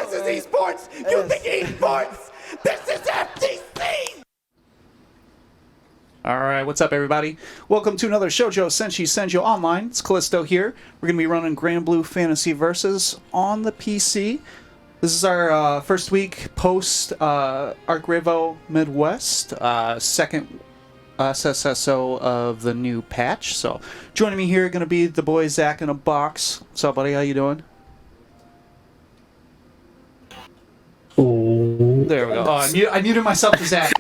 This is esports. You think esports? This is FTC. Alright, what's up everybody? Welcome to another Shoujou Senshi Senjyou Online. It's Callisto here. We're going to be running Granblue Fantasy Versus on the PC. This is our first week post Arc Revo Midwest, second SSSO of the new patch. So joining me here are going to be the boy Zach in a box. What's up buddy, how you doing? There we go. Oh, I muted myself to Zach.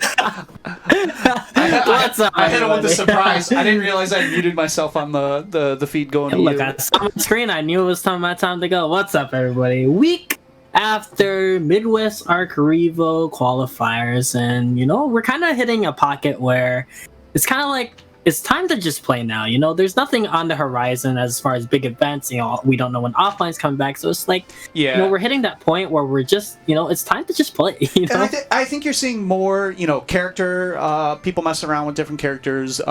I hit him with the surprise. I didn't realize I muted myself on the feed going to Look, you. I saw the screen. I knew it was my time to go. What's up, everybody? Week after Midwest Arc Revo qualifiers, and we're kind of hitting a pocket where it's kind of like it's time to just play now. There's nothing on the horizon as far as big events. We don't know when offline's coming back, so it's like we're hitting that point where we're just it's time to just play. And I think you're seeing more character people messing around with different characters.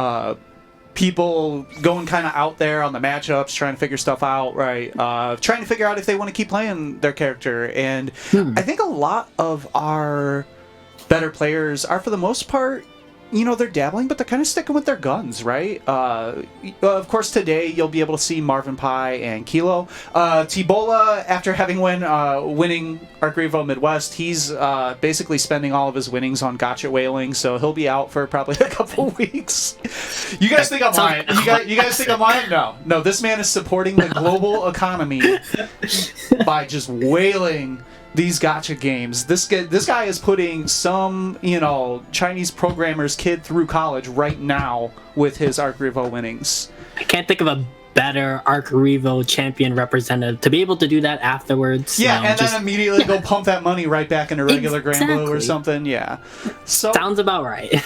People going kind of out there on the matchups, trying to figure stuff out, right? Trying to figure out if they want to keep playing their character. And I think a lot of our better players are, for the most part, they're dabbling, but they're kind of sticking with their guns, right? Of course, today you'll be able to see Marvin Pie and Kilo. Tibola, after having winning Arc Revo Midwest, he's basically spending all of his winnings on gotcha whaling, so he'll be out for probably a couple weeks. You guys think I'm lying? You guys think I'm lying? No, this man is supporting the global economy by just whaling these gotcha games. This guy is putting some, Chinese programmer's kid through college right now with his Arc Revo winnings. I can't think of a better Arc Revo champion representative to be able to do that afterwards. Yeah, then immediately go pump that money right back into regular Granblue or something. Yeah. So sounds about right.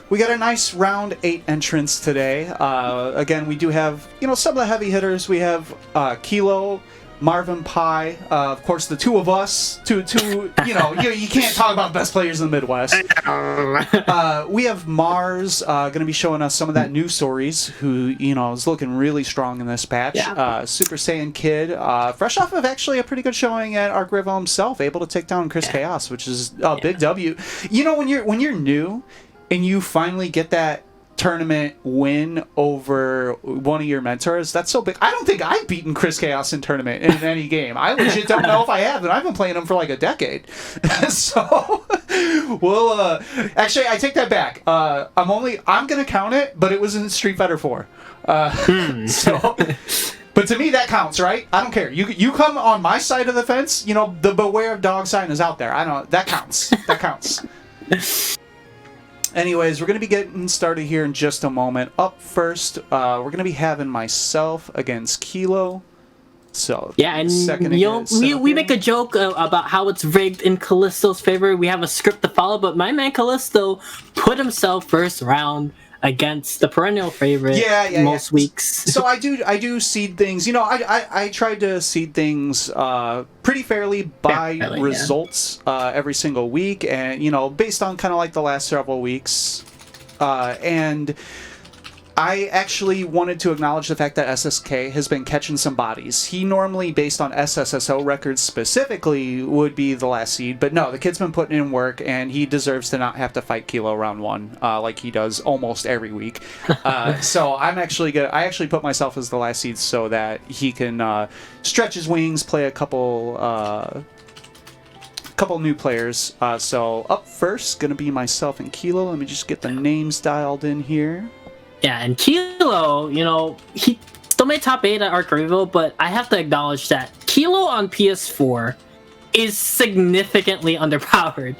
We got a nice round 8 entrance today. Again, we do have, some of the heavy hitters. We have Kilo, Marvin Pie, of course, the two of us. You can't talk about best players in the Midwest. We have Mars going to be showing us some of that new stories, who is looking really strong in this patch. Yeah. Super Saiyan Kid, fresh off of actually a pretty good showing at Arc Revo himself, able to take down Chris Chaos, which is a big W. When you're new and you finally get that tournament win over one of your mentors, that's so big. I don't think I've beaten Chris Chaos in tournament in any game. I legit don't know if I have, and I've been playing him for like a decade. So well, actually I take that back. I'm gonna count it, but it was in Street Fighter 4. So but to me that counts, right? I don't care. You come on my side of the fence, the beware of dog sign is out there. That counts. That counts. Anyways, we're going to be getting started here in just a moment. Up first, we're going to be having myself against Kilo. So and we make a joke about how it's rigged in Callisto's favor. We have a script to follow, but my man Callisto put himself first round against the perennial favorite most weeks. So I do seed things. I tried to seed things pretty fairly by results every single week, and based on kind of like the last several weeks, and I actually wanted to acknowledge the fact that SSK has been catching some bodies. He normally, based on SSSO records specifically, would be the last seed, but no, the kid's been putting in work, and he deserves to not have to fight Kilo round 1 like he does almost every week. So I actually put myself as the last seed so that he can stretch his wings, play a couple new players. So up first, gonna be myself and Kilo. Let me just get the names dialed in here. Yeah, and Kilo, he still made top 8 at Arc Revo, but I have to acknowledge that Kilo on PS4 is significantly underpowered.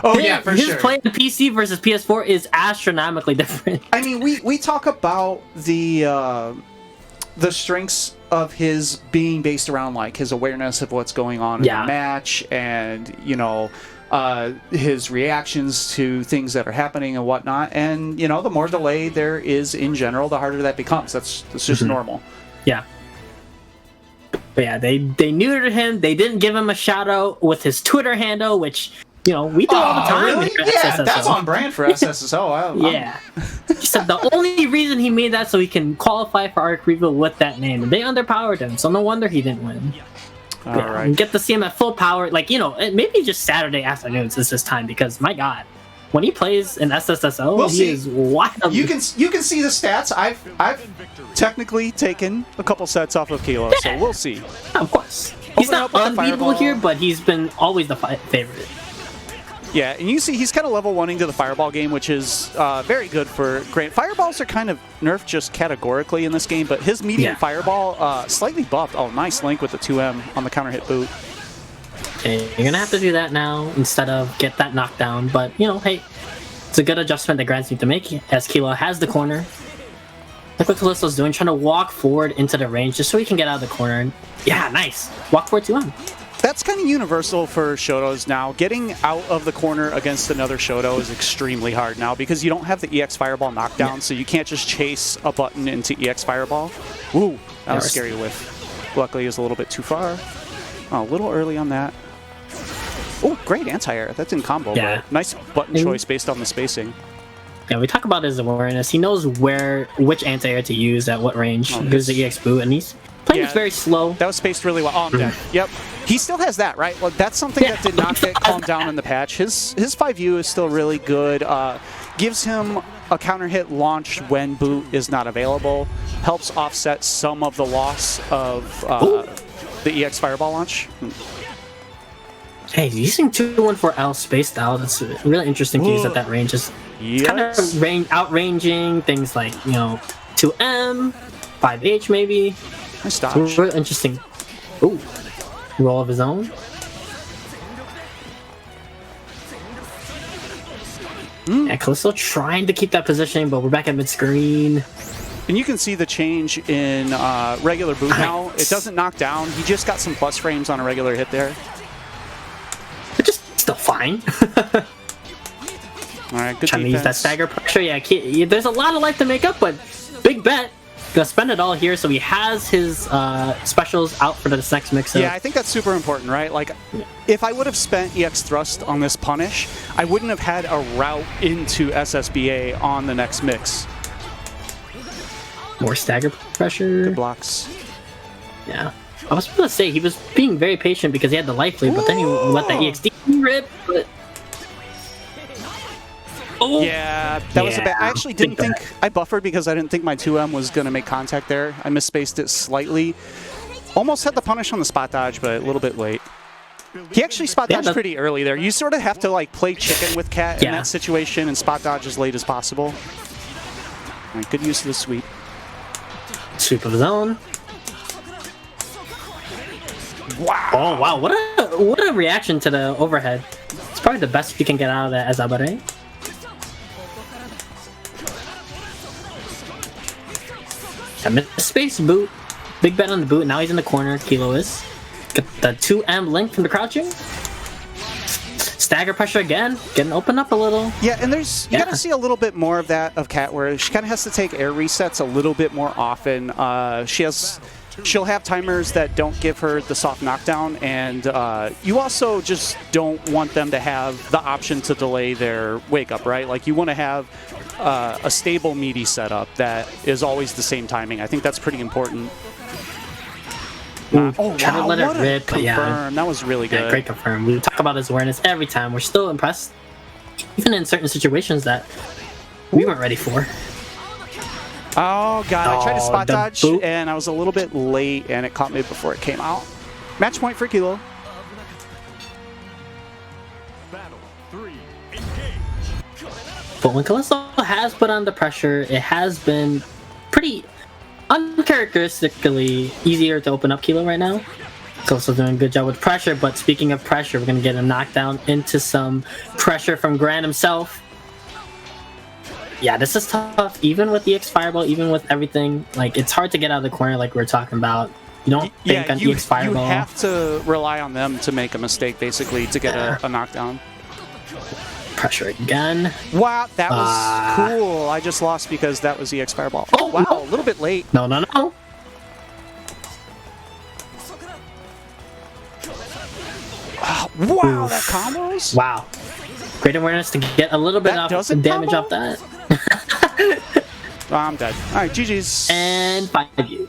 Oh, yeah, for sure. His play on PC versus PS4 is astronomically different. I mean, we talk about the strengths of his being based around like his awareness of what's going on in the match, and his reactions to things that are happening and whatnot, and the more delay there is in general, the harder that becomes. That's just normal. Yeah. But yeah, they neutered him. They didn't give him a shout out with his Twitter handle, which we do all the time. Really? Yeah, that's on brand for SSSO. Yeah. He said the only reason he made that so he can qualify for Arc Revo with that name, and they underpowered him, so no wonder he didn't win. All right. Get to see him at full power. Like, you know, maybe just Saturday afternoons is his time because, my God, when he plays in SSSO, he is wild. You can see the stats. I've technically taken a couple sets off of Kilo, so we'll see. Of course. He's not unbeatable here, but he's been always the favorite. Yeah, and you see he's kind of level 1ing to the Fireball game, which is very good for Grant. Fireballs are kind of nerfed just categorically in this game, but his medium Fireball slightly buffed. Oh, nice link with the 2M on the counter hit boot. Okay, you're going to have to do that now instead of get that knockdown, but, you know, hey, it's a good adjustment that Grants need to make as Kilo has the corner. Look what Callisto's doing, trying to walk forward into the range just so he can get out of the corner. Yeah, nice. Walk forward 2M. That's kind of universal for Shotos now. Getting out of the corner against another Shoto is extremely hard now because you don't have the EX Fireball knockdown, so you can't just chase a button into EX Fireball. Ooh, that was scary to whiff. Luckily, it was a little bit too far. Oh, a little early on that. Oh, great anti-air. That didn't combo, but nice button choice based on the spacing. Yeah, we talk about his awareness. He knows which anti-air to use at what range. Here's the EX boot, and he's playing this very slow. That was spaced really well. Oh, I'm dead. Yep. He still has that, right? Well, that's something that did not get calmed down in the patch. His 5U is still really good. Gives him a counter hit launch when boot is not available. Helps offset some of the loss of the EX Fireball launch. Hey, using 214L spaced out, it's really interesting to use at that range. It's kind of outranging things like, you know, 2M, 5H maybe. Nice dodge. Really interesting. Ooh. Roll of his own. Yeah, Callisto trying to keep that positioning, but we're back at mid-screen. And you can see the change in regular boot now. It doesn't knock down. He just got some plus frames on a regular hit there. But just still fine. All right, good trying defense. to use that stagger pressure. Yeah, there's a lot of life to make up, but big bet. Gonna spend it all here, so he has his specials out for this next mix-up. Yeah, I think that's super important, right? Like, if I would have spent EX Thrust on this punish, I wouldn't have had a route into SSBA on the next mix. More stagger pressure. Good blocks. Yeah. I was going to say, he was being very patient because he had the life lead, but then he let that EXD rip, but... Oh. Yeah, that was a bad... I actually didn't think... I buffered because I didn't think my 2M was going to make contact there. I misspaced it slightly. Almost had the punish on the spot dodge, but a little bit late. He actually spot dodged pretty early there. You sort of have to like play chicken with Cat in that situation and spot dodge as late as possible. All right, good use of the sweep. Sweep of his own. Wow! Oh wow! What a reaction to the overhead. It's probably the best you can get out of that Azabare. Space boot. Big bet on the boot. Now he's in the corner. Kilo is. Get the 2M link from the crouching. Stagger pressure again. Getting opened up a little. Yeah, and there's you gotta see a little bit more of that of Cat, where she kind of has to take air resets a little bit more often. She'll have timers that don't give her the soft knockdown, and you also just don't want them to have the option to delay their wake up, right? Like you want to have a stable meaty setup that is always the same timing. I think that's pretty important. Oh, trying to let it rip, but that was really good. Yeah, great confirm. We talk about his awareness every time. We're still impressed, even in certain situations that we weren't ready for. Oh god, I tried to spot dodge and I was a little bit late and it caught me before it came out. Match point for Kilo. But when Callisto has put on the pressure, it has been pretty uncharacteristically easier to open up Kilo right now. Callisto's doing a good job with pressure, but speaking of pressure, we're going to get a knockdown into some pressure from Gran himself. Yeah, this is tough, even with EX Fireball, even with everything. Like, it's hard to get out of the corner like we were talking about. You don't think on EX Fireball. You have to rely on them to make a mistake, basically, to get a knockdown. Pressure again. Wow, that was cool. I just lost because that was EX Fireball. Oh, wow, a little bit late. No. Wow, that combos? Wow. Great awareness to get a little bit of damage off that. Oh, I'm dead. Alright, GG's. And 5U.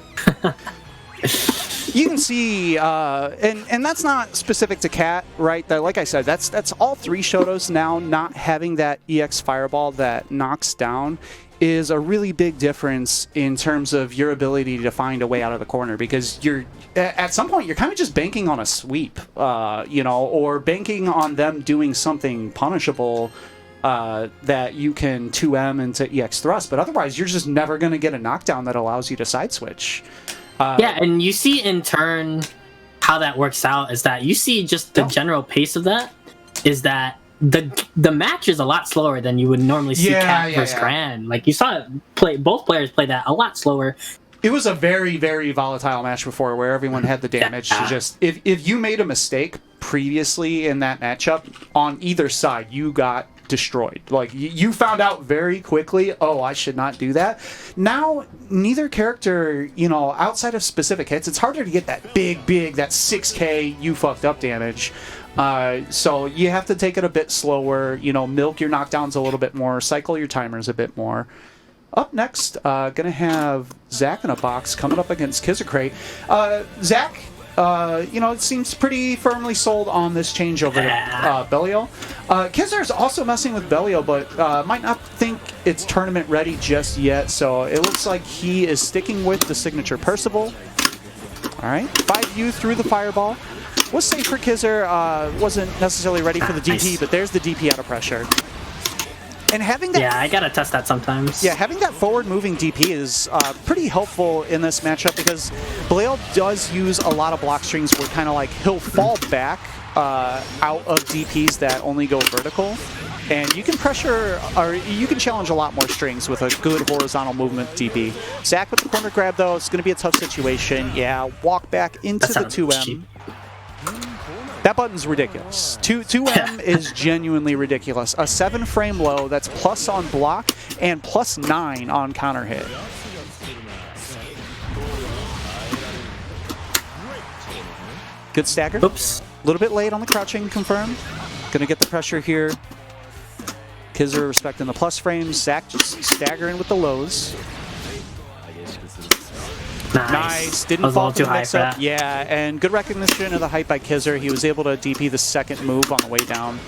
you can see, and that's not specific to Cat, right? That, like I said, that's all three Shotos now not having that EX Fireball that knocks down is a really big difference in terms of your ability to find a way out of the corner, because you're at some point you're kind of just banking on a sweep, you know, or banking on them doing something punishable that you can 2M into EX thrust, but otherwise you're just never going to get a knockdown that allows you to side switch. Yeah, and you see in turn how that works out is that you see just the general pace of that is that the match is a lot slower than you would normally see Cat versus Gran. Like you saw it both players play that a lot slower. It was a very, very volatile match before where everyone had the damage to just if you made a mistake previously in that matchup on either side, you got destroyed. Like you found out very quickly, oh, I should not do that. Now neither character, you know, outside of specific hits, it's harder to get that big that 6k you fucked up damage. So you have to take it a bit slower, you know, milk your knockdowns a little bit more, cycle your timers a bit more. Up next, gonna have Zach in a box coming up against Kizarkrate. Zach, you know, it seems pretty firmly sold on this changeover to Blaile. Kizar's also messing with Blaile, but might not think it's tournament ready just yet, so it looks like he is sticking with the signature Percival. Alright, 5U through the Fireball. Was safe for Kizar, wasn't necessarily ready for the DP, but there's the DP out of pressure. And having that, I gotta test that sometimes. Yeah, having that forward-moving DP is pretty helpful in this matchup because Blaile does use a lot of block strings where kind of like he'll fall back out of DPs that only go vertical, and you can pressure or you can challenge a lot more strings with a good horizontal movement DP. Zach with the corner grab though, it's going to be a tough situation. Yeah, walk back into the 2M. Cheap. That button's ridiculous. 2M is genuinely ridiculous. A 7-frame low that's plus on block and plus 9 on counter hit. Good stagger. Oops. A little bit late on the crouching, confirmed. Gonna get the pressure here. Kizar respecting the plus frames. Zach just staggering with the lows. Nice. Didn't fall to the mix-up. Yeah, and good recognition of the height by Kizar. He was able to DP the second move on the way down.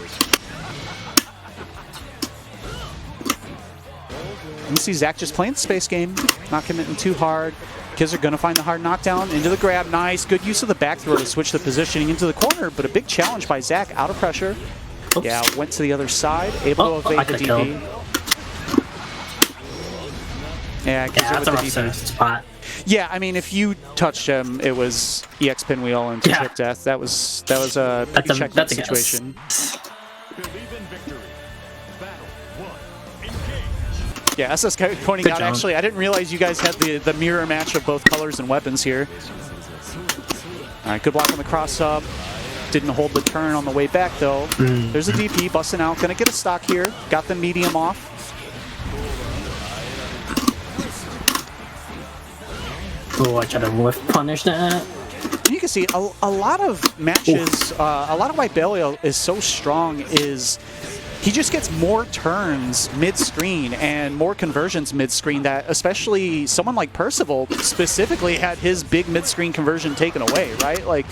You see Zach just playing the space game, not committing too hard. Kizar gonna find the hard knockdown into the grab. Nice. Good use of the back throw to switch the positioning into the corner, but a big challenge by Zach out of pressure. Oops. Yeah, went to the other side, able to evade the DP. Yeah, Kizar with the DP. Spot. Yeah, I mean, if you touched him, it was EX pinwheel and trip death. That was a checkmate situation. Yeah, SSK pointing out, actually, I didn't realize you guys had the mirror match of both colors and weapons here. All right, good block on the cross-up. Didn't hold the turn on the way back, though. There's a DP busting out. Gonna get a stock here. Got the medium off. Oh, I tried to whiff punish that. You can see a lot of matches, a lot of why Blaile is so strong is he just gets more turns mid-screen and more conversions mid-screen that especially someone like Percival specifically had his big mid-screen conversion taken away, right? Like,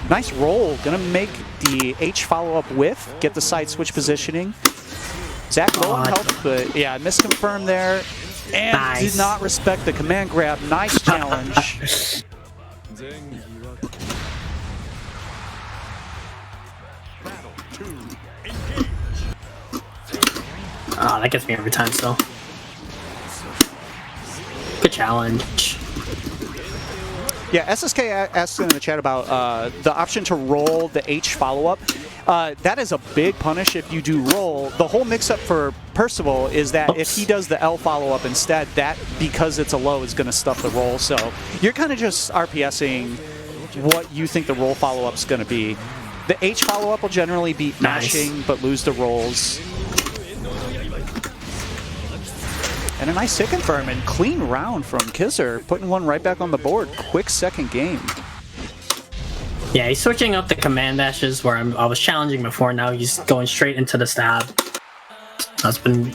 nice roll. Gonna make the H follow-up whiff, get the side switch positioning. Zach low on health, but yeah, misconfirmed there. And did not respect the command grab. Nice challenge. Oh, that gets me every time still. Good challenge. Yeah, SSK asked in the chat about the option to roll the H follow-up. That is a big punish if you do roll. The whole mix-up for Percival is that if he does the L follow-up instead, that, because it's a low, is going to stuff the roll. So you're kind of just RPSing what you think the roll follow-up is going to be. The H follow-up will generally beat mashing, but lose the rolls. And a nice hit confirm and clean round from Kizar, putting one right back on the board. Quick second game. Yeah, he's switching up the command dashes where I was challenging before. Now he's going straight into the stab. That's been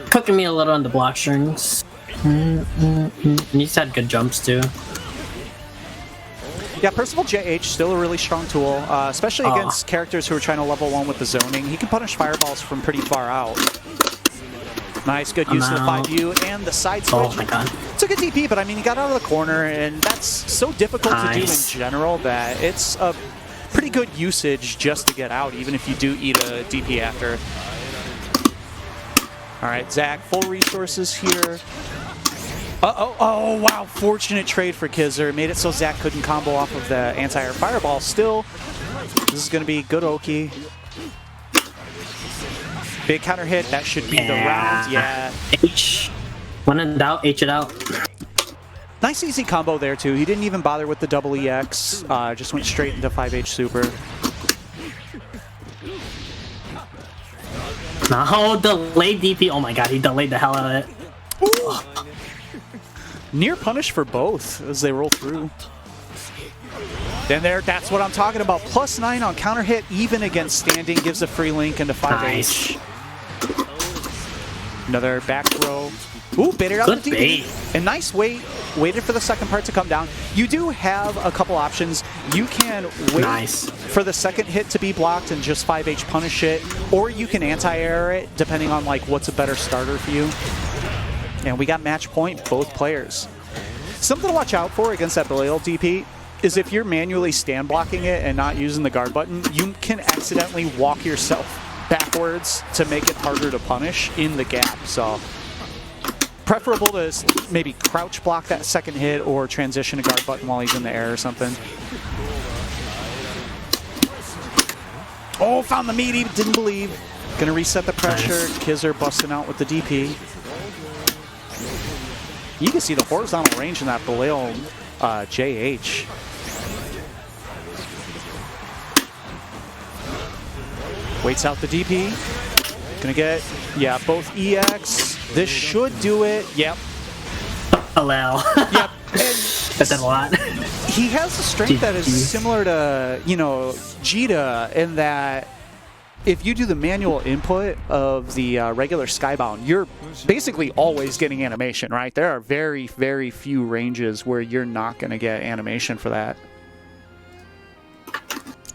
cooking me a little on the block strings. And he's had good jumps too. Yeah, Percival JH, still a really strong tool, especially against characters who are trying to level 1 with the zoning. He can punish fireballs from pretty far out. Nice, good use of the 5U and the side switch. Oh my god. Took a DP, but I mean, he got out of the corner, and that's so difficult to do in general that it's a pretty good usage just to get out, even if you do eat a DP after. All right, Zach, full resources here. Oh, wow, fortunate trade for Kizzer. Made it so Zach couldn't combo off of the anti-air fireball. Still, this is going to be good Oki. Big counter hit, that should be the round, yeah. H. When in doubt, H it out. Nice easy combo there too. He didn't even bother with the double EX, just went straight into 5H super. No, delayed DP. Oh my god, he delayed the hell out of it. Ooh. Near punish for both as they roll through. Then that's what I'm talking about. +9 on counter hit, even against standing, gives a free link into 5H. Nice. Another back throw. Ooh, baited out the DP. Bait. And nice wait. Waited for the second part to come down. You do have a couple options. You can wait for the second hit to be blocked and just 5H punish it, or you can anti-air it, depending on like what's a better starter for you. And we got match point, both players. Something to watch out for against that Blaile DP is if you're manually stand blocking it and not using the guard button, you can accidentally walk yourself backwards to make it harder to punish in the gap. So preferable to maybe crouch block that second hit or transition a guard button while he's in the air or something. Oh, found the meaty, didn't believe. Gonna reset the pressure. Kizzer busting out with the DP. You can see the horizontal range in that Blaile JH. Waits out the DP. Gonna get, yeah, both EX. This should do it. Yep. Allow. Yep. That's a lot. He has a strength that is similar to, you know, Jita in that if you do the manual input of the regular Skybound, you're basically always getting animation, right? There are very, very few ranges where you're not going to get animation for that.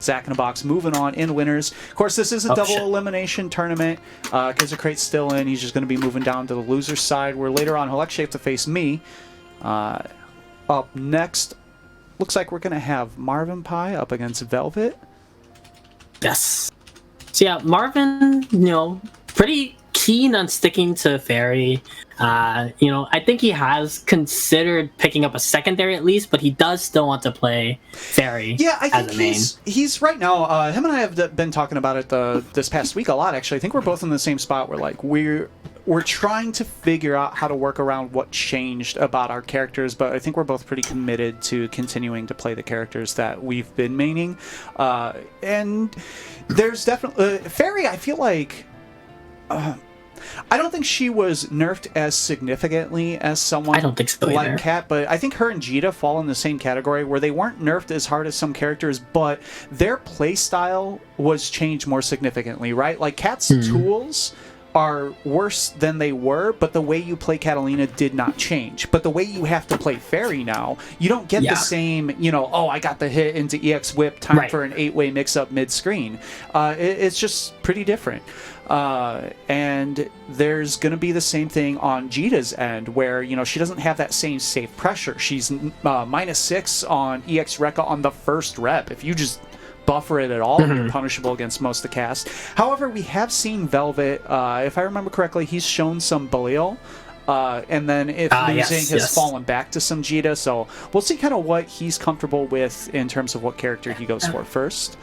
Zach in a box moving on in winners. Of course, this is a double elimination tournament. Kizzer Crate's still in. He's just going to be moving down to the loser's side, where later on he'll actually have to face me. Up next, looks like we're going to have Marvin Pie up against Velvet. Yes. So yeah, Marvin, you know, pretty keen on sticking to Fairy. You know, I think he has considered picking up a secondary at least, but he does still want to play Fairy. Yeah, I think he's right now. Him and I have been talking about it this past week a lot. Actually, I think we're both in the same spot. Where like we're trying to figure out how to work around what changed about our characters, but I think we're both pretty committed to continuing to play the characters that we've been maining. And there's definitely Fairy. I feel like. I don't think she was nerfed as significantly as someone like Cat, but I think her and Jita fall in the same category where they weren't nerfed as hard as some characters, but their playstyle was changed more significantly, right? Like Cat's tools are worse than they were, but the way you play Catalina did not change. But the way you have to play Fairy now, you don't get the same, you know, oh, I got the hit into EX Whip, time for an 8-way mix-up mid-screen. It's just pretty different. And there's going to be the same thing on Jita's end where, you know, she doesn't have that same safe pressure. She's -6 on EX Rekka on the first rep. If you just buffer it at all, you're punishable against most of the cast. However, we have seen Velvet, if I remember correctly, he's shown some Blaile. And then if losing has fallen back to some Jita. So we'll see kind of what he's comfortable with in terms of what character he goes for first.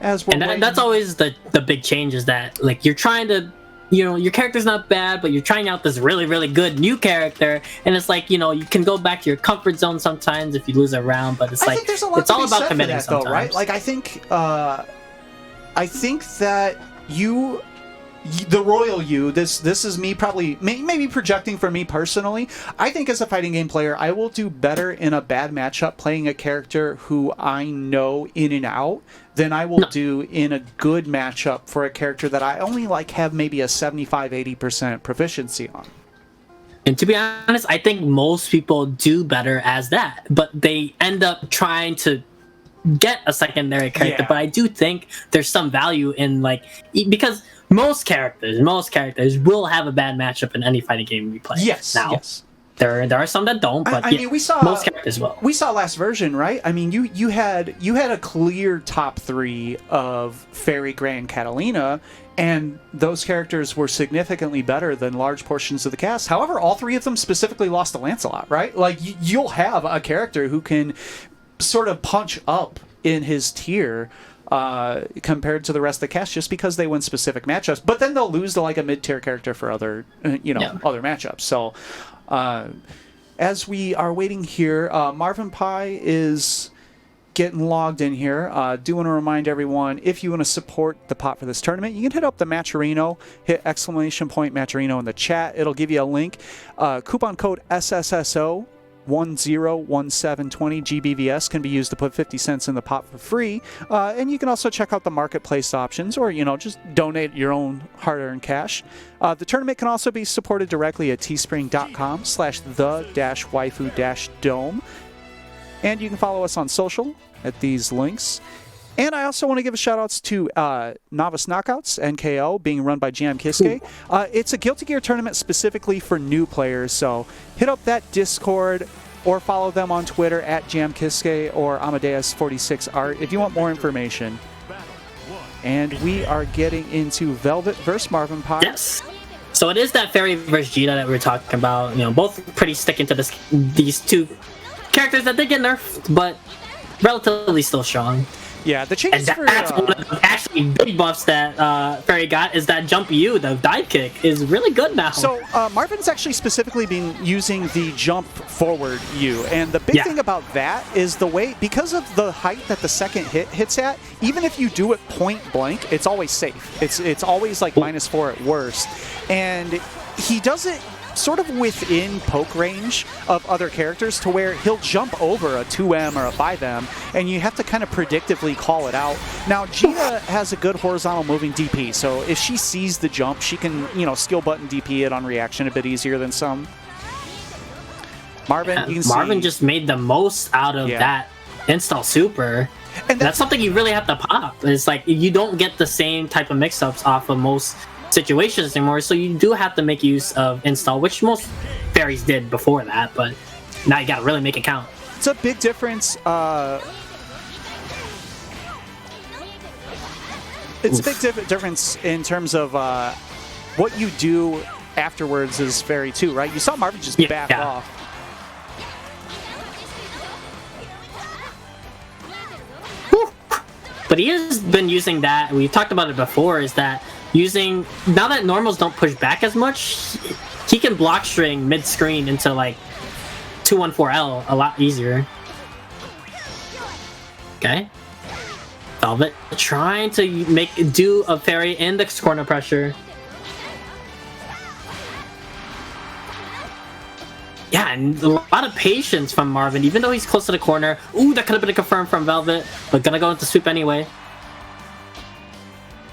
And that's always the big change is that like you're trying to, you know, your character's not bad, but you're trying out this really, really good new character, and it's like, you know, you can go back to your comfort zone sometimes if you lose a round, but it's like it's all about committing sometimes. Though, right? Like I think that the royal you, this is me probably maybe projecting for me personally. I think as a fighting game player, I will do better in a bad matchup playing a character who I know in and out than I will do in a good matchup for a character that I only like have maybe a 75-80% proficiency on. And to be honest, I think most people do better as that, but they end up trying to get a secondary character, Yeah. but I do think there's some value in like because most characters will have a bad matchup in any fighting game we play. Yes. Now Yes. there are some that don't, but I mean, we saw most characters will. We saw last version, right? I mean, you had a clear top 3 of Fairy, Gray, and Catalina, and those characters were significantly better than large portions of the cast. However, all 3 of them specifically lost to Lancelot, right? Like you'll have a character who can sort of punch up in his tier compared to the rest of the cast just because they win specific matchups, but then they'll lose to like a mid-tier character for other other matchups. So as we are waiting here, Marvin Pie is getting logged in here. Do want to remind everyone, if you want to support the pot for this tournament, you can hit up the Matcherino, hit ! Matcherino in the chat. It'll give you a link. Coupon code SSSO 101720 GBVS can be used to put 50 cents in the pot for free, and you can also check out the marketplace options, or just donate your own hard-earned cash. The tournament can also be supported directly at teespring.com/the-waifu-dome, and you can follow us on social at these links. And I also want to give a shout-outs to Novice Knockouts, NKO, being run by Jam Kiske. It's a Guilty Gear tournament specifically for new players, so hit up that Discord or follow them on Twitter at Jam Kiske or Amadeus46Art if you want more information. And we are getting into Velvet versus Marvin Pie. Yes. So it is that Fairy versus Jita that we were talking about. Both pretty sticking to these two characters that did get nerfed, but relatively still strong. Yeah, the changes And for that's one of the actually big buffs that Fairy got is that jump U, the dive kick, is really good now. So Marvin's actually specifically been using the jump forward U, and the big thing about that is the way, because of the height that the second hit hits at, even if you do it point blank, it's always safe. It's always like -4 at worst, and he does it sort of within poke range of other characters to where he'll jump over a 2M or a 5M, and you have to kind of predictively call it out. Now, Jita has a good horizontal moving DP, so if she sees the jump, she can, skill button DP it on reaction a bit easier than some. Marvin, you can Marvin see, just made the most out of that install super. and That's something you really have to pop. It's like you don't get the same type of mix-ups off of most situations anymore, so you do have to make use of install, which most fairies did before that, but now you gotta really make it count. it's a big difference. It's a big difference in terms of what you do afterwards is Fairy too, right? You saw Marvin just back off. But he has been using that, we've talked about it before, is that now that normals don't push back as much, he can block string mid-screen into like 214L a lot easier. Okay. Velvet trying to do a Fairy index corner pressure. Yeah, and a lot of patience from Marvin, even though he's close to the corner. Ooh, that could have been a confirm from Velvet, but gonna go into sweep anyway.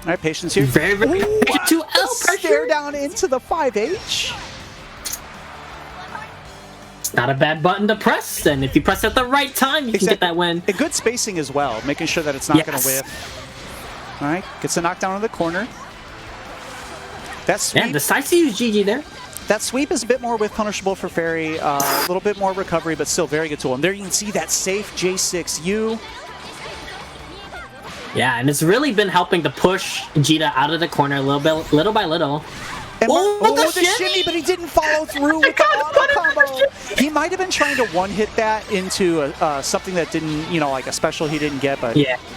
All right, patience here. Very, very patient to L Stare pressure. down into the 5H. It's not a bad button to press, and if you press at the right time, you can get that win. And good spacing as well, making sure that it's not going to whiff. All right, gets a knockdown in the corner. That sweep. Yeah, decides to use GG there. That sweep is a bit more whiff punishable for Fairy, a little bit more recovery, but still very good tool. And there you can see that safe J6U. Yeah, and it's really been helping to push Jita out of the corner a little by little. And the shimmy, shimmy! But he didn't follow through with the auto combo. He might have been trying to one-hit that into something that didn't, like a special he didn't get, but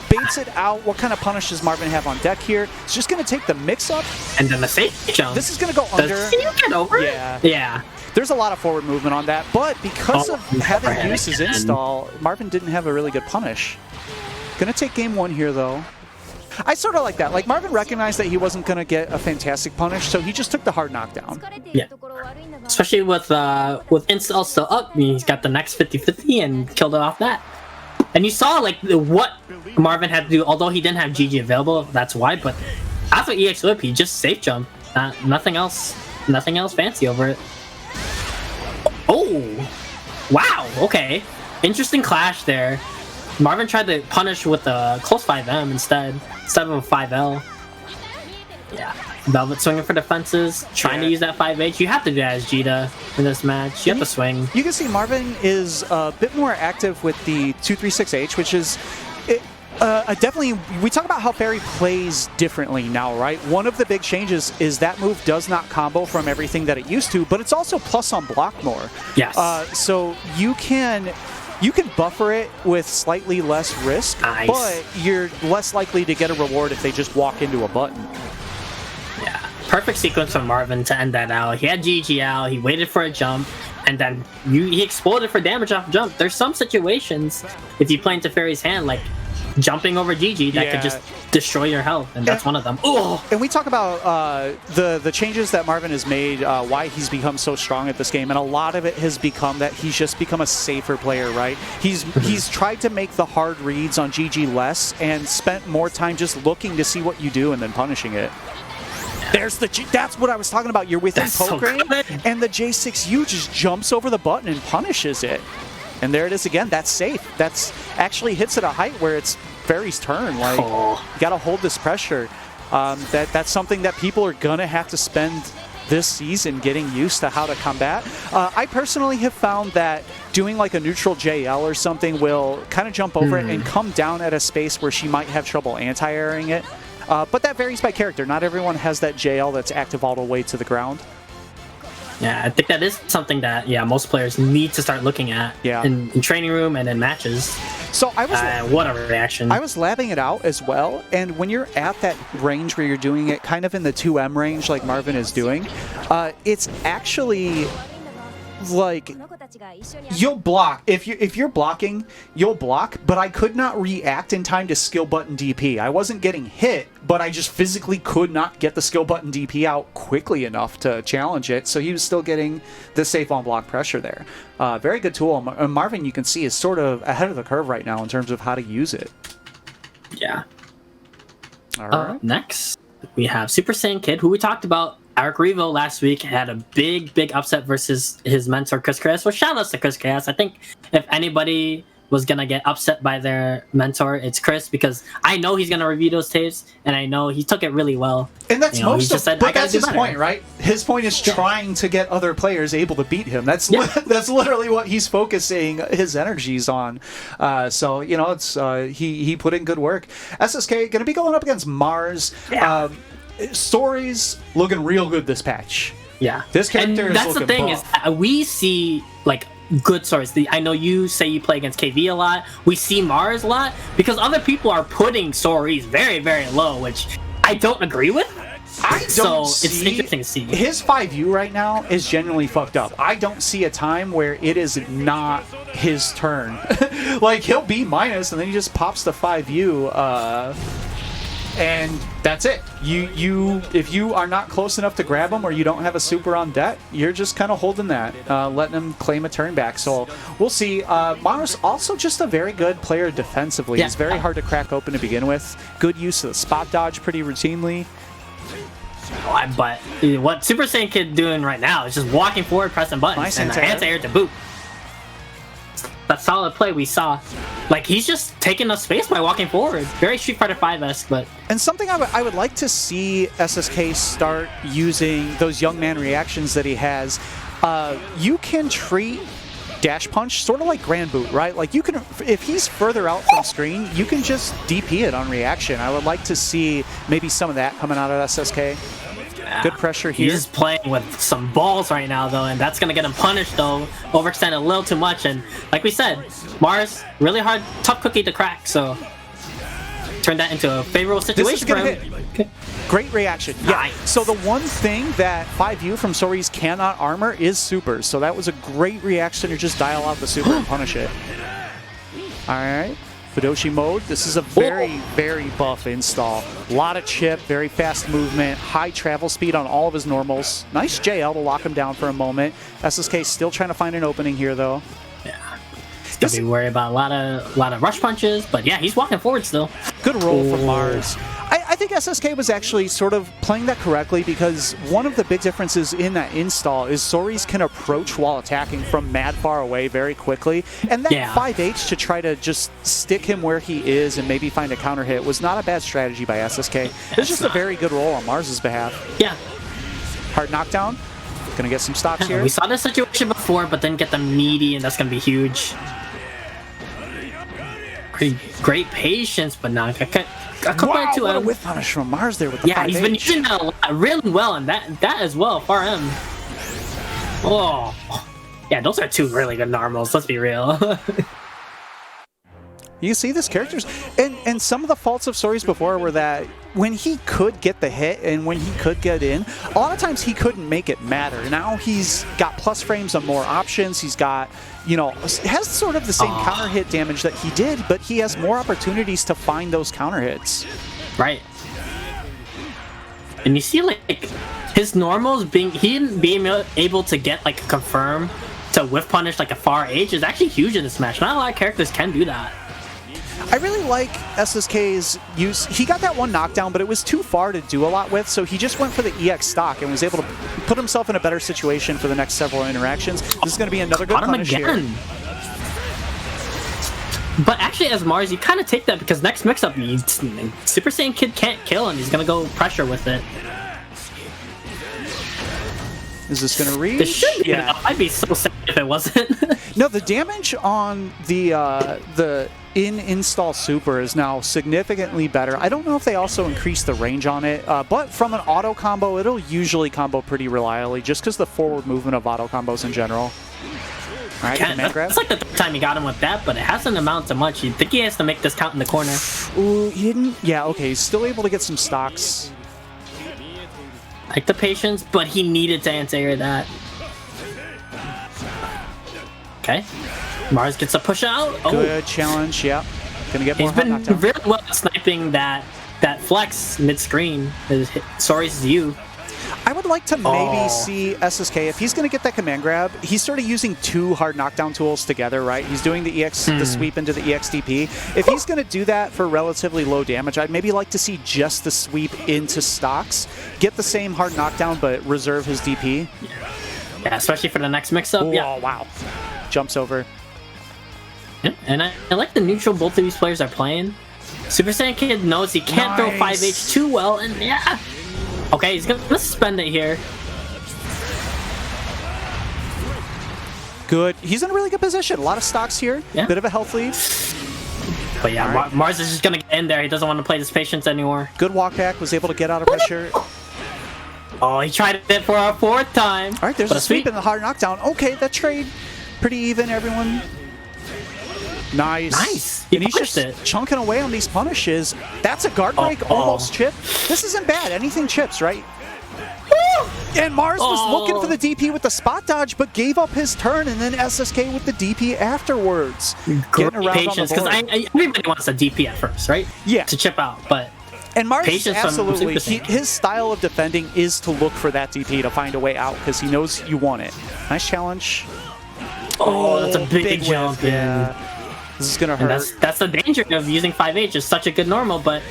baits it out. What kind of punish does Marvin have on deck here? It's just going to take the mix-up. And then the safe jump. This is going to go under. Can you get over it? Yeah. There's a lot of forward movement on that, but because of having used his install, Marvin didn't have a really good punish. Gonna take game one here, though. I sort of like that. Like, Marvin recognized that he wasn't gonna get a fantastic punish, so he just took the hard knockdown. Yeah. Especially with install still up, he's got the next 50-50 and killed it off that. And you saw, like, what Marvin had to do, although he didn't have GG available, that's why, but after EX whip, he just safe jump. Nothing else fancy over it. Oh! Wow, okay. Interesting clash there. Marvin tried to punish with a close 5M instead of a 5L. Yeah. Velvet swinging for defenses, trying to use that 5H. You have to do that as Jita in this match. You have to swing. You can see Marvin is a bit more active with the 236H, which is definitely, we talk about how Fairy plays differently now, right? One of the big changes is that move does not combo from everything that it used to, but it's also plus on block more. Yes. So you can buffer it with slightly less risk, nice. But you're less likely to get a reward if they just walk into a button. Yeah, perfect sequence from Marvin to end that out. He had GG out, he waited for a jump, and then he exploded for damage off jump. There's some situations, if you play into Fairy's hand, like jumping over GG, that could just destroy your health, and that's one of them. Oh! And we talk about the changes that Marvin has made, why he's become so strong at this game, and a lot of it has become that he's just become a safer player, right? He's tried to make the hard reads on GG less and spent more time just looking to see what you do and then punishing it. There's that's what I was talking about. You're within poke range, and the J6U just jumps over the button and punishes it. And there it is again. That's safe. That's actually hits at a height where it's Fairy's turn. Like, you got to hold this pressure. That's something that people are going to have to spend this season getting used to how to combat. I personally have found that doing like a neutral JL or something will kind of jump over it and come down at a space where she might have trouble anti-airing it. But that varies by character. Not everyone has that JL that's active all the way to the ground. Yeah, I think that is something that most players need to start looking at in training room and in matches. So I was what a reaction. I was labbing it out as well, and when you're at that range where you're doing it kind of in the 2M range like Marvin is doing, it's actually like you'll block. If you're blocking, you'll block, but I could not react in time to skill button DP. I wasn't getting hit, but I just physically could not get the skill button DP out quickly enough to challenge it, so he was still getting the safe on block pressure there. Very good tool. Marvin, you can see, is sort of ahead of the curve right now in terms of how to use it. Yeah. All right. Next, we have Super Saiyan Kid, who we talked about. Eric Revo last week had a big upset versus his mentor, Chris Chaos. Well, shout outs to Chris Chaos. I think if anybody was going to get upset by their mentor, it's Chris, because I know he's going to review those tapes, and I know he took it really well. And that's but that's his point, right? His point is trying to get other players able to beat him. That's that's literally what he's focusing his energies on. So, you know, it's he put in good work. SSK going to be going up against Mars. Yeah. Stories looking real good this patch. Yeah, this character and is that's the thing buff. is we see like good stories. I know you say you play against KV a lot. We see Mars a lot because other people are putting stories very, very low, which I don't agree with. It's interesting to see. His 5U right now is genuinely fucked up. I don't see a time where it is not his turn. Like, he'll be minus and then he just pops the 5U. And that's it. If you are not close enough to grab him or you don't have a super on deck, you're just kind of holding that, letting him claim a turn back. So we'll see. Mars also just a very good player defensively. Yeah. He's very hard to crack open to begin with. Good use of the spot dodge pretty routinely. But what Super Saiyan Kid doing right now is just walking forward, pressing buttons, nice and anti-air to boot. That solid play we saw. Like, he's just taking up space by walking forward. Very Street Fighter 5-esque, but... And something I would like to see SSK start using, those young man reactions that he has. You can treat dash punch sort of like Granblue, right? Like, you can, if he's further out from screen, you can just DP it on reaction. I would like to see maybe some of that coming out of SSK. Good pressure here. He's playing with some balls right now, though, and that's going to get him punished, though. Overextend a little too much, and like we said, Mars, really hard, tough cookie to crack, so turn that into a favorable situation for him. Okay. Great reaction. Yeah. Nice. So the one thing that 5U from Soris cannot armor is supers, so that was a great reaction to just dial out the super and punish it. All right. Fudoshi mode. This is a very, very buff install. A lot of chip, very fast movement, high travel speed on all of his normals. Nice JL to lock him down for a moment. SSK still trying to find an opening here, though. Yeah. He's going to be worried about a lot of rush punches, but yeah, he's walking forward still. Good roll from Mars. I I think SSK was actually sort of playing that correctly because one of the big differences in that install is Soris can approach while attacking from mad far away very quickly. And that 5H to try to just stick him where he is and maybe find a counter hit was not a bad strategy by SSK. It was just a very good roll on Mars's behalf. Yeah. Hard knockdown. Gonna get some stocks here. We saw this situation before, but then get the meaty, and that's gonna be huge. Great patience, but not compared to what a whip punish from Mars there with the 5H. He's been using that a lot, really well, and that as well, far M. Oh, yeah, those are two really good normals. Let's be real. You see this character's and some of the faults of Soris before were that when he could get the hit and when he could get in, a lot of times he couldn't make it matter. Now he's got plus frames on more options. He's got, you know, has sort of the same counter hit damage that he did, but he has more opportunities to find those counter hits. Right. And you see, like, his normals being able to get like a confirm to whiff punish like a far H is actually huge in this match. Not a lot of characters can do that. I really like SSK's use. He got that one knockdown, but it was too far to do a lot with, so he just went for the EX stock and was able to put himself in a better situation for the next several interactions. This is going to be another good punish here. But actually, as Mars, you kind of take that because next mix-up, Super Saiyan Kid can't kill him. He's going to go pressure with it. Is this going to reach? This should be enough. I'd be so sad if it wasn't. No, the damage on the in-install super is now significantly better. I don't know if they also increased the range on it, but from an auto combo, it'll usually combo pretty reliably just because the forward movement of auto combos in general. All right, command grab. It's like the third time he got him with that, but it hasn't amounted to much. You think he has to make this count in the corner. Ooh, he didn't? Yeah, okay, he's still able to get some stocks. Like the patience, but he needed to anti-air that. Okay. Mars gets a push out. Oh. Good challenge, yeah. Gonna get more He's been knockdown. really well at sniping that flex mid-screen. Soris' U. I would like to maybe see SSK, if he's going to get that command grab, he's sort of using two hard knockdown tools together, right? He's doing the EX, the sweep into the EXDP. If he's going to do that for relatively low damage, I'd maybe like to see just the sweep into stocks, get the same hard knockdown, but reserve his DP. Yeah, especially for the next mix-up. Yeah. Oh, wow. Jumps over. Yeah, and I like the neutral both of these players are playing. Super Saiyan Kid knows he can't throw 5H too well, and yeah. Okay, he's gonna suspend it here. Good. He's in a really good position. A lot of stocks here. Yeah. Bit of a health lead. But yeah, right. Mars is just gonna get in there. He doesn't want to play this patience anymore. Good walk back. Was able to get out of pressure. Oh, he tried it for our fourth time. All right, there's a sweep and a hard knockdown. Okay, that trade pretty even, everyone. Nice. He and he's just chunking away on these punishes. That's a guard break, almost chip. This isn't bad. Anything chips, right? And Mars was looking for the DP with the spot dodge, but gave up his turn, and then SSK with the DP afterwards. Getting around patience, because everybody wants a DP at first, right? Yeah. To chip out, but... And Mars, absolutely, his style of defending is to look for that DP to find a way out, because he knows you want it. Nice challenge. Oh, that's a big jump. Yeah. This is gonna hurt. And that's the danger of using 5H. It's such a good normal, but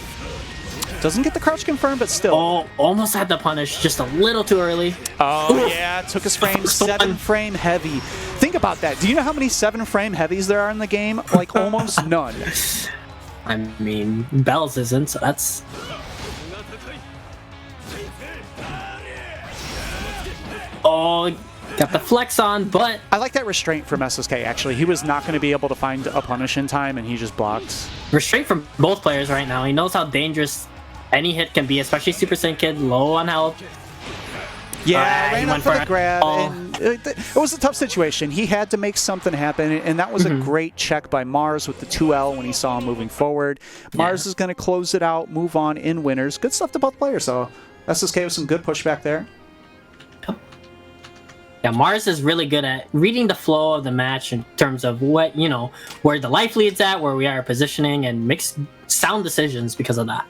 doesn't get the crouch confirmed, but still. Oh, almost had the punish, just a little too early. Oh yeah, took his frame. 7-frame heavy. Think about that. Do you know how many 7-frame heavies there are in the game? Like almost none. I mean, Bells isn't, so that's. Oh. Got the flex on, but... I like that restraint from SSK, actually. He was not going to be able to find a punish in time, and he just blocked. Restraint from both players right now. He knows how dangerous any hit can be, especially Super Saiyan Kid, low on health. Yeah, ran up for the grab, and it was a tough situation. He had to make something happen, and that was a great check by Mars with the 2L when he saw him moving forward. Mars is going to close it out, move on in winners. Good stuff to both players, so SSK with some good pushback there. Yeah, Mars is really good at reading the flow of the match in terms of what, you know, where the life lead's at, where we are positioning, and makes sound decisions because of that.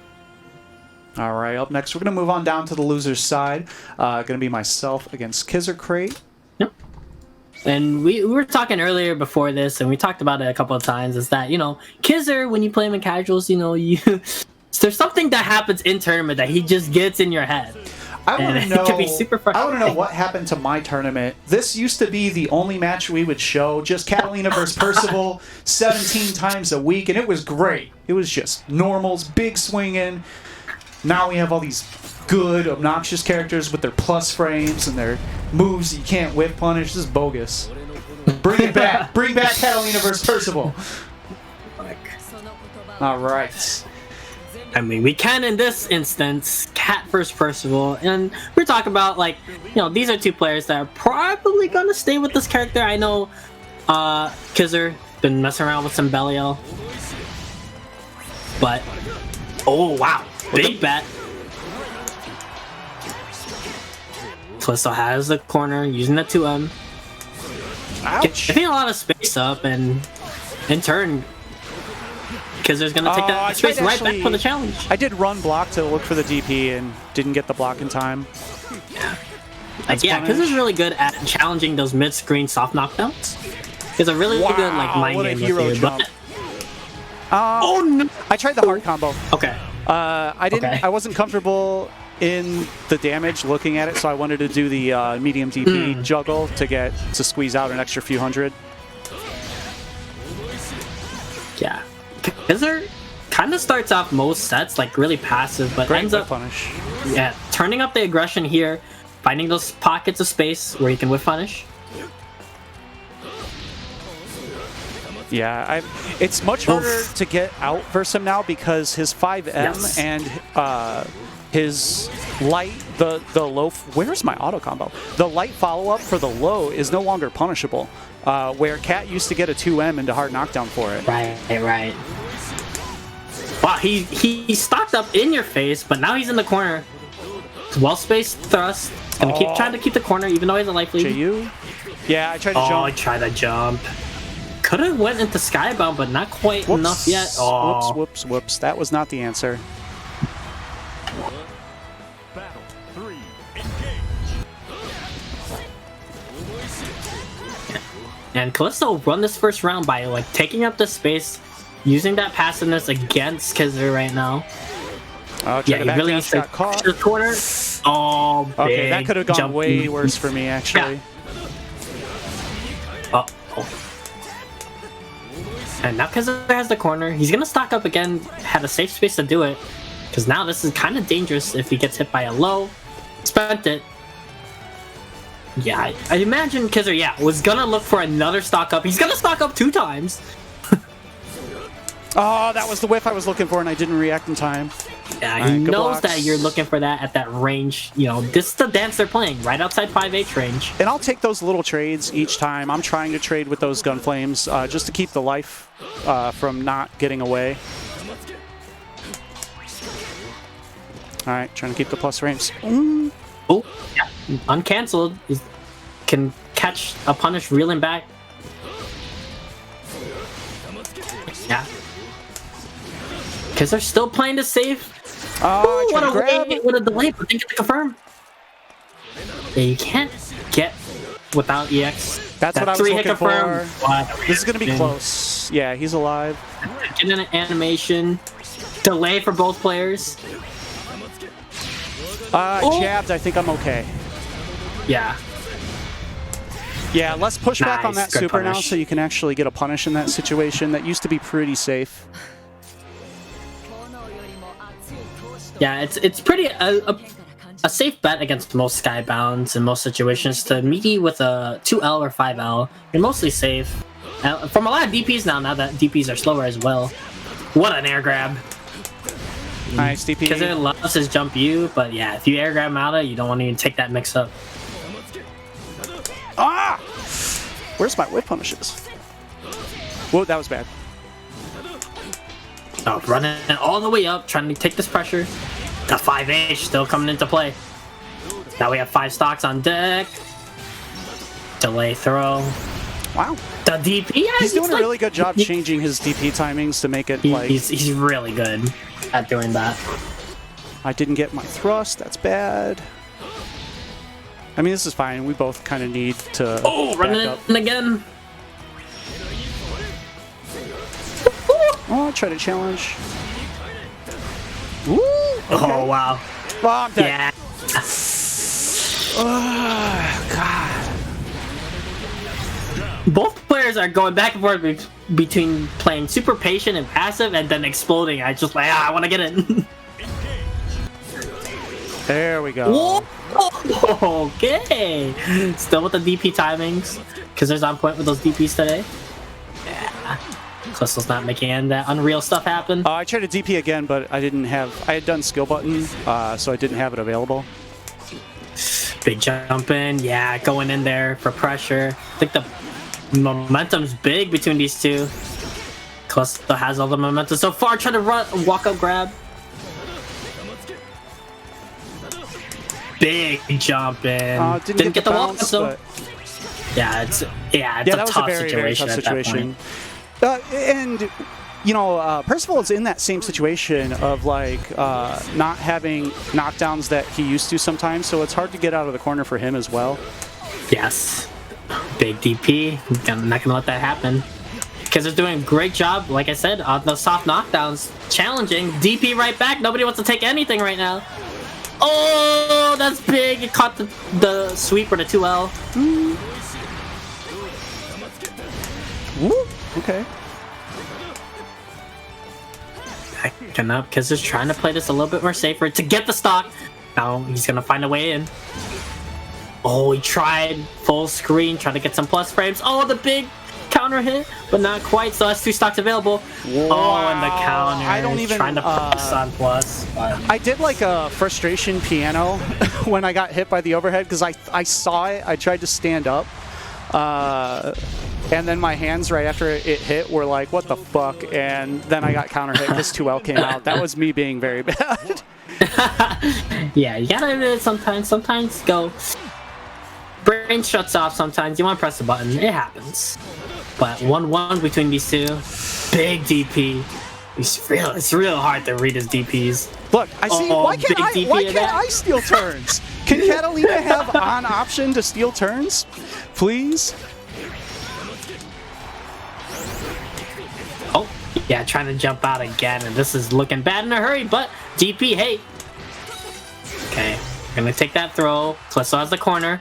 All right, up next, we're going to move on down to the loser's side. Going to be myself against Kizzer Crate. Yep. And we were talking earlier before this, and we talked about it a couple of times, is that, you know, Kizzer, when you play him in casuals, you know, there's something that happens in tournament that he just gets in your head. I want to know. It can be super I want to know frustrating. what happened to my tournament. This used to be the only match we would show, just Catalina versus Percival, 17 times a week, and it was great. It was just normals, big swinging. Now we have all these good, obnoxious characters with their plus frames and their moves you can't whip punish. This is bogus. Bring it back. Bring back Catalina versus Percival. All right. I mean, we can in this instance, Cat versus Percival, and we're talking about, like, you know, these are two players that are probably gonna stay with this character. I know Kizzer been messing around with some Blaile, but oh wow, big bet. Callisto has the corner using the 2M, Ouch. giving a lot of space up, and in turn, Kizzer's gonna take that space right back for the challenge. I did run block to look for the DP and didn't get the block in time. Like, yeah, Kizzer's really good at challenging those mid-screen soft knockdowns. He's a really good like mind what a game hero with you. jump. But, oh no! I tried the hard combo. Okay. I didn't. Okay. I wasn't comfortable in the damage looking at it, so I wanted to do the medium DP juggle to squeeze out an extra few hundred. Yeah. Kizzer kind of starts off most sets like really passive, but Great ends whip up punish. turning up the aggression here, finding those pockets of space where you can whip punish. Yeah, it's much harder to get out versus him now because his 5M and his light, the low. Where's my auto combo? The light follow up for the low is no longer punishable. Where Cat used to get a 2M into hard knockdown for it. Right. Wow, he stocked up in your face, but now he's in the corner. Well spaced thrust. Gonna keep trying to keep the corner, even though he has a life lead. JU? Yeah, I tried to jump. Oh, I tried to jump. Could have went into Skybound, but not quite enough yet. Oh. Whoops. That was not the answer. Battle 3, engage. And Callisto run this first round by like taking up the space, using that passiveness against Kizzer right now. Yeah, he really needs to got caught. the corner. Oh, Okay, that big could have gone jump. way worse for me, actually. Oh. And now Kizzer has the corner. He's gonna stock up again, had a safe space to do it. Because now this is kind of dangerous if he gets hit by a low. Spent it. Yeah, I imagine Kizzer, was gonna look for another stock up. He's gonna stock up 2 times. Oh, that was the whiff I was looking for, and I didn't react in time. Yeah, he good knows blocks. that you're looking for that at that range. You know, this is the dance they're playing, right outside 5H range. And I'll take those little trades each time. I'm trying to trade with those gun flames just to keep the life from not getting away. All right, trying to keep the plus frames. Oh, yeah, uncancelled. Can catch a punish reeling back. Yeah. Because they're still playing to save. Oh, What a grab. way with a delay, but they get to confirm. Yeah, you can't get without EX. That's That what I was 3-hit looking confirm. for. Wow. This is going to be close. Yeah, he's alive. Get an animation. Delay for both players. Jabbed, I think I'm okay. Yeah. Yeah, less pushback on Nice, that good super now punish. so you can actually get a punish in that situation. That used to be pretty safe. Yeah, it's pretty a safe bet against most Skybounds in most situations to meaty with a 2L or 5L. You're mostly safe. From a lot of DPs now that DPs are slower as well. What an air grab. Nice DP. Because it loves his jump U, but yeah, if you air grab Mata, you don't want to even take that mix up. Ah! Where's my whip punishes? Whoa, that was bad. Oh, running all the way up, trying to take this pressure. The 5H still coming into play. Now we have 5 stocks on deck. Delay throw. Wow. The DP, yeah, He's doing a like- really good job changing his DP timings to make it like... He's really good at doing that. I didn't get my thrust. That's bad. I mean, this is fine. We both kind of need to Oh, running back up. in again. Oh, I'll try to challenge. Ooh, okay. Oh wow. Oh, I'm dead. Yeah. Oh, God. Both players are going back and forth between playing super patient and passive and then exploding. I just like, I want to get it. There we go. Whoa! Okay. Still with the DP timings, because there's on point with those DPs today. Yeah. Crystal's not making that Unreal stuff happen. I tried to DP again, but I didn't have. I had done skill button, so I didn't have it available. Big jump in, yeah, going in there for pressure. I think the momentum's big between these two. Crystal has all the momentum so far. Trying to run, walk up, grab. Big jump in. Didn't get the walk, so. Yeah, it's a tough situation at that point. And you know, Percival is in that same situation of like not having knockdowns that he used to sometimes, so it's hard to get out of the corner for him as well. Yes, big DP. I'm not gonna let that happen because they're doing a great job. Like I said, on the soft knockdowns, challenging DP right back. Nobody wants to take anything right now. Oh, that's big. It caught the sweep or the 2L. Ooh, okay. Backing up because he's trying to play this a little bit more safer to get the stock. Now he's gonna find a way in. Oh, he tried full screen, trying to get some plus frames. Oh, the big counter hit, but not quite. So that's 2 stocks available. Wow. Oh, and the counter. I don't even trying to press on plus. I did like a frustration piano when I got hit by the overhead because I saw it. I tried to stand up. And then my hands right after it hit were like, what the fuck? And then I got counter hit because 2L came out. That was me being very bad. Yeah, you gotta admit it sometimes. Sometimes go. Brain shuts off sometimes. You want to press the button. It happens. But 1-1 between these two. Big DP. It's real hard to read his DPs. Look, I see. Why can't I steal turns? Can Catalina have on option to steal turns? Please? Oh, yeah, trying to jump out again, and this is looking bad in a hurry, but DP, hey. Okay, gonna take that throw. Clesso has the corner.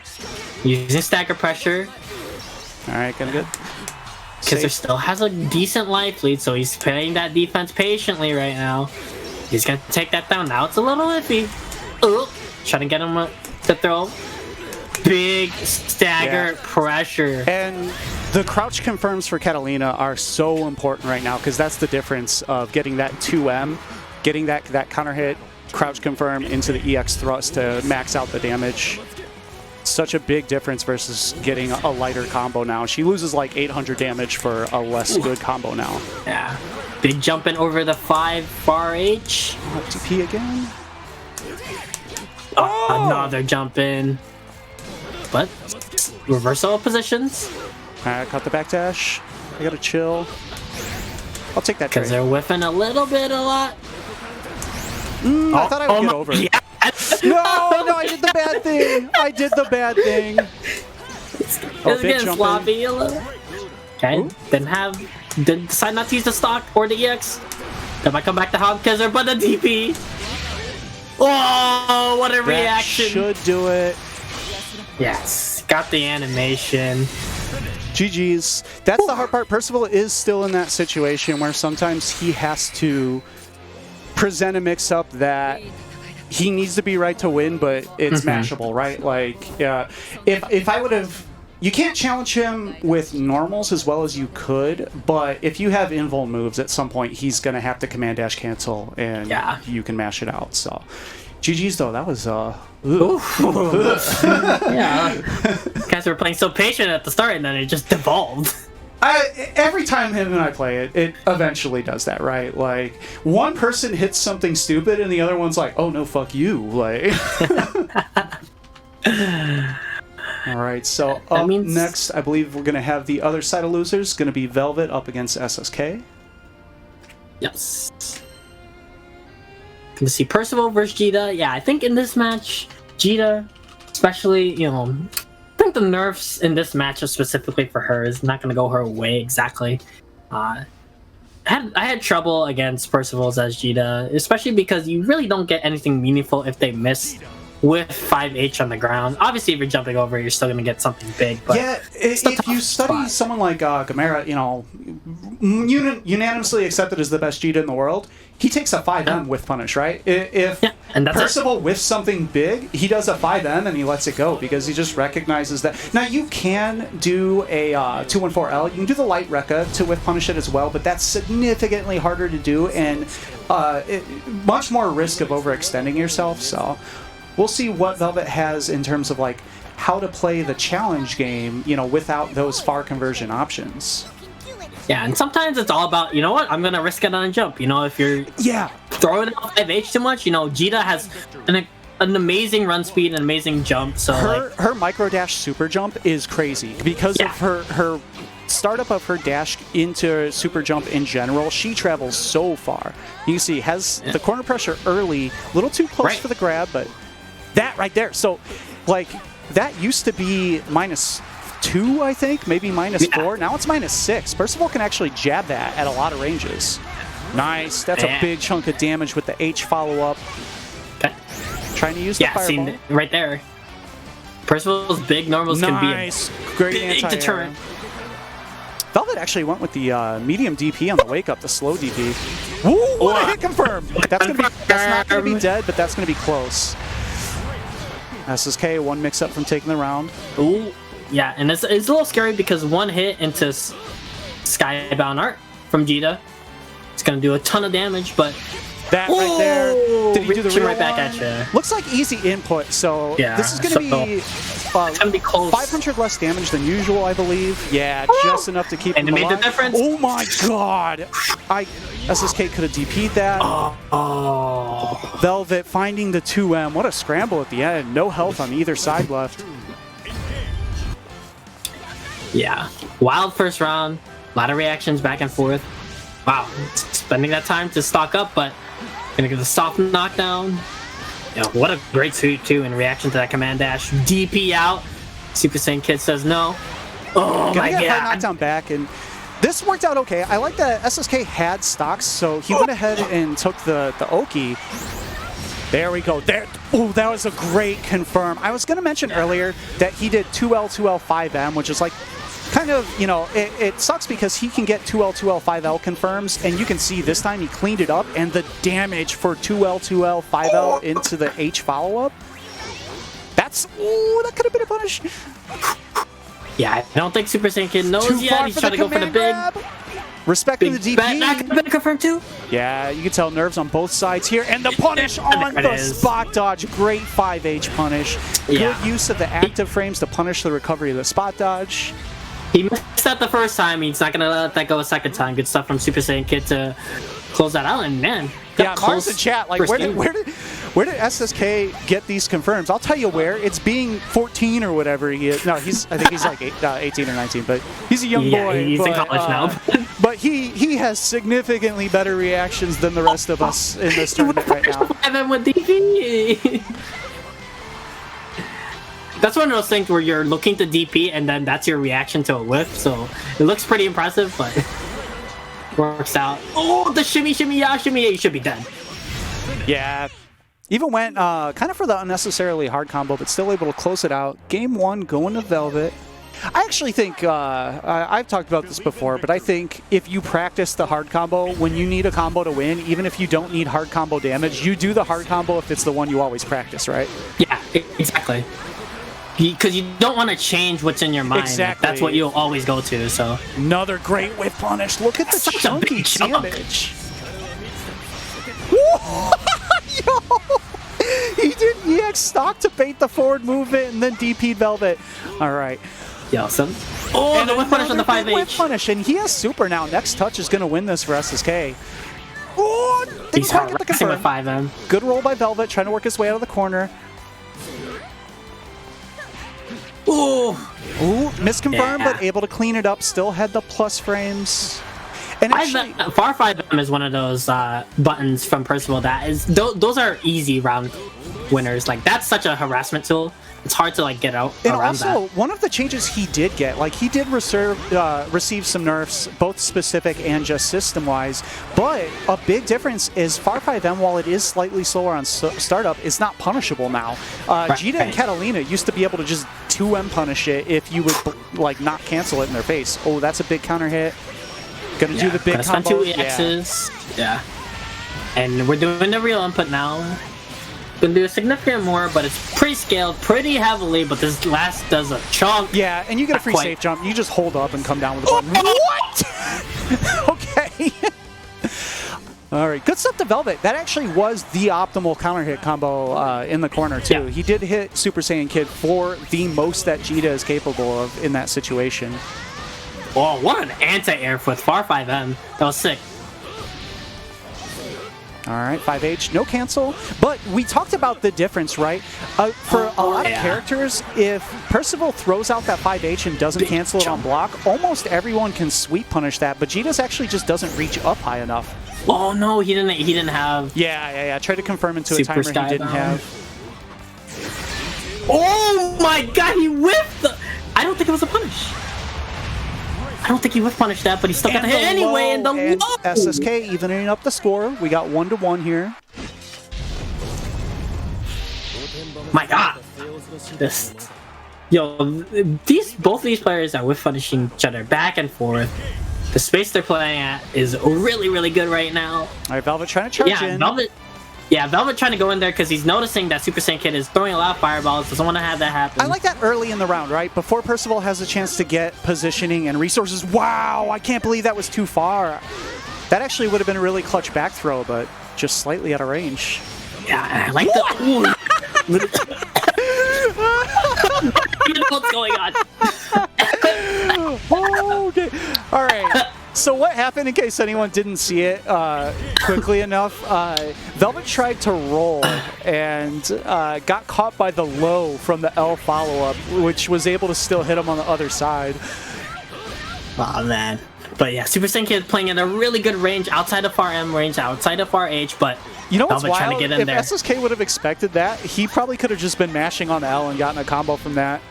Using stagger pressure. Alright, gonna get... Because there still has a decent life lead, so he's playing that defense patiently right now. He's gonna take that down. Now it's a little iffy. Trying to get him to throw. Big stagger pressure. And the crouch confirms for Catalina are so important right now because that's the difference of getting that 2M, getting that counter hit, crouch confirm into the EX thrust to max out the damage. Such a big difference versus getting a lighter combo now. She loses like 800 damage for a less good combo now. Yeah. Big jumping over the 5 bar H. TP again. Another jump in. But reversal of positions. Alright, caught the backdash. I gotta chill. I'll take that trade. Because they're whiffing a little bit a lot. I thought I would get over it. Yeah. No, I did the bad thing. I did the bad thing. It's getting sloppy a little. Okay, didn't decide not to use the stock or the EX. They might come back to Hogkizzer, but the DP. Oh, what a reaction. Should do it. Yes, got the animation. GG's. That's the hard part. Percival is still in that situation where sometimes he has to present a mix-up that he needs to be right to win, but it's mashable, right? Like, if I would have... You can't challenge him with normals as well as you could, but if you have invul moves, at some point he's going to have to command dash cancel, and you can mash it out. So, GG's though, that was... Yeah. Guys were playing so patient at the start, and then it just devolved. Every time him and I play it, it eventually does that, right? Like, one person hits something stupid and the other one's like, oh no, fuck you. Like, alright, so up next, I believe we're going to have the other side of losers, going to be Velvet up against SSK. Yes. Going to see Percival versus Jita. Yeah, I think in this match, Jita, especially, you know, I think the nerfs in this matchup specifically for her is not going to go her way exactly. I had trouble against Percival's as Jita, especially because you really don't get anything meaningful if they miss with 5H on the ground. Obviously, if you're jumping over, you're still going to get something big. But yeah, if you study someone like Gamera, you know, unanimously accepted as the best Jita in the world, he takes a 5M whiff punish, right? If and that's Percival whiffs something big, he does a 5M and he lets it go because he just recognizes that. Now, you can do a 214L. You can do the light Rekka to whiff punish it as well, but that's significantly harder to do and much more risk of overextending yourself, so... We'll see what Velvet has in terms of like how to play the challenge game, you know, without those far conversion options. Yeah, and sometimes it's all about, you know what, I'm gonna risk it on a jump. You know, if you're throwing out 5H too much, you know, Jita has an amazing run speed and amazing jump. So her micro dash super jump is crazy because of her startup of her dash into super jump in general. She travels so far. You see, has the corner pressure early, a little too close for the grab, but. That right there. So, like, that used to be -2, I think, maybe -4. Now it's -6. Percival can actually jab that at a lot of ranges. Nice. That's a big chunk of damage with the H follow-up. Okay. Trying to use the fireball. See, right there. Percival's big normals can be a great big deterrent. Velvet actually went with the medium DP on the wake-up, the slow DP. Woo! What a hit confirmed! That's not going to be dead, but that's going to be close. SSK, one mix-up from taking the round. Ooh, yeah, and it's a little scary because one hit into Skybound Art from Jita. It's going to do a ton of damage, but... That right there. Did he do the real right back at you? Looks like easy input, so this is going to be close. 500 less damage than usual, I believe. Yeah, just enough to keep him alive. And it made the difference. Oh my god! SSK could have DP'd that. Oh. Velvet finding the 2M. What a scramble at the end. No health on either side left. Yeah. Wild first round. A lot of reactions back and forth. Wow. Spending that time to stock up, but gonna get a soft knockdown. You know, what a great suit too in reaction to that command dash. DP out. Super Saiyan Kid says no. Oh my god. Knockdown back, and this worked out okay. I like that SSK had stocks, so he went ahead and took the Oki. There we go. There. Oh, that was a great confirm. I was going to mention earlier that he did 2L, 2L, 5M, which is like kind of, you know, it sucks because he can get 2L, 2L, 5L confirms, and you can see this time he cleaned it up, and the damage for 2L, 2L, 5L into the H follow-up, that could have been a punish. Yeah, I don't think Super Saiyan Kid knows yet. He's trying to go for the big. Respecting the DP. That could have been confirmed too? Yeah, you can tell nerves on both sides here. And the punish on the spot dodge. Great 5H punish. Good use of the active frames to punish the recovery of the spot dodge. He missed that the first time. He's not going to let that go a second time. Good stuff from Super Saiyan Kid to close that out. And man, Mars in chat, like where did SSK get these confirms? I'll tell you where. It's being 14 or whatever he is. No, I think he's like 18 or 19, but he's a young boy. He's in college now. But he has significantly better reactions than the rest of us in this tournament right now. And then with DP. That's one of those things where you're looking to DP and then that's your reaction to a whiff. So it looks pretty impressive, but works out. Oh, the shimmy, yeah, you should be dead. Yeah. Even went kind of for the unnecessarily hard combo, but still able to close it out. Game 1 going to Velvet. I actually think, I've talked about this before, but I think if you practice the hard combo, when you need a combo to win, even if you don't need hard combo damage, you do the hard combo if it's the one you always practice, right? Yeah, exactly. Because you don't want to change what's in your mind. Exactly. That's what you'll always go to, so. Another great whip punish. Look at the chunky damage. Yo! He did EX stock to bait the forward movement and then DP'd Velvet. All right. Yeah, awesome. Oh, and the whip punish on the 5H. Whip punish, and he has super now. Next touch is going to win this for SSK. Oh, he's harassing with 5M. Good roll by Velvet, trying to work his way out of the corner. Ooh, misconfirmed, but able to clean it up. Still had the plus frames. And actually, Far 5M is one of those buttons from Percival that is those are easy round winners. Like that's such a harassment tool. It's hard to like get out and around also, that. one of the changes he did get, like he did receive some nerfs, both specific and just system-wise, but a big difference is Far 5M, while it is slightly slower on startup, is not punishable now. Jita and Catalina used to be able to just 2M punish it if you would like not cancel it in their face. Oh, that's a big counter hit. Gonna do the big combo. 2 EXs. Yeah. And we're doing the real input now. Gonna do a significant more, but it's pre-scaled pretty heavily, but this last does a chunk. Yeah, and you get a free safe jump. You just hold up and come down with a button. What? Okay. All right, good stuff to Velvet. That actually was the optimal counter hit combo in the corner, too. Yeah. He did hit Super Saiyan Kid for the most that Jita is capable of in that situation. Oh, what an anti-air with Far 5M. That was sick. All right, 5H, no cancel. But we talked about the difference, right? For a lot of characters, if Percival throws out that 5H and doesn't cancel it on block, almost everyone can sweep punish that. But Jita's actually just doesn't reach up high enough. Oh no, he didn't have. Yeah. Try to confirm into a timer he didn't have. Oh my god, he whiffed the. I don't think it was a punish. I don't think he would punish that, but he still got the hit anyway. And the low. SSK evening up the score. We got 1-1 here. My god. Both these players are whiff punishing each other back and forth. The space they're playing at is really, really good right now. All right, Velvet trying to charge in. Velvet trying to go in there because he's noticing that Super Saiyan Kid is throwing a lot of fireballs. Doesn't want to have that happen. I like that early in the round, right? Before Percival has a chance to get positioning and resources. Wow, I can't believe that was too far. That actually would have been a really clutch back throw, but just slightly out of range. Yeah, I like the... What's going on? Okay. All right. So what happened, in case anyone didn't see it quickly enough, Velvet tried to roll and got caught by the low from the L follow-up, which was able to still hit him on the other side. Oh, man. But yeah, Super Saiyan Kid playing in a really good range, outside of Far M range, outside of Far H, but you know what's Velvet wild? Trying to get in if there. SSK would have expected that, he probably could have just been mashing on the L and gotten a combo from that.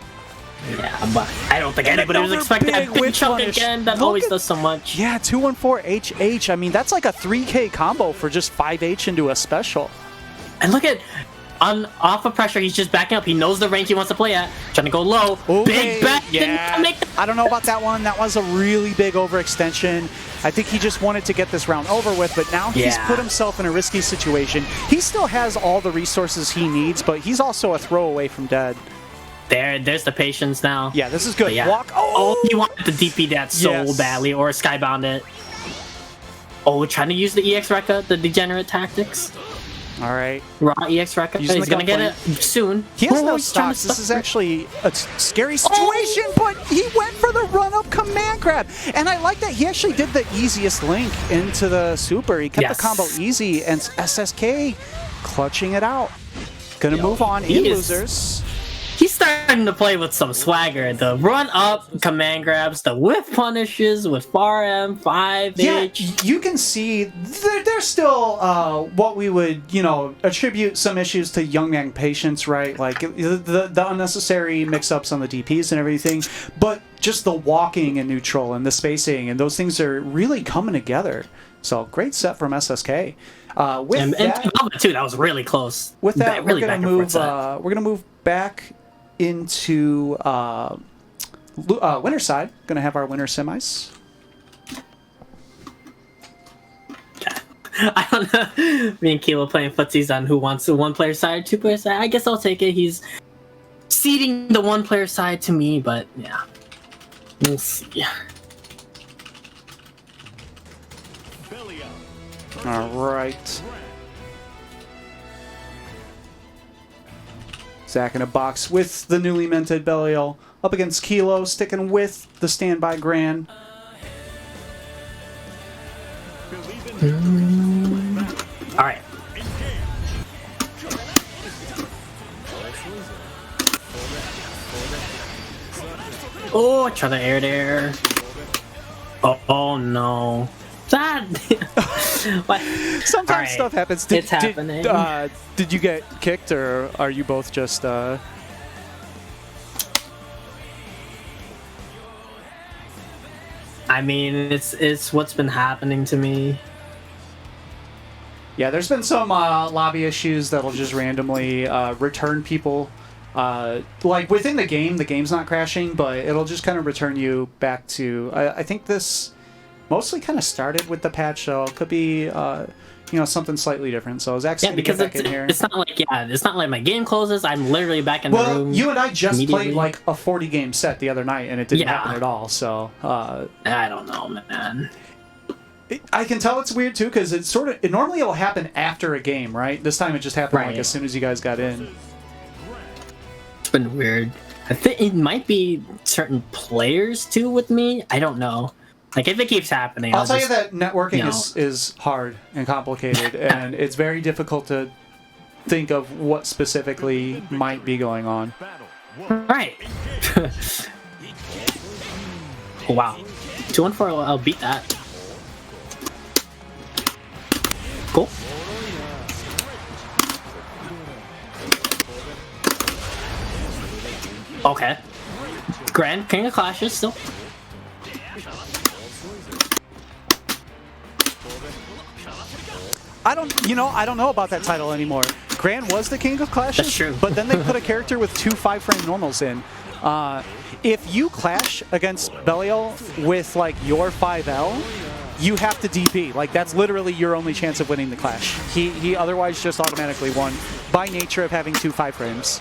Yeah, but I don't think anybody was expecting that big chunk again. That always does so much. Yeah, 214 HH. I mean, that's like a 3K combo for just 5H into a special. And look at, off of pressure, he's just backing up. He knows the range he wants to play at. Trying to go low. Okay. Big back. Yeah. I don't know about that one. That was a really big overextension. I think he just wanted to get this round over with, but now he's put himself in a risky situation. He still has all the resources he needs, but he's also a throw away from dead. There's the patience now. Yeah, this is good. Yeah. Walk. Oh, he wanted to DP that so badly, or skybound it. Oh, trying to use the EX Rekka, the degenerate tactics. All right. Raw EX Rekka. He's going to get it soon. He has no stocks. This is actually a scary situation, but he went for the run-up command grab. And I like that he actually did the easiest link into the super. He kept the combo easy, and SSK clutching it out. Going to move on in losers. He's starting to play with some swagger. The run-up command grabs, the whiff punishes with Far M, 5H. Yeah, you can see there's still what we would, attribute some issues to young man patience, right? Like the unnecessary mix-ups on the DPs and everything. But just the walking in neutral and the spacing and those things are really coming together. So great set from SSK. And too, that was really close. With that, we're gonna move back into winner side. Gonna have our winner semis. I don't know. Me and Kilo playing footsies on who wants the one player side, two player side. I guess I'll take it. He's ceding the one player side to me, but yeah. We'll see. All right. Zach in a box with the newly minted Blaile up against Kilo, sticking with the standby Gran. All right. Oh, try the air there. Oh no. That. What? Sometimes Alright, stuff happens. it's happening. Did you get kicked, or are you both just... I mean, it's what's been happening to me. Yeah, there's been some lobby issues that'll just randomly return people. Like within the game's not crashing, but it'll just kind of return you back to... I think this mostly kind of started with the patch, so it could be something slightly different. So I was actually Because back in here. it's not like my game closes. I'm literally back in the room. Well, you and I just immediately. played like a 40-game set the other night, and it didn't happen at all. So I don't know, man. I can tell it's weird too, because normally it'll happen after a game, right? This time it just happened like as soon as you guys got in. It's been weird. I think it might be certain players too with me. I don't know. Like if it keeps happening, I'll tell you that networking is hard and complicated, and it's very difficult to think of what specifically might be going on. Right. Wow. 2-1-4. I'll beat that. Cool. Okay. Grand King of Clashes still. I don't know about that title anymore. Grand was the King of Clashes, That's true. but then they put a character with 2 5-frame normals in. If you clash against Blaile with like your 5L, you have to DP. Like that's literally your only chance of winning the clash. He otherwise just automatically won by nature of having 2 5-frames.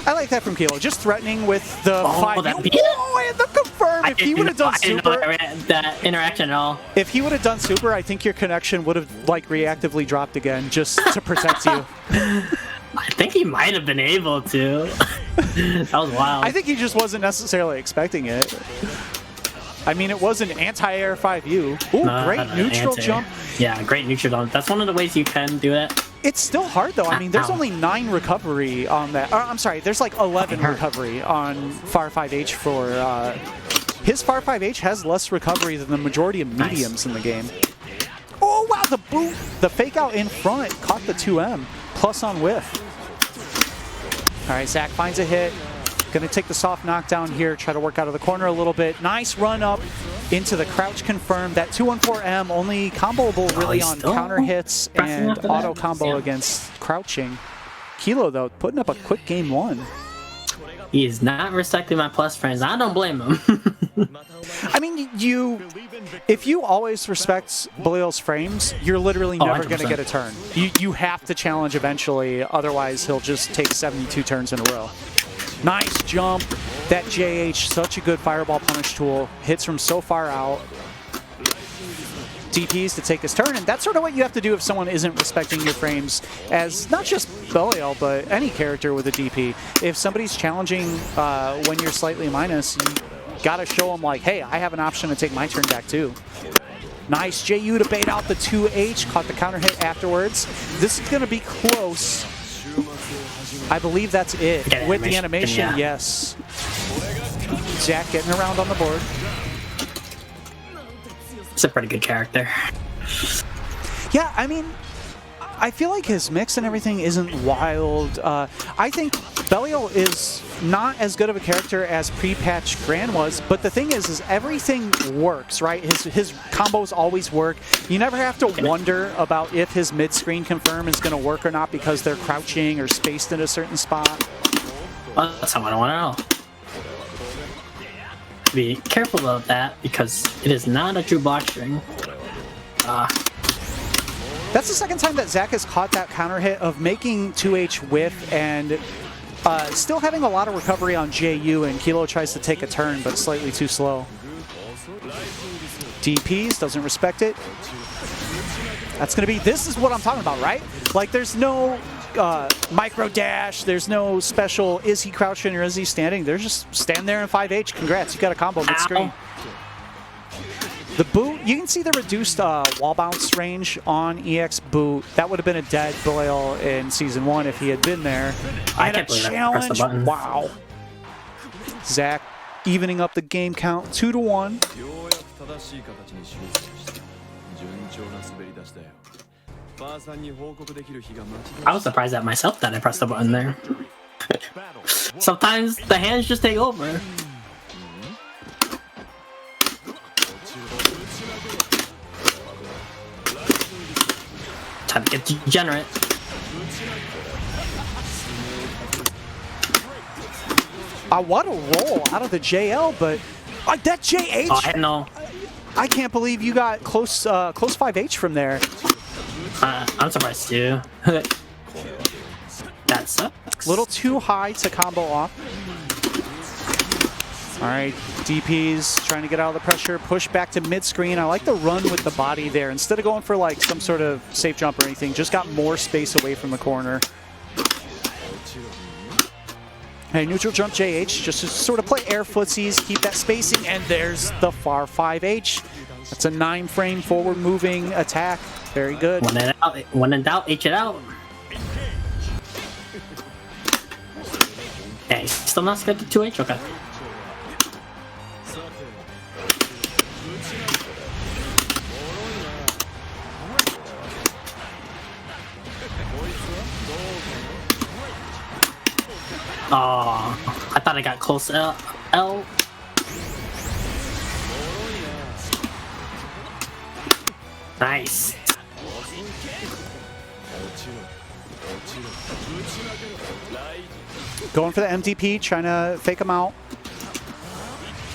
I like that from Kilo. Just threatening with the 5. That Oh, and the confirm. If he would have done I didn't super, know that interaction at all. if he would have done super, I think your connection would have like reactively dropped again just to protect you. I think he might have been able to. That was wild. I think he just wasn't necessarily expecting it. I mean, it was an anti-air 5U. Ooh, great neutral jump. Yeah, great neutral jump. That's one of the ways you can do it. It's still hard, though. I mean, there's only 9 recovery on that. I'm sorry, there's like 11 recovery on Far 5H for... his Far 5H has less recovery than the majority of mediums in the game. Oh, wow, the boot! The fake out in front caught the 2M, plus on whiff. All right, Zach finds a hit. Gonna take the soft knockdown here, try to work out of the corner a little bit. Nice run up into the crouch confirm. That 214M only comboable really on counter hits and auto combo against crouching. Kilo, though, putting up a quick game 1. He is not respecting my plus frames. I don't blame him. I mean, if you always respect Blaile's frames, you're literally never going to get a turn. You have to challenge eventually, otherwise he'll just take 72 turns in a row. Nice jump. That JH, such a good fireball punish tool. Hits from so far out. DPs to take his turn, and that's sort of what you have to do if someone isn't respecting your frames, as not just Blaile, but any character with a DP. If somebody's challenging when you're slightly minus, you gotta show them like, hey, I have an option to take my turn back too. Nice JU to bait out the 2H, caught the counter hit afterwards. This is gonna be close. I believe that's it. With the animation, yes. Zach getting around on the board. It's a pretty good character. Yeah, I mean, I feel like his mix and everything isn't wild. I think Blaile is not as good of a character as pre-patch Gran was, but the thing is everything works, right? His combos always work. You never have to wonder about if his mid-screen confirm is going to work or not because they're crouching or spaced in a certain spot. Well, that's how I don't want to know. Be careful about that because it is not a true block string. That's the second time that Zach has caught that counter hit of making 2H whiff and still having a lot of recovery on JU, and Kilo tries to take a turn, but slightly too slow. DPs, doesn't respect it. That's going to be, this is what I'm talking about, right? Like, there's no micro dash, there's no special, is he crouching or is he standing? They're just stand there in 5H. Congrats, you got a combo mid-screen. The boot, you can see the reduced wall bounce range on EX boot. That would have been a dead Blaile in Season 1 if he had been there. I And a can't believe I challenge, pressed the button. wow. Zach evening up the game count 2-1. I was surprised at myself that I pressed the button there. Sometimes the hands just take over. Time to get degenerate. What a roll out of the JL, but that JH. Oh, I know. I can't believe you got close 5H from there. I'm surprised too. That sucks. A little too high to combo off. All right, DP's trying to get out of the pressure, push back to mid-screen. I like the run with the body there. Instead of going for like some sort of safe jump or anything, just got more space away from the corner. Hey, neutral jump JH, just to sort of play air footsies, keep that spacing, and there's the far 5H. That's a 9-frame forward-moving attack. Very good. When in doubt, H it out. Hey, still not scared to 2H? Okay. Oh, I thought I got close L. Nice. Going for the MTP, trying to fake him out.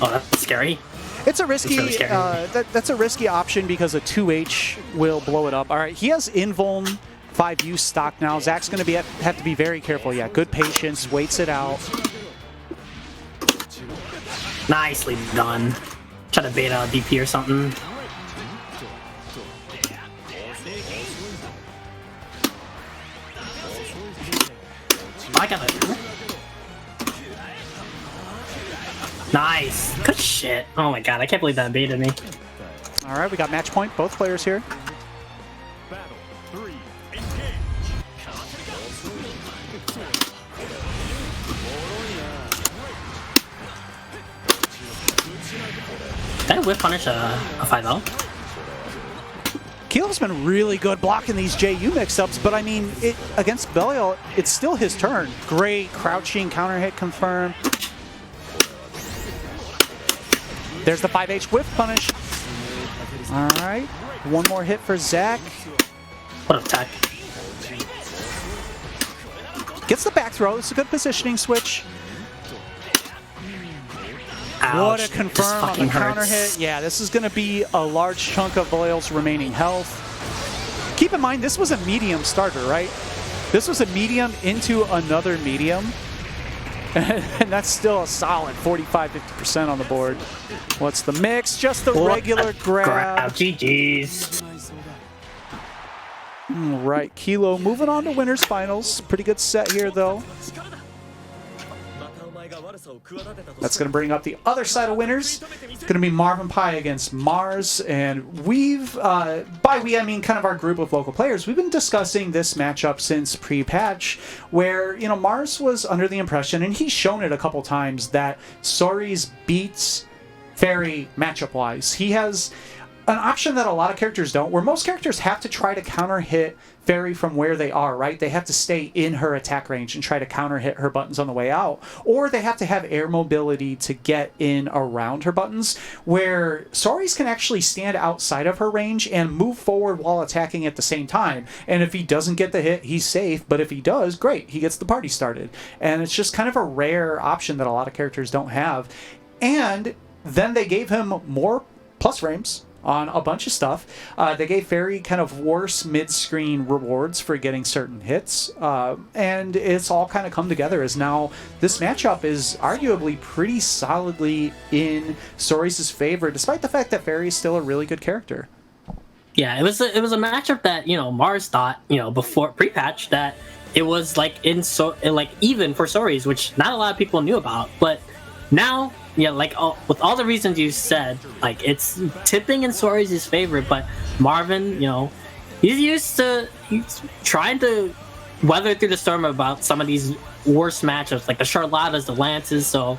Oh, that's scary. It's a risky. Really scary. That's a risky option because a 2H will blow it up. All right, he has invuln 5U stock now. Zach's going to have to be very careful. Yeah, good patience. Waits it out. Nicely done. Try to bait out a DP or something. I got it. Nice. Good shit. Oh my god, I can't believe that baited me. All right, we got match point. Both players here. Did I whip punish a 5L? Kilo's been really good blocking these JU mix-ups, but I mean, against Blaile, it's still his turn. Great crouching counter hit confirmed. There's the 5H whip punish. All right, one more hit for Zach. What a attack. Gets the back throw. It's a good positioning switch. Ouch. What a confirm on the counter hit. Yeah, this is going to be a large chunk of Blaile's remaining health. Keep in mind, this was a medium starter, right? This was a medium into another medium. And that's still a solid 45-50% on the board. What's the mix? Just the regular grab. GG's. Right, Kilo moving on to winners finals. Pretty good set here, though. That's going to bring up the other side of winners. It's going to be Marvin Pogba against Mars. And we've, by we, I mean kind of our group of local players, we've been discussing this matchup since pre-patch, where, you know, Mars was under the impression, and he's shown it a couple times, that Soris beats Fairy matchup-wise. He has an option that a lot of characters don't, where most characters have to try to counter hit Fairy from where they are, right? They have to stay in her attack range and try to counter hit her buttons on the way out, or they have to have air mobility to get in around her buttons, where Soris can actually stand outside of her range and move forward while attacking at the same time. And if he doesn't get the hit, he's safe, but if he does, great, he gets the party started. And it's just kind of a rare option that a lot of characters don't have. And then they gave him more plus frames on a bunch of stuff. They gave Fairy kind of worse mid-screen rewards for getting certain hits, and it's all kind of come together as now this matchup is arguably pretty solidly in Soris' favor, despite the fact that Fairy is still a really good character. Yeah, it was a matchup that, you know, Mars thought, you know, before pre-patch that it was like even for Soris, which not a lot of people knew about, but now, yeah, like with all the reasons you said, like it's tipping in Soris' favor, but Marvin, you know, he's trying to weather through the storm about some of these worst matchups, like the Charlottas, the Lances, so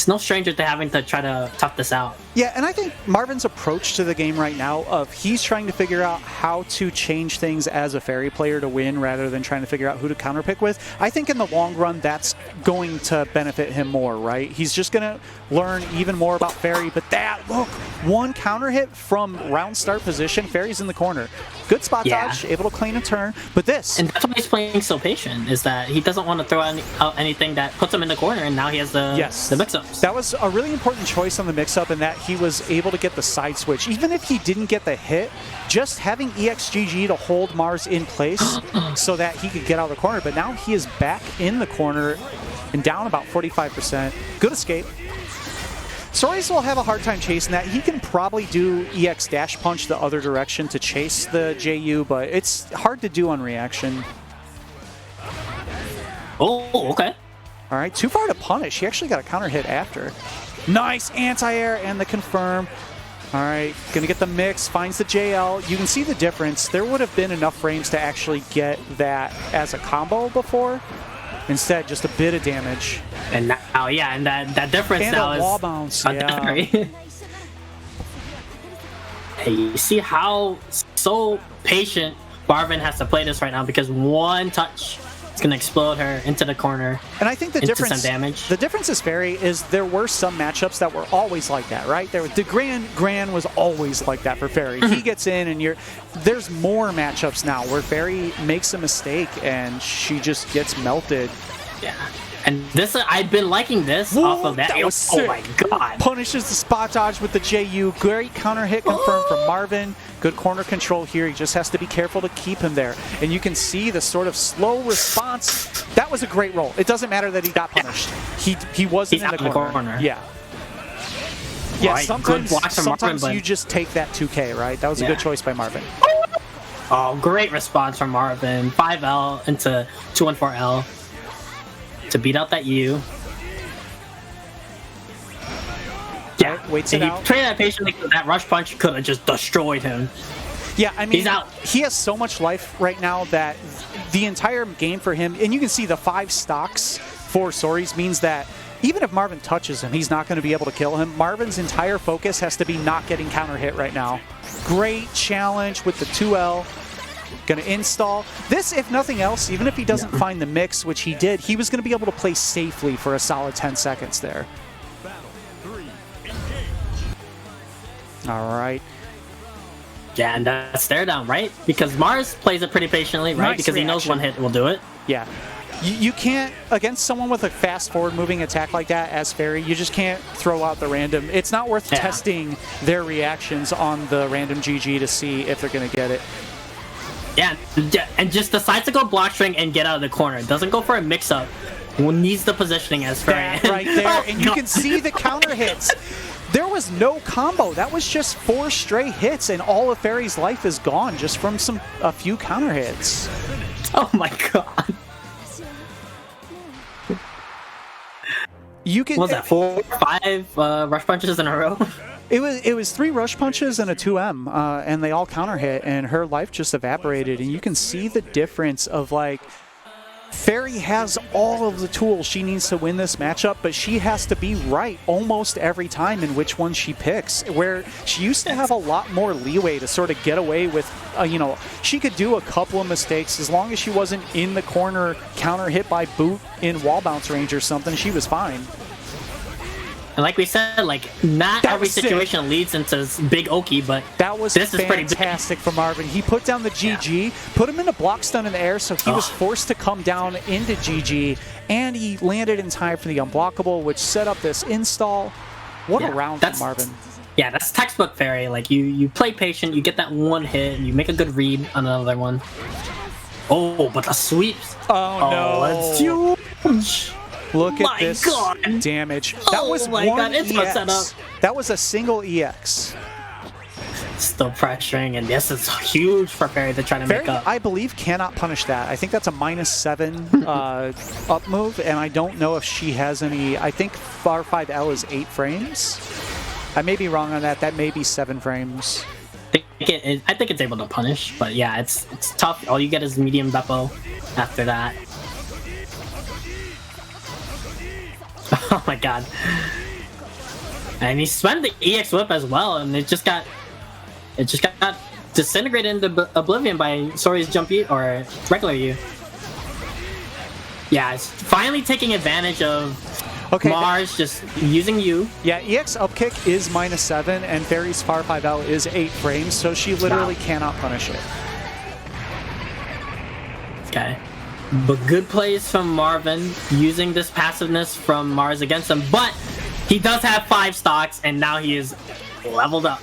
He's no stranger to having to try to tough this out. Yeah, and I think Marvin's approach to the game right now of he's trying to figure out how to change things as a Fairy player to win rather than trying to figure out who to counterpick with. I think in the long run, that's going to benefit him more, right? He's just going to learn even more about Fairy, but look, one counter hit from round start position, Fairy's in the corner. Good spot dodge, able to clean a turn, but this... And that's why he's playing so patient, is that he doesn't want to throw out anything that puts him in the corner, and now he has the mix-ups. That was a really important choice on the mix-up in that he was able to get the side switch. Even if he didn't get the hit, just having EXGG to hold Mars in place so that he could get out of the corner, but now he is back in the corner and down about 45%. Good escape. Soris will have a hard time chasing that. He can probably do EX dash punch the other direction to chase the JU, but it's hard to do on reaction. Oh, okay. All right, too far to punish. He actually got a counter hit after. Nice anti-air and the confirm. All right, gonna get the mix, finds the JL. You can see the difference. There would have been enough frames to actually get that as a combo before. Instead, just a bit of damage. And now, and that difference and now a is wall bounce. Hey, you see how so patient Marvin has to play this right now, because one touch is gonna explode her into the corner. And I think the difference, some damage. The difference is is there were some matchups that were always like that, right? The Gran was always like that for Fairy. He gets in, and there's more matchups now where Fairy makes a mistake and she just gets melted. Yeah. And this, I've been liking this off of that. That was sick. Oh my god. Punishes the spot dodge with the JU. Great counter hit confirmed from Marvin. Good corner control here. He just has to be careful to keep him there. And you can see the sort of slow response. That was a great roll. It doesn't matter that he got punished. He wasn't in the corner. Yeah. Yeah, right. sometimes Marvin, you just take that 2K, right? That was a good choice by Marvin. Oh, great response from Marvin. 5L into 214L. To beat out that U. Yeah, waits it out. He played that patiently, that rush punch could have just destroyed him. Yeah, I mean, he's out. He has so much life right now that the entire game for him, and you can see the 5 stocks for Soris means that even if Marvin touches him, he's not going to be able to kill him. Marvin's entire focus has to be not getting counter hit right now. Great challenge with the 2L. Going to install. This, if nothing else, even if he doesn't find the mix, which he did, he was going to be able to play safely for a solid 10 seconds there. All right. Yeah, and that's stare down, right? Because Mars plays it pretty patiently, right? Nice because he knows one hit will do it. Yeah. You can't, against someone with a fast forward moving attack like that as Fairy, you just can't throw out the random. It's not worth testing their reactions on the random GG to see if they're going to get it. Yeah, and just decides to go block string and get out of the corner. Doesn't go for a mix-up. Needs the positioning as Fairy. Right there, and you can see the counter hits. There was no combo. That was just 4 stray hits, and all of Fairy's life is gone just from a few counter hits. Oh my god. You can. What was that, 4 or 5 rush punches in a row? It was 3 rush punches and a 2M, and they all counter hit, and her life just evaporated. And you can see the difference of, like, Fairy has all of the tools she needs to win this matchup, but she has to be right almost every time in which one she picks, where she used to have a lot more leeway to sort of get away with, she could do a couple of mistakes as long as she wasn't in the corner counter hit by boot in wall bounce range or something, she was fine. And like we said, like, not every situation leads into big Oki, but this is pretty fantastic for Marvin. He put down the GG, put him in a block stun in the air, so he was forced to come down into GG, and he landed in time for the unblockable, which set up this install. What a round from Marvin. Yeah, that's textbook Fairy. Like, you play patient, you get that one hit, and you make a good read on another one. Oh, but the sweeps. Oh no. That's huge. Look at this damage. That was one EX. That was a single EX. Still pressuring, and this is huge for Fairy to try to make up. I believe cannot punish that. I think that's a -7 up move, and I don't know if she has any. I think R5L is 8 frames. I may be wrong on that. That may be 7 frames. I think it's able to punish, but yeah, it's tough. All you get is medium Beppo after that. Oh my god. And he spent the EX whip as well, and it just got disintegrated into oblivion by Sori's jump U or regular U. Yeah, it's finally taking advantage of Mars just using U. Yeah, EX up kick is -7, and Fairy's Far 5L is 8 frames, so she literally cannot punish it. Okay. But good plays from Marvin, using this passiveness from Mars against him, but he does have 5 stocks, and now he is leveled up.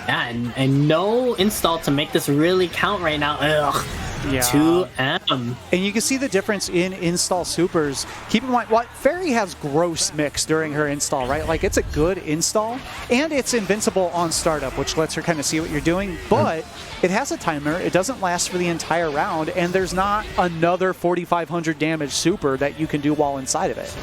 Yeah, and no install to make this really count right now. Ugh. Yeah. 2M. And you can see the difference in install supers. Keep in mind, Fairy has gross mix during her install, right? Like, it's a good install, and it's invincible on startup, which lets her kind of see what you're doing, but it has a timer, it doesn't last for the entire round, and there's not another 4,500 damage super that you can do while inside of it.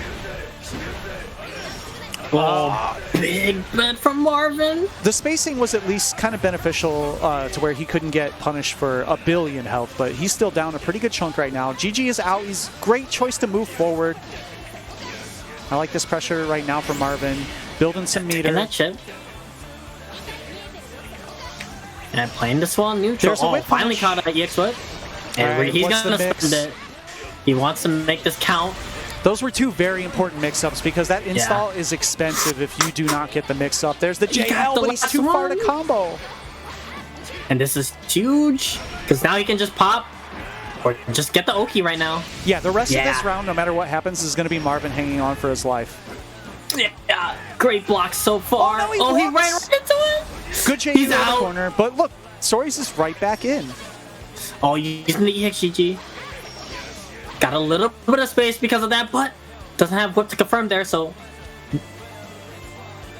Oh, big bet from Marvin. The spacing was at least kind of beneficial to where he couldn't get punished for a billion health, but he's still down a pretty good chunk right now. GG is out. He's great choice to move forward. I like this pressure right now from Marvin. Building some meter. And that chip. And playing this one neutral. There's a whip finally punish. caught an EX whip. And Right, he's what's gonna the mix? spend it. He wants to make this count. Those were 2 very important mix-ups because that install is expensive if you do not get the mix-up. There's the JL, but he's too far to combo. And this is huge, because now he can just pop, or just get the Oki right now. Yeah, the rest of this round, no matter what happens, is going to be Marvin hanging on for his life. Yeah, great block so far. Oh, no, he ran blocks. right into it. Good JU in the corner, but look, Sori's is right back in. Oh, using the EXGG. Got a little bit of space because of that, but doesn't have whip to confirm there, so...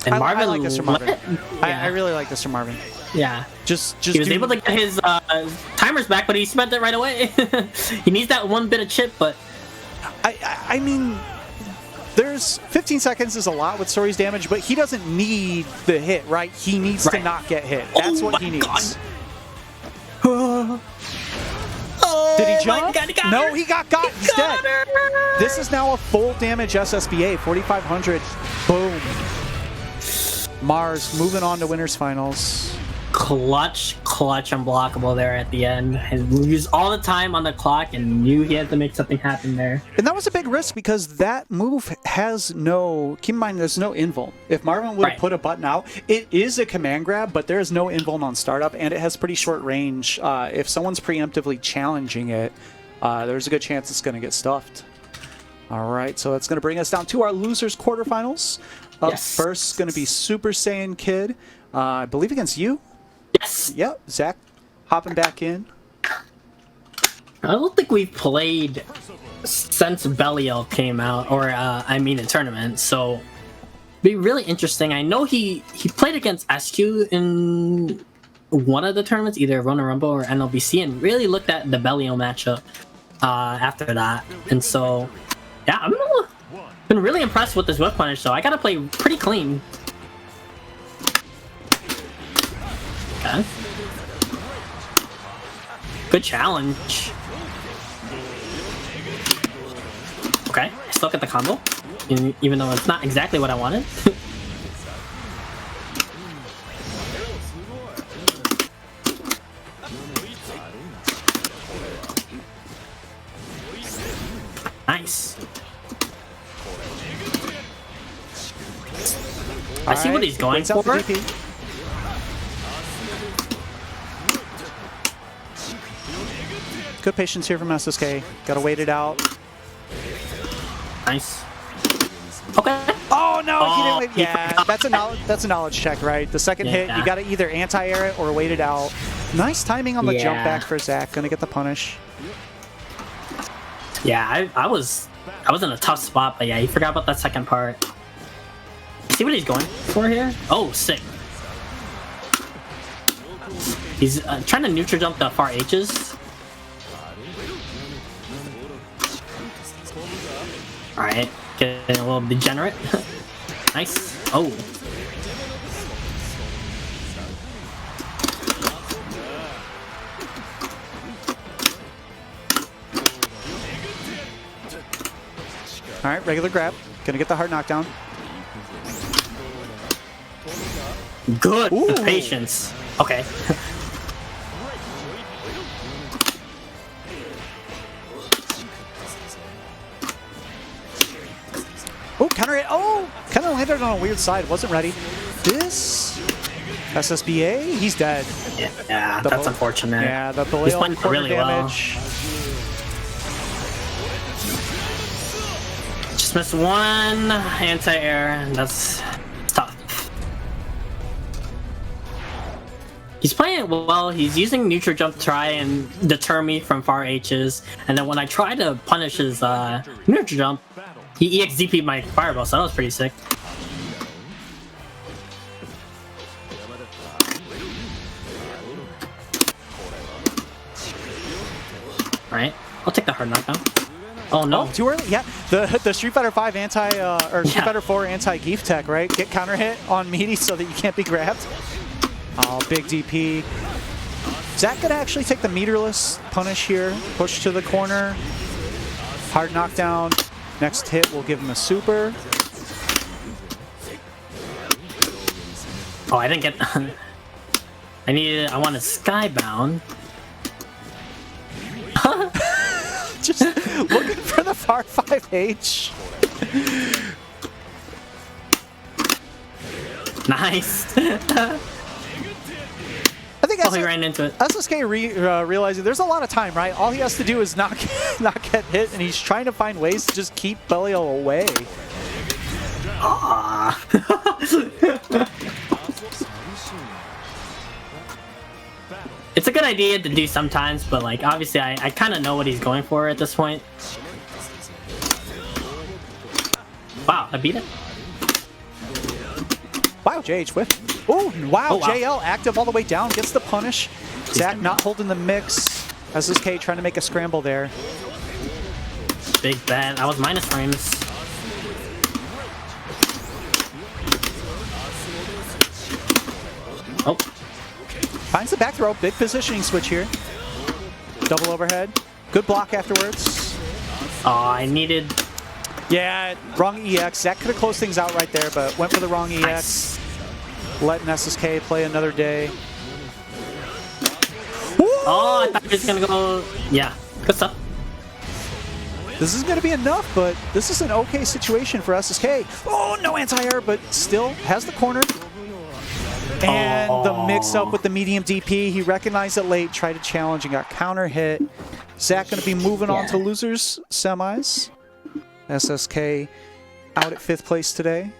And Marvin I like this from Marvin. Yeah. I really like this from Marvin. Yeah. Just he was able to get his timers back, but he spent it right away. He needs that one bit of chip, but... I mean, there's 15 seconds is a lot with Sori's damage, but he doesn't need the hit, right? He needs to not get hit. That's what he needs. Did he jump? God, no, he got He's dead. This is now a full damage SSBA, 4,500. Boom. Mars moving on to winners finals. Clutch unblockable there at the end. And used all the time on the clock and knew he had to make something happen there. And that was a big risk because that move has no... Keep in mind, there's no invuln. If Marvin would have put a button out, it is a command grab, but there is no invuln on startup, and it has pretty short range. If someone's preemptively challenging it, there's a good chance it's going to get stuffed. All right, so that's going to bring us down to our losers quarterfinals. Up first is going to be Super Saiyan Kid, I believe against you. Yes. Yep, Zach hopping back in. I don't think we've played since Blaile came out, or I mean in tournament, so be really interesting. I know he played against SQ in one of the tournaments, either Rona Rumble or NLBC, and really looked at the Blaile matchup after that. And so, yeah, I've been really impressed with this whip punish, so I gotta play pretty clean. Okay. Good challenge. Okay, I still get the combo, even though it's not exactly what I wanted. Nice. I see what he's going for. Good patience here from SSK. Gotta wait it out. Nice. Okay. Oh no, he didn't wait. Yeah, that's a knowledge check, right? The second hit, you gotta either anti-air it or wait it out. Nice timing on the jump back for Zach. Gonna get the punish. Yeah, I was in a tough spot, but yeah, he forgot about that second part. See what he's going for here? Oh, sick. He's trying to neutral jump the far H's. Alright, getting a little degenerate. Nice. Oh. Alright, regular grab. Gonna get the hard knockdown. Good Ooh. patience. Okay. Oh, counter hit. Oh, kind of landed on a weird side. Wasn't ready. This SSBA, he's dead. Yeah, The that's unfortunate. Yeah, the He's Blaile playing quarter really damage. Just missed one anti-air, and that's tough. He's playing it well. He's using neutral jump to try and deter me from far H's, and then when I try to punish his neutral jump, he EXDP'd my fireball, so that was pretty sick. Alright, I'll take the hard knockdown. Oh no. Oh, too early? Yeah, the Street Fighter 5 anti, or Street Fighter 4 anti-Geef tech, right? Get counter hit on meaty so that you can't be grabbed. Oh, big DP. Zach gonna actually take the meterless punish here. Push to the corner. Hard knockdown. Next hit will give him a super. Oh, I didn't get... I want a skybound. Just looking for the far 5H. Nice. I think he ran into it. SSK realizing there's a lot of time, right? All he has to do is not get hit, and he's trying to find ways to just keep Blaile away. It's a good idea to do sometimes, but like obviously I kind of know what he's going for at this point. Wow, I beat it. Wow, JH whiff. Oh, wow, Oh, wow. JL active all the way down, gets the punish. Zach not holding the mix. SSK trying to make a scramble there. Big bet. I was minus frames. Oh. Finds the back throw, big positioning switch here. Double overhead. Good block afterwards. Oh, I needed... Yeah, wrong EX. Zach could have closed things out right there, but went for the wrong EX. Nice. Letting SSK play another day. Oh, I thought he was gonna go... Yeah, good stuff. This is going to be enough, but this is an okay situation for SSK. Oh, no anti-air, but still has the corner. And the mix-up with the medium DP. He recognized it late, tried to challenge, and got counter hit. Zach going to be moving on to losers semis. SSK out at 5th place today.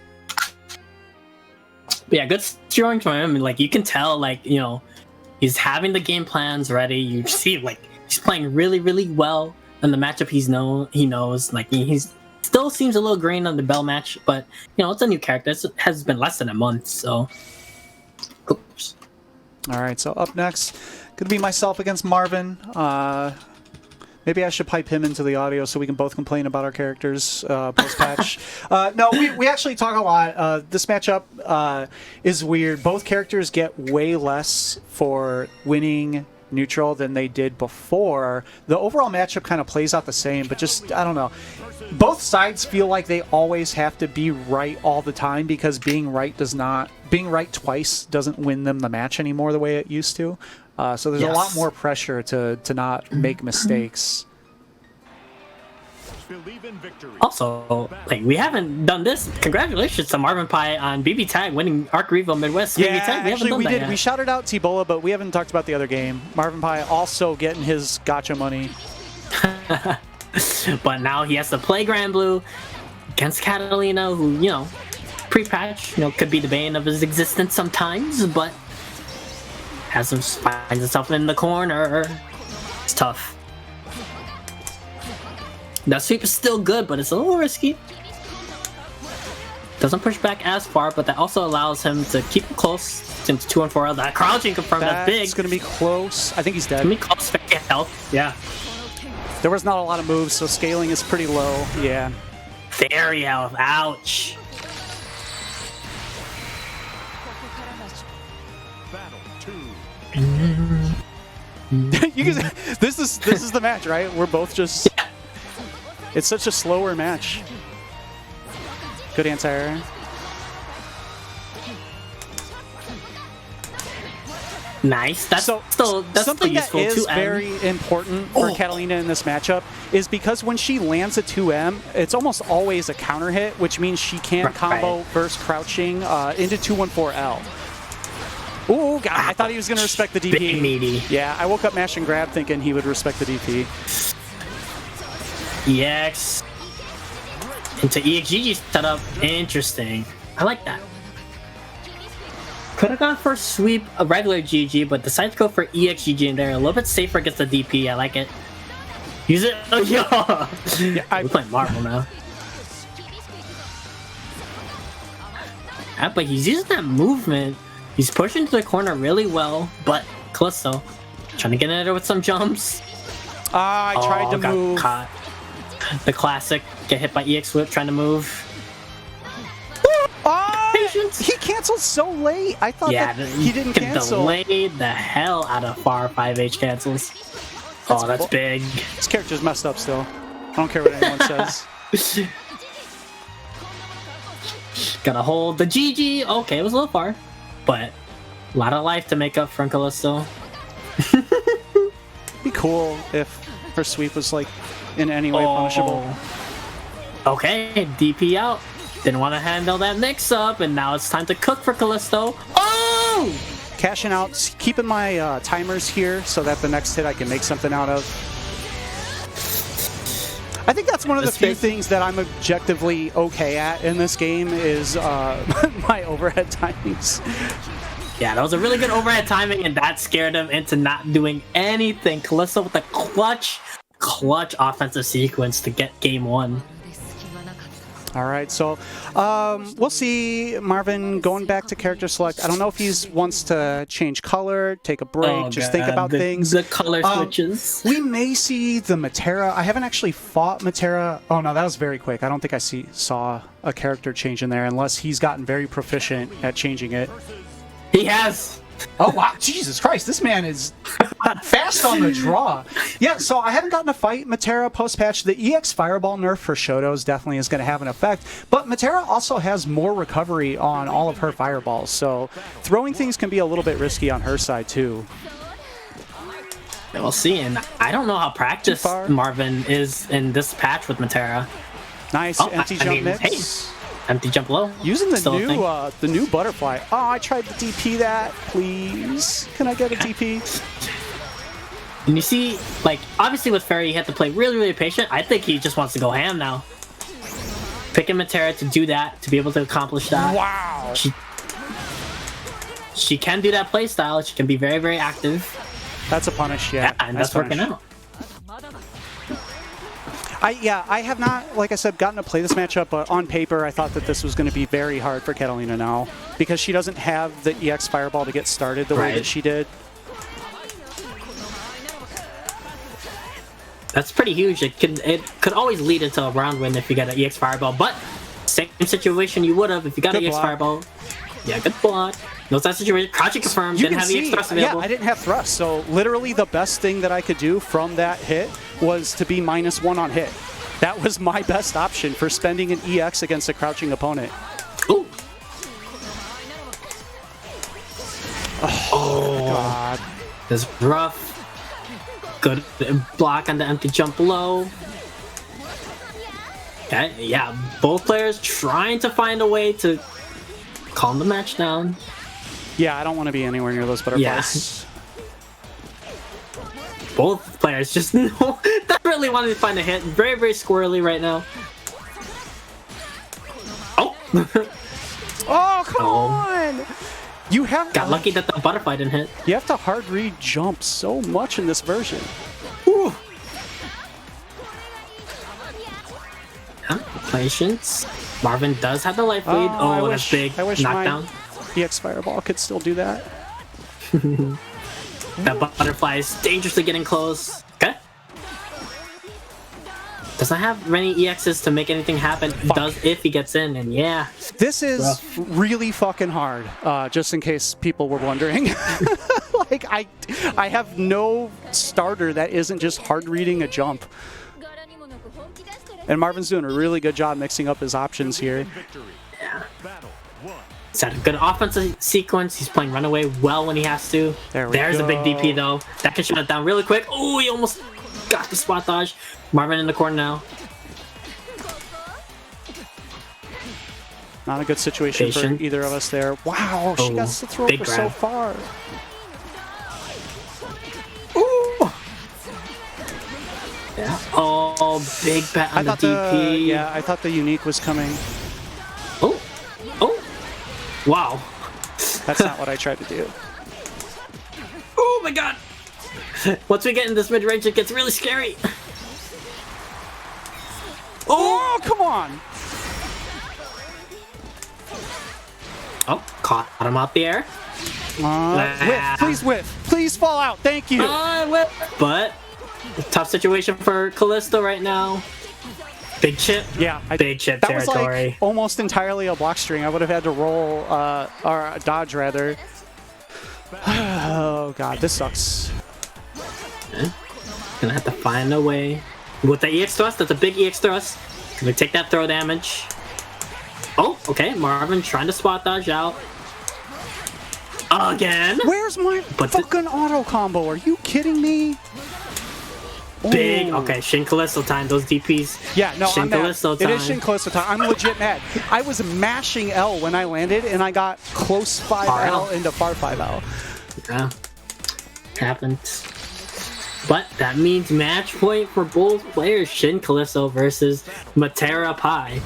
But yeah, good showing from him. Like, you can tell, like, you know, he's having the game plans ready. You see, like, he's playing really, really well. And the matchup he knows. Like, he's still seems a little green on the Bell match, but, you know, it's a new character. It has been less than a month, so... Oops. All right, so up next, going to be myself against Marvin. Maybe I should pipe him into the audio so we can both complain about our characters post-patch. No, we actually talk a lot. This matchup is weird. Both characters get way less for winning neutral than they did before. The overall matchup kind of plays out the same, but just, I don't know. Both sides feel like they always have to be right all the time because being right twice doesn't win them the match anymore the way it used to. So there's a lot more pressure to not make mistakes. Also, like, we haven't done this. Congratulations to Marvin Pie on BB Tag winning Arc Revo Midwest. Yeah, BB Tag. We actually, haven't done we that did. yet. We shouted out T-Bola, but we haven't talked about the other game. Marvin Pie also getting his gotcha money. But now he has to play Granblue against Catalina, who, you know, pre-patch, you know, could be the bane of his existence sometimes, but finds himself in the corner. It's tough. That sweep is still good, but it's a little risky. Doesn't push back as far, but that also allows him to keep it close since 2 and 4. That crouching confirmed, that's big. It's going to be close. I think he's dead. It's going to be close to health. Yeah. There was not a lot of moves, so scaling is pretty low. Yeah. Fairy health. Ouch. You can, this is the match, right? We're both just... It's such a slower match. Good anti-air. Nice. That's So still something that useful. is 2M. very important for Catalina in this matchup is because when she lands a 2M, it's almost always a counter hit, which means she can combo burst crouching into 214L. Ooh, God, I thought he was going to respect the DP. Big meaty. Yeah, I woke up mash and grab thinking he would respect the DP. EX into EXGG setup. Interesting. I like that. Could have gone for sweep a regular GG, but decided to go for EXGG in there. A little bit safer against the DP. I like it. Use it. Oh, yeah. We're playing Marvel now. Yeah, but he's using that movement. He's pushing to the corner really well, but Callisto trying to get in there with some jumps. I tried to move. Caught. The classic, get hit by EX whip trying to move. Oh, Patience. he canceled so late. I thought that he didn't cancel. Delayed the hell out of far 5H cancels. That's big. This character's messed up still. I don't care what anyone says. Gotta hold the GG. Okay, it was a little far, but a lot of life to make up for Callisto. Be cool if her sweep was like in any way punishable. Okay, DP out. Didn't want to handle that mix up, and now it's time to cook for Callisto. Oh! Cashing out, keeping my timers here so that the next hit I can make something out of. I think that's one of the few things that I'm objectively okay at in this game is my overhead timings. Yeah, that was a really good overhead timing, and that scared him into not doing anything. Callisto with a clutch offensive sequence to get game one. All right, so we'll see Marvin going back to character select. I don't know if he wants to change color, take a break, just think about things. The color switches. We may see the Matera. I haven't actually fought Matera. Oh, no, that was very quick. I don't think I saw a character change in there unless he's gotten very proficient at changing it. He has. Oh, wow. Jesus Christ. This man is fast on the draw. Yeah, so I haven't gotten to fight Matera post-patch. The EX Fireball nerf for Shotos definitely is going to have an effect. But Matera also has more recovery on all of her Fireballs. So throwing things can be a little bit risky on her side, too. We'll see. And I don't know how practiced Marvin is in this patch with Matera. Nice empty jump mix. Hey. Empty jump low. Using the new butterfly. Oh, I tried to DP that. Please. Can I get a DP? And you see, like, obviously with Fairy, you have to play really, really patient. I think he just wants to go ham now. Picking Matera to do that, to be able to accomplish that. Wow. She can do that playstyle. She can be very, very active. That's a punish, yeah. And that's working out. I have not, like I said, gotten to play this matchup, but on paper, I thought that this was going to be very hard for Catalina now because she doesn't have the EX Fireball to get started the way that she did. That's pretty huge. It could always lead into a round win if you get an EX Fireball, but same situation you would have if you got an EX Fireball. Yeah, good block. No that situation. Crouching confirmed. Didn't have EX thrust available. Yeah, I didn't have thrust, so literally the best thing that I could do from that hit was to be -1 on hit. That was my best option for spending an EX against a crouching opponent. Ooh. Oh, God. This is rough. Good block on the empty jump low. Okay, yeah, both players trying to find a way to calm the match down. Yeah, I don't want to be anywhere near those butterflies. Yeah. Both players just not really wanting to find a hit. Very, very squirrely right now. Oh! Oh, come on! You have got lucky that the butterfly didn't hit. You have to hard read jump so much in this version. Whew. Yeah, patience. Marvin does have the life lead. Oh, that's big. I wish knockdown. My EX Fireball could still do that. That butterfly is dangerously getting close. Okay. Doesn't have many EXs to make anything happen. Does if he gets in, and yeah. This is really fucking hard, just in case people were wondering. Like, I have no starter that isn't just hard reading a jump. And Marvin's doing a really good job mixing up his options here. Yeah. He's had a good offensive sequence. He's playing runaway well when he has to. There's a big DP though. That can shut it down really quick. Oh, he almost got the spot dodge. Marvin in the corner now. Not a good situation for either of us there. Wow, she got the throw for so far. Ooh! Yeah. Oh, big bet on the DP. Yeah, I thought the unique was coming. Oh! Oh! Wow. That's not what I tried to do. Oh my god! Once we get in this mid-range, it gets really scary. Oh, come on! Oh, caught him out the air. Whiff, please whiff. Please fall out. Thank you. Whiff. But, tough situation for Callisto right now. Big chip. Yeah. Big chip that territory. Was like almost entirely a block string. I would have had to roll, or dodge rather. Oh god, this sucks. Okay. Gonna have to find a way. With the EX thrust, that's a big EX thrust. Gonna take that throw damage. Oh, okay, Marvin trying to spot dodge out. Again? Where's my fucking auto combo? Are you kidding me? Big. Ooh. Okay, Shin Callisto time. Those DPs. Yeah, no, Shin I'm mad. Callisto time. It is Shin Callisto time. I'm legit mad. I was mashing L when I landed, and I got close 5L into far 5L. Yeah, happens. But that means match point for both players. Shin Callisto versus Matera Pi.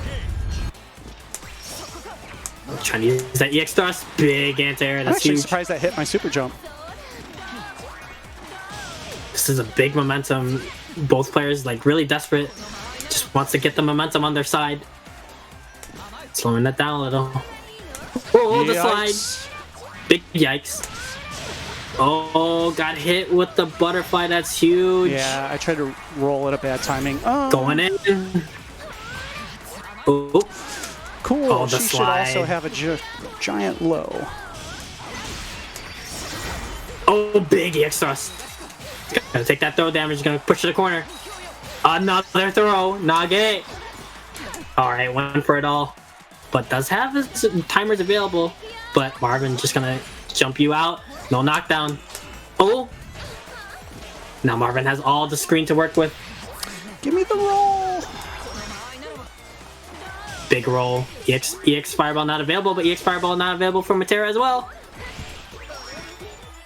I'm trying to use that EX thrust. Big anti-air. I'm That's actually huge. surprised that hit my super jump. This is a big momentum. Both players like really desperate. Just wants to get the momentum on their side. Slowing that down a little. Oh, the slide. Big yikes. Oh, got hit with the butterfly. That's huge. Yeah, I tried to roll at a bad timing. Oh. Going in. Oh. Cool. Oh, the she slide. should also have a giant low. Oh, big EX thrust. Gonna take that throw damage. Gonna push to the corner. Another throw. Nage. Alright, went for it all. But does have his timers available. But Marvin just gonna jump you out. No knockdown. Oh. Now Marvin has all the screen to work with. Give me the roll. Big roll. EX Fireball not available, but EX Fireball not available for Matera as well.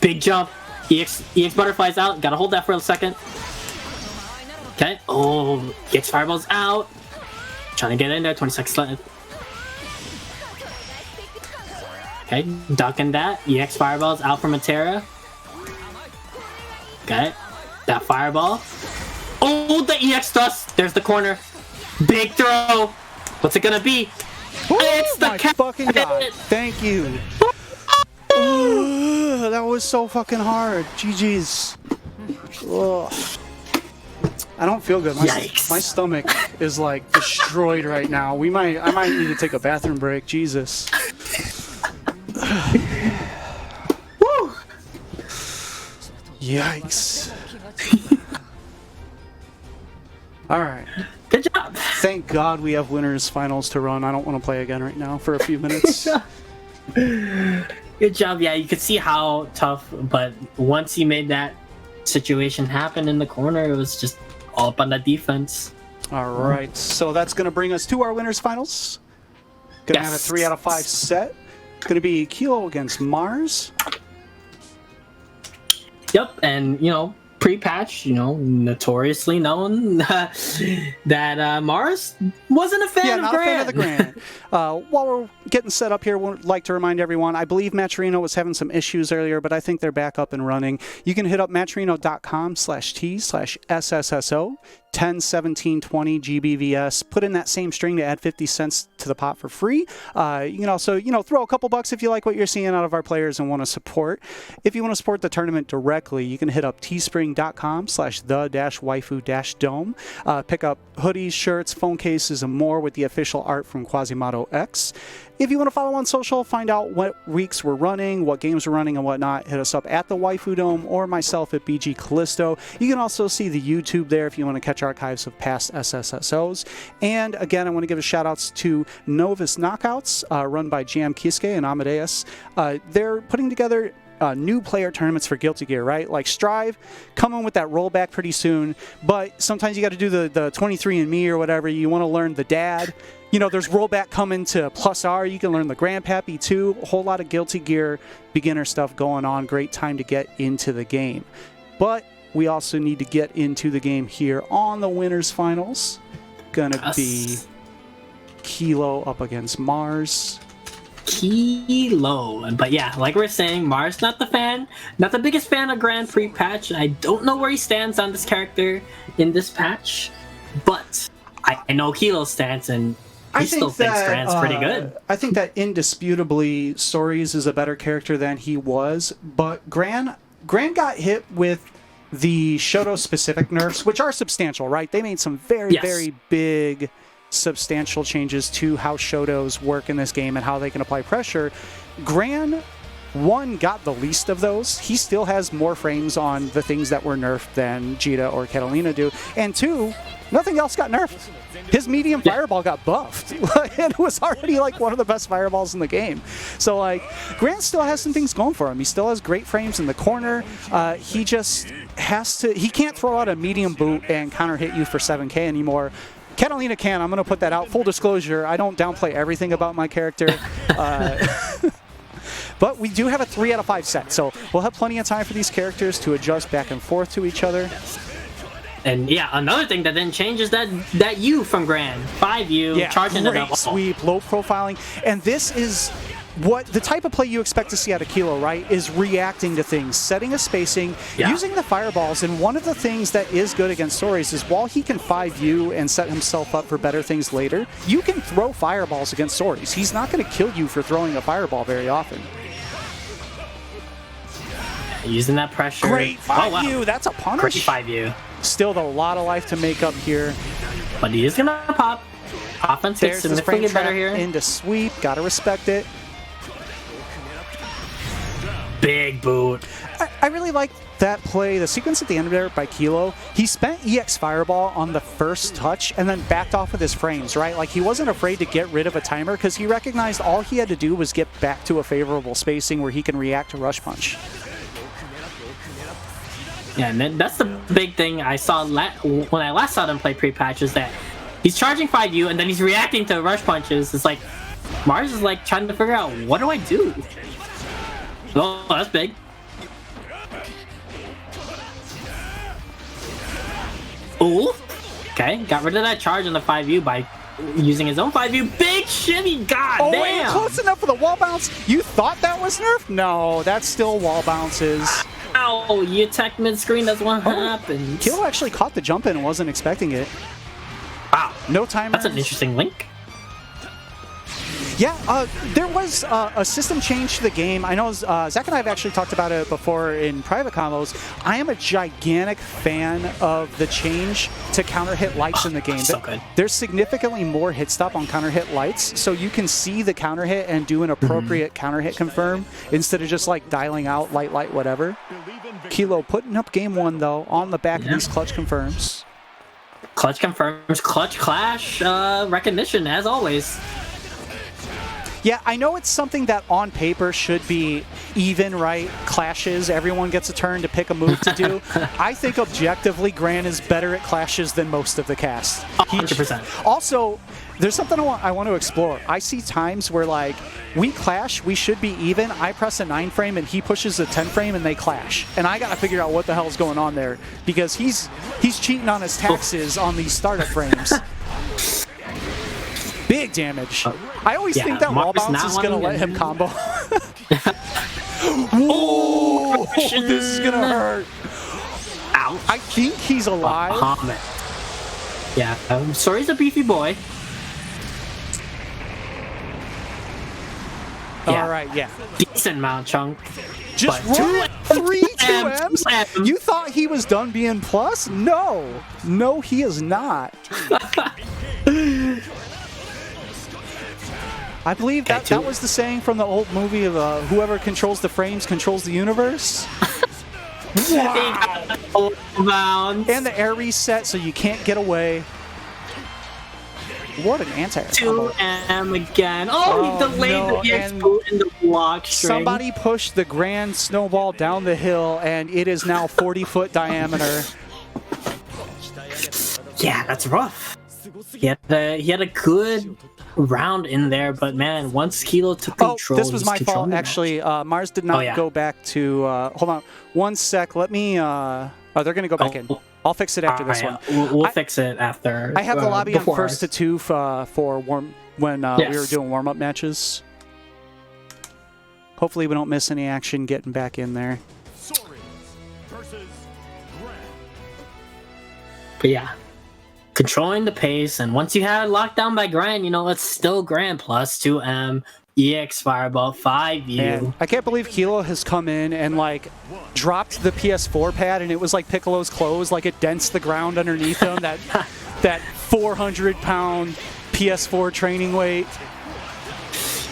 Big jump. EX Butterfly's out. Gotta hold that for a second. Okay. Oh, EX Fireball's out. Trying to get in there. 20 seconds left. Okay, ducking that. EX Fireball's out for Matera. Okay. That Fireball. Oh, the EX thrust. There's the corner. Big throw. What's it gonna be? Ooh, It's the fucking god. Thank you. Ooh, that was so fucking hard. GG's. Ugh. I don't feel good. My stomach is like destroyed right now. I might need to take a bathroom break. Jesus. Woo! Yikes. All right. Good job. Thank God we have winners finals to run. I don't want to play again right now for a few minutes. Good job. Yeah, you could see how tough, but once he made that situation happen in the corner, it was just all up on the defense. All right. So that's going to bring us to our winners finals. Going to have a 3 out of 5 set. Going to be Kilo against Mars. Yep, and pre-patch, notoriously known that Mars wasn't a fan of Grant. Not a fan of the Grant. While we're getting set up here, we'd like to remind everyone, I believe Matcherino was having some issues earlier, but I think they're back up and running. You can hit up matcherino.com/t/SSSO, 10, 17, 20 GBVS. Put in that same string to add 50 cents to the pot for free. You can also, throw a couple bucks if you like what you're seeing out of our players and want to support. If you want to support the tournament directly, you can hit up teespring.com/the-waifu-dome. Pick up hoodies, shirts, phone cases, and more with the official art from Quasimodo X. If you want to follow on social, find out what weeks we're running, what games we're running, and whatnot, hit us up at the Waifu Dome or myself at BG Callisto. You can also see the YouTube there if you want to catch archives of past SSSOs. And again, I want to give a shout outs to Novus Knockouts, run by Jam Kisuke and Amadeus. They're putting together new player tournaments for Guilty Gear, right? Like Strive, coming with that rollback pretty soon, but sometimes you got to do the 23andMe or whatever. You want to learn the dad. You know, there's rollback coming to Plus R. You can learn the Grandpappy too. A whole lot of Guilty Gear beginner stuff going on. Great time to get into the game. But we also need to get into the game here on the winners finals. Gonna be Kilo up against Mars. Kilo. But yeah, like we're saying, Mars not the biggest fan of Grand Prix patch. I don't know where he stands on this character in this patch, but I know Kilo's stance, and he still thinks Grand's pretty good. I think that indisputably Stories is a better character than he was, but Gran got hit with the Shoto specific nerfs, which are substantial, right? They made some very big substantial changes to how Shotos work in this game and how they can apply pressure. Gran, one, got the least of those. He still has more frames on the things that were nerfed than Jita or Catalina do. And two, nothing else got nerfed. His medium fireball got buffed. And it was already like one of the best fireballs in the game. So like, Grant still has some things going for him. He still has great frames in the corner. He just has to, he can't throw out a medium boot and counter hit you for 7k anymore. Catalina can. I'm going to put that out. Full disclosure, I don't downplay everything about my character. But we do have a 3 out of 5 set, so we'll have plenty of time for these characters to adjust back and forth to each other. And yeah, another thing that didn't change is that U from Gran. 5U, charging the double. Sweep, low profiling. And this is what the type of play you expect to see out of Kilo, right? Is reacting to things, setting a spacing, using the fireballs. And one of the things that is good against Stories is while he can 5U and set himself up for better things later, you can throw fireballs against Stories. He's not going to kill you for throwing a fireball very often. Using that pressure. Great 5U, that's a punish. Great 5U. Still a lot of life to make up here. But he is going to pop. Offense gets significantly better here. Into sweep, gotta respect it. Big boot. I really like that play, the sequence at the end of there by Kilo. He spent EX Fireball on the first touch and then backed off with his frames, right? Like he wasn't afraid to get rid of a timer because he recognized all he had to do was get back to a favorable spacing where he can react to Rush Punch. Yeah, and that's the big thing I saw when I last saw them play pre-patches, that he's charging 5U and then he's reacting to Rush Punches. It's like, Mars is like trying to figure out, what do I do? Oh, that's big. Ooh. Okay, got rid of that charge on the 5U by using his own 5U. Big shimmy, god damn! Wait, close enough for the wall bounce? You thought that was nerfed? No, that's still wall bounces. Ow, you attacked mid-screen, that's what happened. Kilo actually caught the jump in and wasn't expecting it. Wow. No timer. That's an interesting link. Yeah, there was a system change to the game. I know Zach and I have actually talked about it before in private combos. I am a gigantic fan of the change to counter hit lights in the game. So good. There's significantly more hit stop on counter hit lights, so you can see the counter hit and do an appropriate counter hit confirm instead of just like dialing out light, whatever. Kilo putting up game one though on the back of these clutch confirms. Clutch confirms, clutch clash recognition as always. Yeah, I know it's something that on paper should be even, right? Clashes, everyone gets a turn to pick a move to do. I think objectively, Gran is better at clashes than most of the cast. 100%. Also, there's something I want to explore. I see times where, like, we clash, we should be even. I press a 9 frame and he pushes a 10 frame and they clash. And I got to figure out what the hell's going on there because he's cheating on his taxes on these startup frames. Big damage. I always think that wall bounce is going to let him combo. Whoa! This is going to hurt. Ouch. I think he's alive. Yeah, sorry, he's a beefy boy. All right, yeah. Decent Mount Chunk. Just run 3 2Ms? You thought he was done being plus? No. No, he is not. I believe that was the saying from the old movie of whoever controls the frames controls the universe. Wow. And the air reset, so you can't get away. What an anti-air. 2M again. Oh, he delayed the EX in the block string. Somebody pushed the grand snowball down the hill, and it is now 40-foot diameter. Yeah, that's rough. He had a good round in there, but man, once Kilo took control, this was my fault. Actually, Mars did not go back to. Hold on, 1 sec. Let me. Oh, they're gonna go back in. I'll fix it after this one. We'll fix it after. I have the lobby on 1st to 2 for warm when we were doing warm-up matches. Hopefully, we don't miss any action getting back in there. But yeah, controlling the pace, and once you had it locked down by Grand, you know, it's still Grand plus 2M, EX Fireball, 5U. And I can't believe Kilo has come in and, like, dropped the PS4 pad, and it was like Piccolo's clothes, like it dents the ground underneath him, that 400-pound PS4 training weight.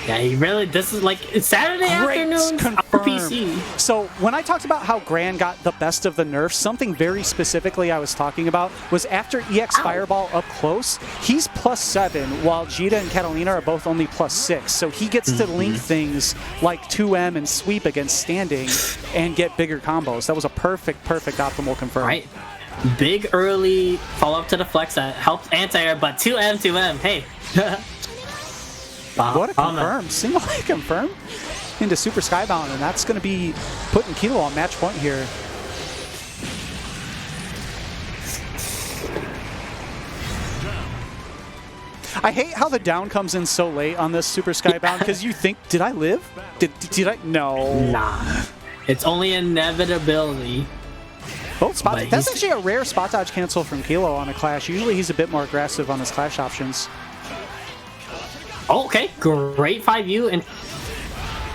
Yeah, he really, this is like, it's Saturday afternoon on PC. So when I talked about how Gran got the best of the nerfs, something very specifically I was talking about was after EX Fireball up close, he's +7, while Jita and Catalina are both only +6. So he gets to link things like 2M and sweep against standing and get bigger combos. That was a perfect optimal confirm. Right. Big early follow-up to the flex that helped anti-air, but 2M, hey. What a confirm. Single A confirm into Super Skybound, and that's going to be putting Kilo on match point here. I hate how the down comes in so late on this Super Skybound because you think, did I live? Did I? No. Nah. It's only inevitability. Both spot. That's actually a rare spot dodge cancel from Kilo on a Clash. Usually he's a bit more aggressive on his Clash options. Okay, great 5U and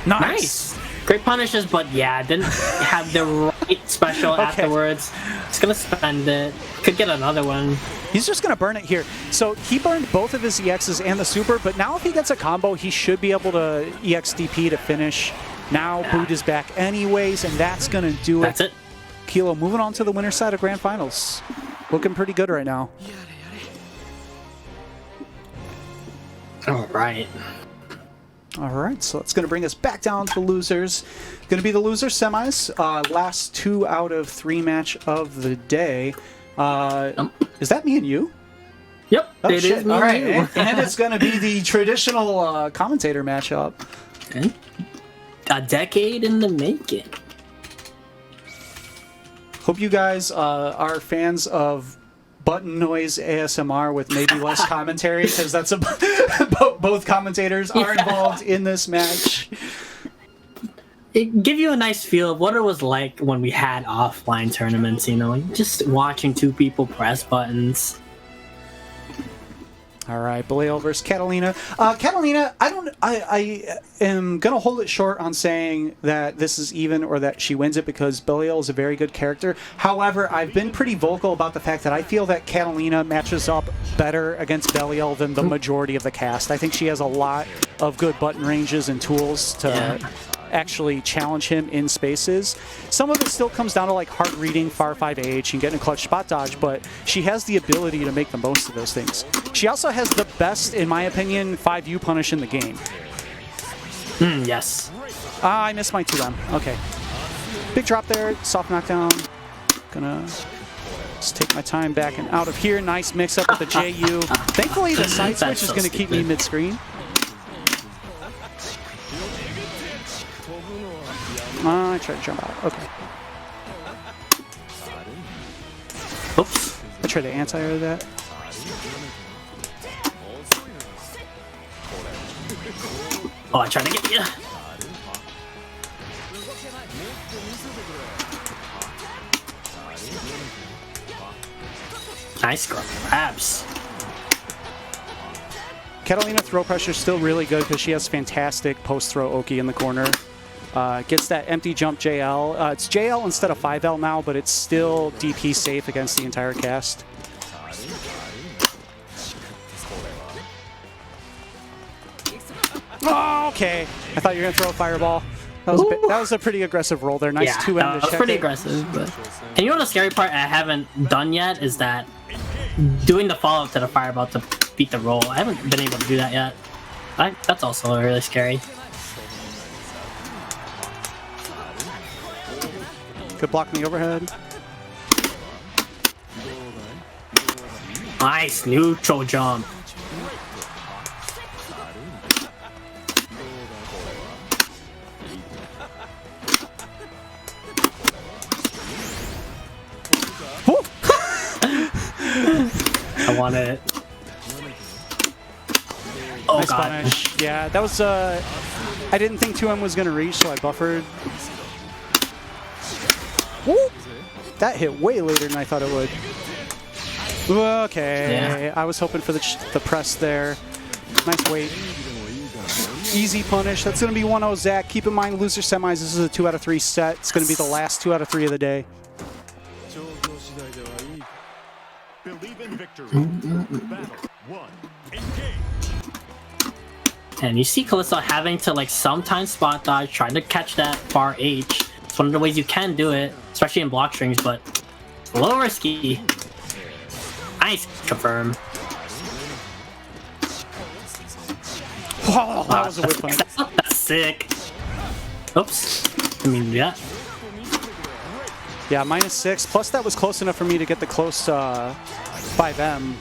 nice. Great punishes, but yeah, didn't have the right special afterwards. He's gonna spend it. Could get another one. He's just gonna burn it here. So he burned both of his EXs and the super, but now if he gets a combo, he should be able to EX DP to finish. Now Boot is back anyways, and that's gonna do it. That's it. Kilo moving on to the winner's side of Grand Finals. Looking pretty good right now. All right. All right, so that's going to bring us back down to the losers. Going to be the loser semis. Last 2 out of 3 match of the day. Is that me and you? Yep, oh, it is me All right, and you. and it's going to be the traditional commentator matchup. Okay. A decade in the making. Hope you guys are fans of button noise ASMR with maybe less commentary, because that's both commentators are involved in this match. It give you a nice feel of what it was like when we had offline tournaments, you know, like just watching 2 people press buttons. All right, Blaile versus Catalina. Catalina, I am going to hold it short on saying that this is even or that she wins it because Blaile is a very good character. However, I've been pretty vocal about the fact that I feel that Catalina matches up better against Blaile than the majority of the cast. I think she has a lot of good button ranges and tools to actually challenge him in spaces. Some of it still comes down to like heart reading, far 5AH, and getting a clutch spot dodge, but she has the ability to make the most of those things. She also has the best, in my opinion, 5U punish in the game. Yes. I missed my 2M. Okay. Big drop there, soft knockdown. Gonna just take my time back and out of here. Nice mix up with the JU. Thankfully, the side switch is gonna keep me mid-screen. I tried to jump out. Okay. Oops. I tried to anti-air that. Oh, I tried to get you. Nice grabs. Catalina throw pressure is still really good because she has fantastic post-throw Oki in the corner. Gets that empty jump JL. It's JL instead of 5L now, but it's still DP safe against the entire cast. Oh, okay. I thought you were gonna throw a fireball. That was a pretty aggressive roll there. Nice 2M that to was check pretty it. aggressive. But and you know the scary part I haven't done yet is that doing the follow up to the fireball to beat the roll. I haven't been able to do that yet. That's also really scary. Good block in the overhead. Nice neutral jump. I want it. Oh Nice god. punish. Yeah, that was I didn't think 2M was gonna reach, so I buffered. Woo! That hit way later than I thought it would. Okay, Yeah. I was hoping for the press there. Nice weight. Easy punish. That's going to be 1-0 Zach. Keep in mind, loser semis. This is a 2 out of 3 set. It's going to be the last 2 out of 3 of the day. Believe in victory. Battle 1. Engage. And you see Callisto having to like sometimes spot dodge, trying to catch that bar H. It's one of the ways you can do it, especially in block strings, but it's a little risky. Nice confirm. Oh, that was a whip punish. That's sick. Oops. I mean, yeah. Yeah, -6. Plus, that was close enough for me to get the close 5M.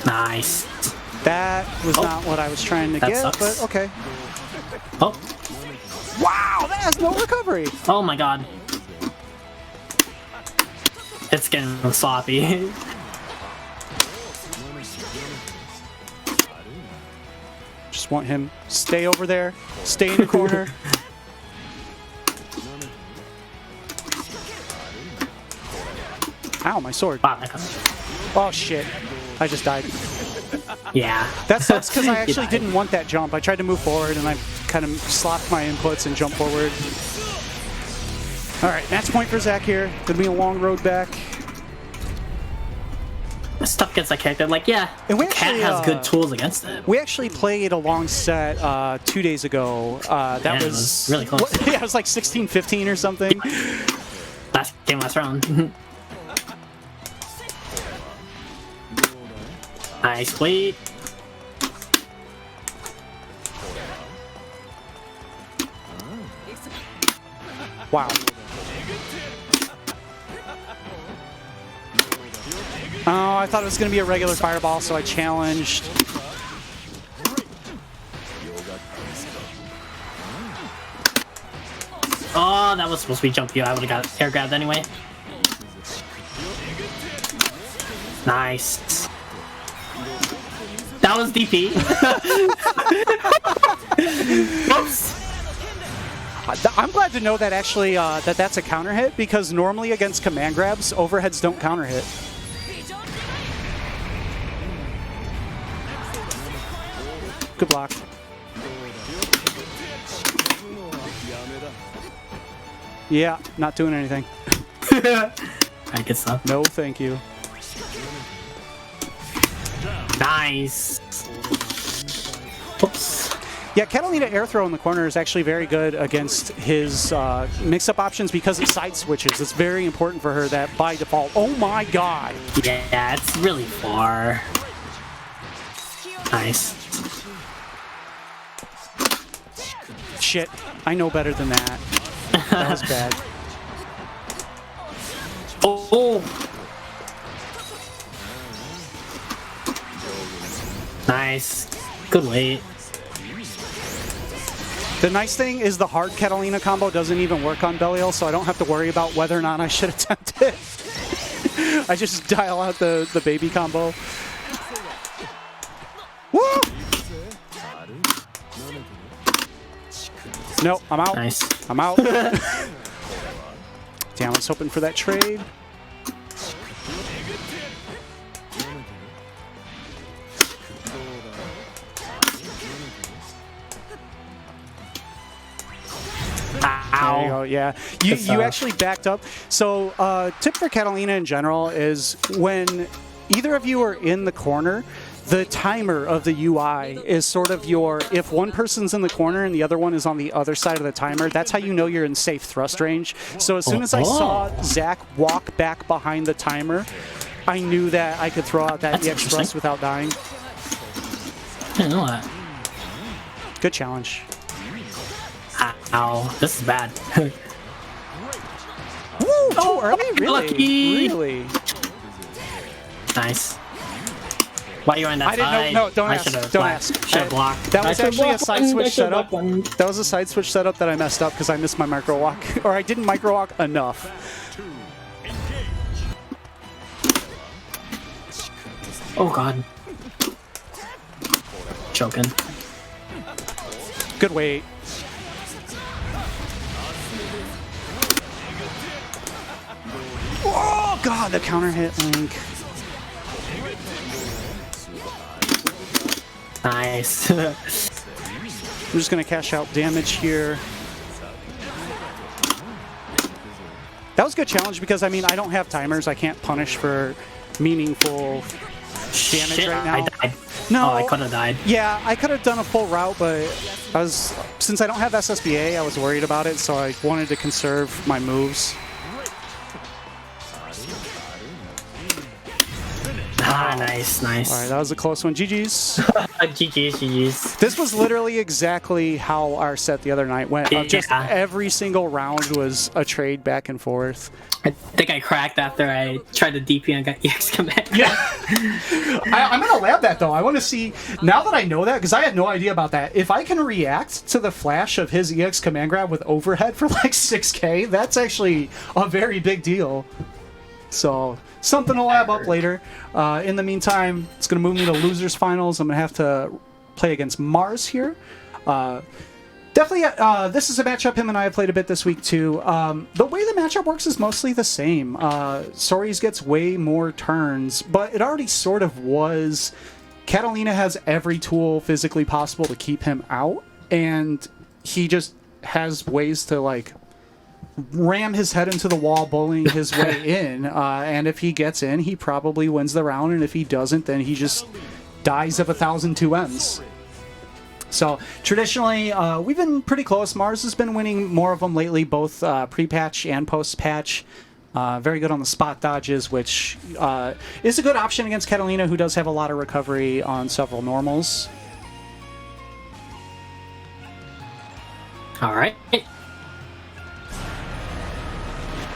Nice. That was not what I was trying to That get, sucks. but okay. Oh. Wow, that has no recovery. Oh my god. It's getting sloppy. Just want him stay over there, stay in the corner. Ow, my sword. Wow, that got- Oh shit, I just died. yeah. That sucks because I You actually died. didn't want that jump. I tried to move forward and I kind of slopped my inputs and jumped forward. All right, match point for Zach here. Gonna be a long road back. It's tough against that character. Like, yeah, And we Cat actually, has good tools against it. We actually played a long set 2 days ago. That Yeah, it was was really close. Yeah, it was like 16-15 or something. Last game, last round. Nice weight. Wow. Oh, I thought it was going to be a regular fireball, so I challenged. Oh, that was supposed to be jump you. I would have got air grabbed anyway. Nice. That was DP. Oops. I'm glad to know that actually that's a counter hit, because normally against command grabs, overheads don't counter hit. Good block. Yeah, not doing anything. Alright, good stuff. No, thank you. Nice. Oops. Yeah, Catalina air throw in the corner is actually very good against his mix-up options because it side switches. It's very important for her that by default. Oh my god! Yeah, it's really far. Nice. Shit, I know better than that. That was bad. Oh. Nice. Good weight. The nice thing is the hard Catalina combo doesn't even work on Blaile, so I don't have to worry about whether or not I should attempt it. I just dial out the baby combo. Woo! No, I'm out. Nice. I'm out. Damn, I was hoping for that trade. There you go, yeah. You actually backed up. So tip for Catalina in general is when either of you are in the corner, the timer of the UI is sort of your, if one person's in the corner and the other one is on the other side of the timer, that's how you know you're in safe thrust range. So as soon as I saw Zach walk back behind the timer, I knew that I could throw out that EX thrust without dying. I didn't know that. Good challenge. Ow, this is bad. Woo, too early? Really? Lucky. Really? Nice. Why are you on that I didn't side? know. No, don't I ask. Don't ask. Should have blocked. That was actually a side switch setup. Button. That was a side switch setup that I messed up because I missed my micro walk, or I didn't micro walk enough. Oh god. Choking. Good weight. Oh god, the counter hit Link. Nice. I'm just gonna cash out damage here. That was a good challenge because I mean I don't have timers. I can't punish for meaningful damage right now. I died. No, Oh, I could have died. Yeah, I could have done a full route, but since I don't have SSBA, I was worried about it, so I wanted to conserve my moves. Ah, nice. All right, that was a close one. GG's. GG's. This was literally exactly how our set the other night went. Just Yeah. every single round was a trade back and forth. I think I cracked after I tried to DP and got EX command. Yeah. I'm going to lab that, though. I want to see, now that I know that, because I had no idea about that, if I can react to the flash of his EX command grab with overhead for like 6k, that's actually a very big deal. So, something to lab up later. In the meantime, it's going to move me to losers finals. I'm going to have to play against Mars here. Definitely, this is a matchup him and I have played a bit this week, too. The way the matchup works is mostly the same. Stories gets way more turns, but it already sort of was. Catalina has every tool physically possible to keep him out, and he just has ways to, like, ram his head into the wall, bullying his way in. And if he gets in, he probably wins the round, and if he doesn't, then he just dies of 1,000 2Ms. So, traditionally, we've been pretty close. Mars has been winning more of them lately, both pre-patch and post-patch. Very good on the spot dodges, which is a good option against Catalina, who does have a lot of recovery on several normals. All right.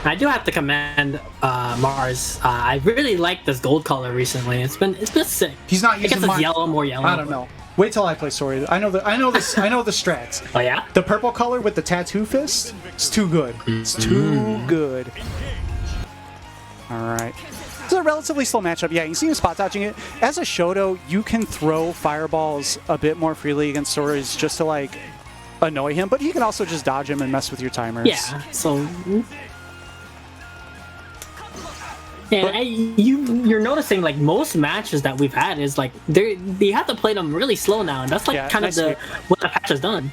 I do have to commend Mars. I really like this gold color recently. It's been sick. He's not I using guess it's yellow, more yellow. I don't know. Wait till I play story. I know the strats. Oh yeah? The purple color with the tattoo fist, it's too good. It's too good. All right. It's a relatively slow matchup. Yeah, you see him spot dodging it. As a Shoto, you can throw fireballs a bit more freely against stories just to like annoy him, but he can also just dodge him and mess with your timers. Yeah. So. And you're noticing like most matches that we've had is like they have to play them really slow now, and that's like kind of what the patch has done.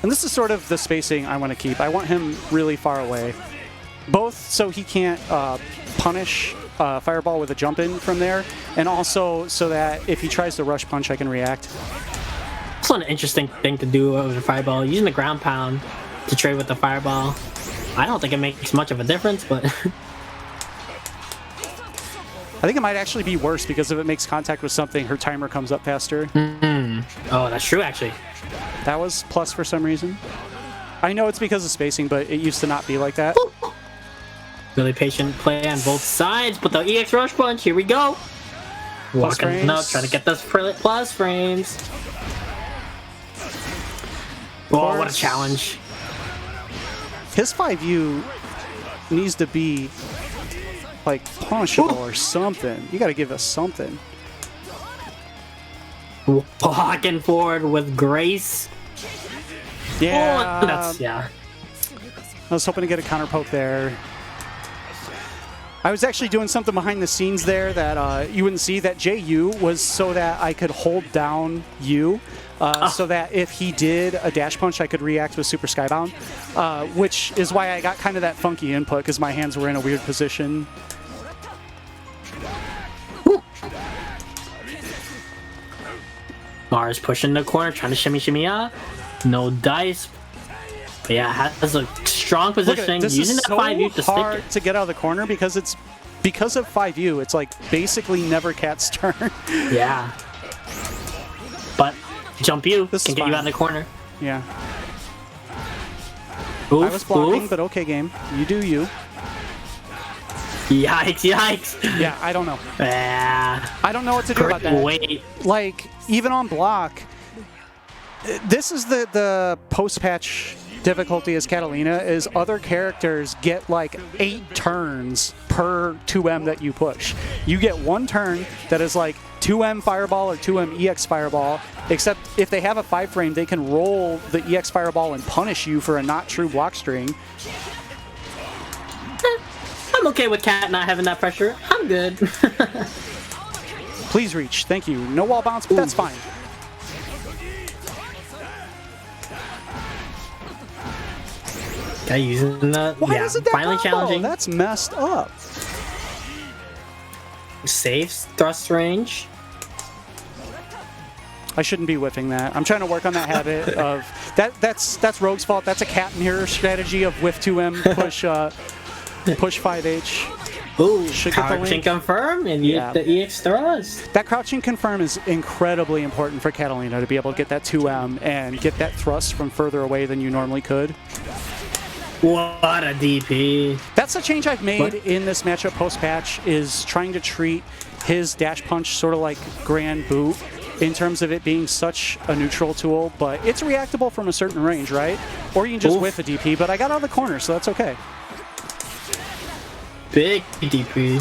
And this is sort of the spacing I want to keep. I want him really far away, both so he can't punish Fireball with a jump in from there, and also so that if he tries to rush punch, I can react. It's an interesting thing to do with the Fireball, using the ground pound to trade with the Fireball. I don't think it makes much of a difference, but I think it might actually be worse because if it makes contact with something, her timer comes up faster. Oh, that's true actually. That was plus for some reason. I know it's because of spacing, but it used to not be like that. Really patient play on both sides, but the EX rush punch, here we go. Walking up, trying to get those plus frames. Oh, what a challenge. His 5U needs to be like punishable or something. You got to give us something. Walking forward with grace. Yeah. Oh, that's, yeah. I was hoping to get a counter poke there. I was actually doing something behind the scenes there that you wouldn't see. That JU was so that I could hold down U, so that if he did a dash punch, I could react with Super Skybound, which is why I got kind of that funky input because my hands were in a weird position. Mars pushing the corner, trying to shimmy up. No dice. But yeah, has a strong positioning. This using is that so 5U to stick hard it. to get out of the corner because of 5U. It's like basically never Cat's turn. Yeah. But jump you This can is get you fine. out of the corner. Yeah. Oof, I was blocking, oof. but okay, game. You do you. Yikes, yikes. Yeah, I don't know. Ah, I don't know what to do about great that. weight. Like, even on block, this is the post-patch difficulty as Catalina, is other characters get like 8 turns per 2M that you push. You get 1 turn that is like 2M Fireball or 2M EX Fireball, except if they have a 5-frame, they can roll the EX Fireball and punish you for a not true block string. I'm okay with Cat not having that pressure. I'm good. Please reach. Thank you. No wall bounce, but that's fine. Okay, using the Why isn't that finally combo? challenging. That's messed up. Safe thrust range. I shouldn't be whiffing that. I'm trying to work on that habit of that's Rogue's fault. That's a cat mirror strategy of whiff 2M, push 5H. Ooh, Should get the crouching link. confirm and you Yeah. get the EX thrust. That crouching confirm is incredibly important for Catalina to be able to get that 2M and get that thrust from further away than you normally could. What a DP. That's a change I've made in this matchup post-patch, is trying to treat his dash punch sort of like Granblue in terms of it being such a neutral tool, but it's reactable from a certain range, right? Or you can just Oof. whiff a DP, but I got out of the corner, so that's okay. Big DP.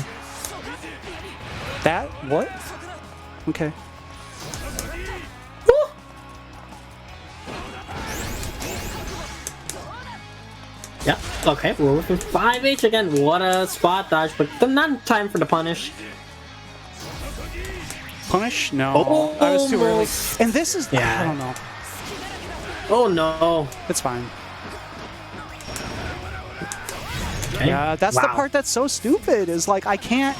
That? What? Okay. Woo. Yeah, okay, we're with 5H again. What a spot dodge, but not time for the punish. Punish? No. I was too early. Almost. And this is... Yeah. I don't know. Oh no. It's fine. Okay. Yeah, that's the Wow. part that's so stupid, is like, I can't...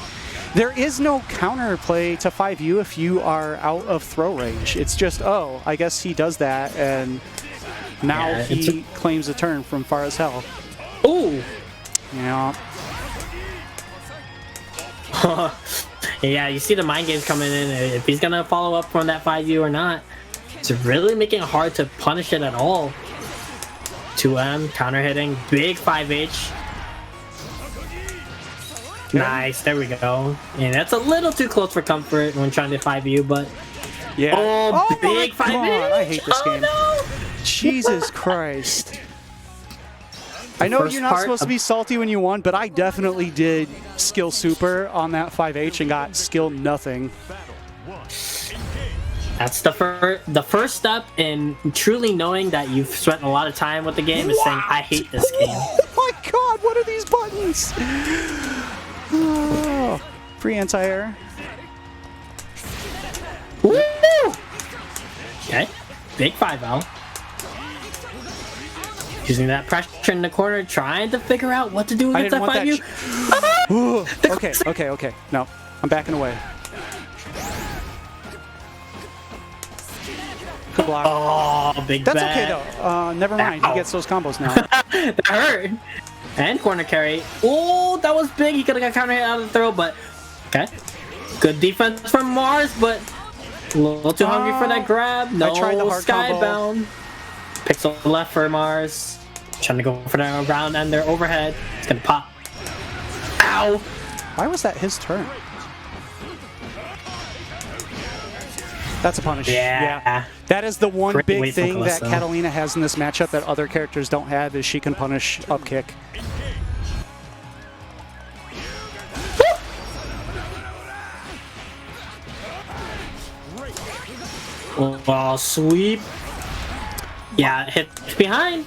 There is no counterplay to 5U if you are out of throw range. It's just, oh, I guess he does that, and now Yeah, he claims a turn from far as hell. Ooh. Yeah. Yeah, you see the mind games coming in. If he's gonna follow up from that 5U or not, it's really making it hard to punish it at all. 2M, counter hitting, big 5H. Nice, there we go. And that's a little too close for comfort when trying to 5U, but Yeah. oh, big my 5H! God, I hate this game. No. Jesus Christ. I know first you're not part supposed to of- be salty when you won, but I definitely did skill super on that 5H and got skill nothing. That's the first step in truly knowing that you've spent a lot of time with the game is saying, I hate this game. Oh my God, what are these buttons? Oh, free anti-air. Woo! Okay, big 5L. Using that pressure in the corner, trying to figure out what to do I against didn't that want 5U. that. Ooh, okay. No, I'm backing away. Good block. Oh, big That's bet. okay though. Never mind. Ow. He gets those combos now. That hurt. And corner carry. Oh, that was big. He could have got counter hit out of the throw, but okay. Good defense from Mars, but a little too hungry for that grab. No, I tried the hard skybound. Pixel left for Mars. Trying to go for that round and their overhead. It's gonna pop. Ow! Why was that his turn? That's a punish. Yeah. That is the one Great big weight from thing that Callisto. Catalina has in this matchup that other characters don't have, is she can punish up kick. Oh, sweep. Yeah, hit behind.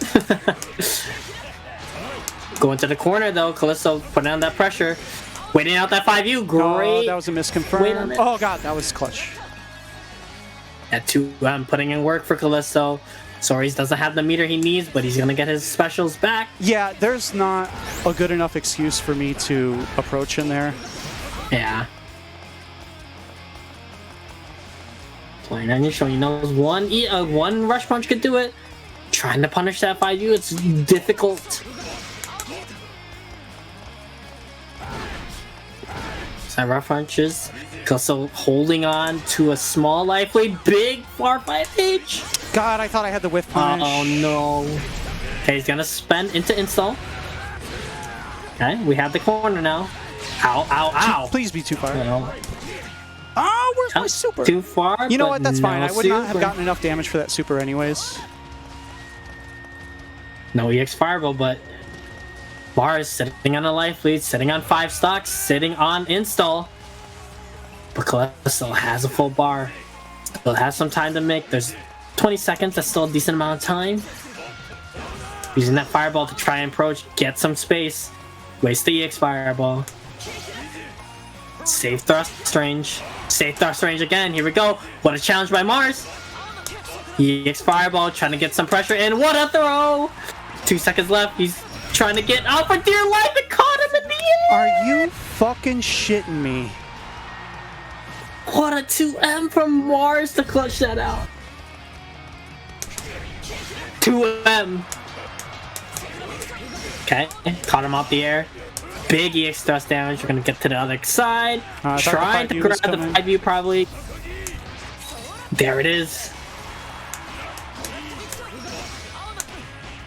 Going to the corner though, Callisto putting on that pressure. Waiting out that 5U, Oh, great. that was a Wait on misconfirm. it. Oh god, that was clutch. At 2M, putting in work for Callisto. Soris doesn't have the meter he needs, but he's gonna get his specials back. Yeah, there's not a good enough excuse for me to approach in there. Yeah. Playing on your show, you know, one rush punch could do it. Trying to punish that 5U, it's difficult. Side rush punches. Also holding on to a small life lead, big far 5H. God, I thought I had the whiff punish. Oh no. Okay, he's gonna spend into install. Okay, we have the corner now. Ow, ow, ow. Please be too far. No. Oh, where's my super? Too far. You know but what? That's fine. no I would not have super. gotten enough damage for that super anyways. No EX Fireball, but Mars sitting on a life lead, sitting on 5 stocks, sitting on install. But Callisto has a full bar. Still has some time to make. There's 20 seconds. That's still a decent amount of time. Using that Fireball to try and approach, get some space. Waste the EX Fireball. Safe thrust range. Safe thrust range again. Here we go. What a challenge by Mars. EX Fireball trying to get some pressure in. What a throw! 2 seconds left. He's trying to get out for dear life and caught him in the air. Are you fucking shitting me? What a 2M from Mars to clutch that out. 2M. Okay, caught him off the air. Big EX thrust damage. We're gonna get to the other side. Trying to grab the 5U probably. There it is.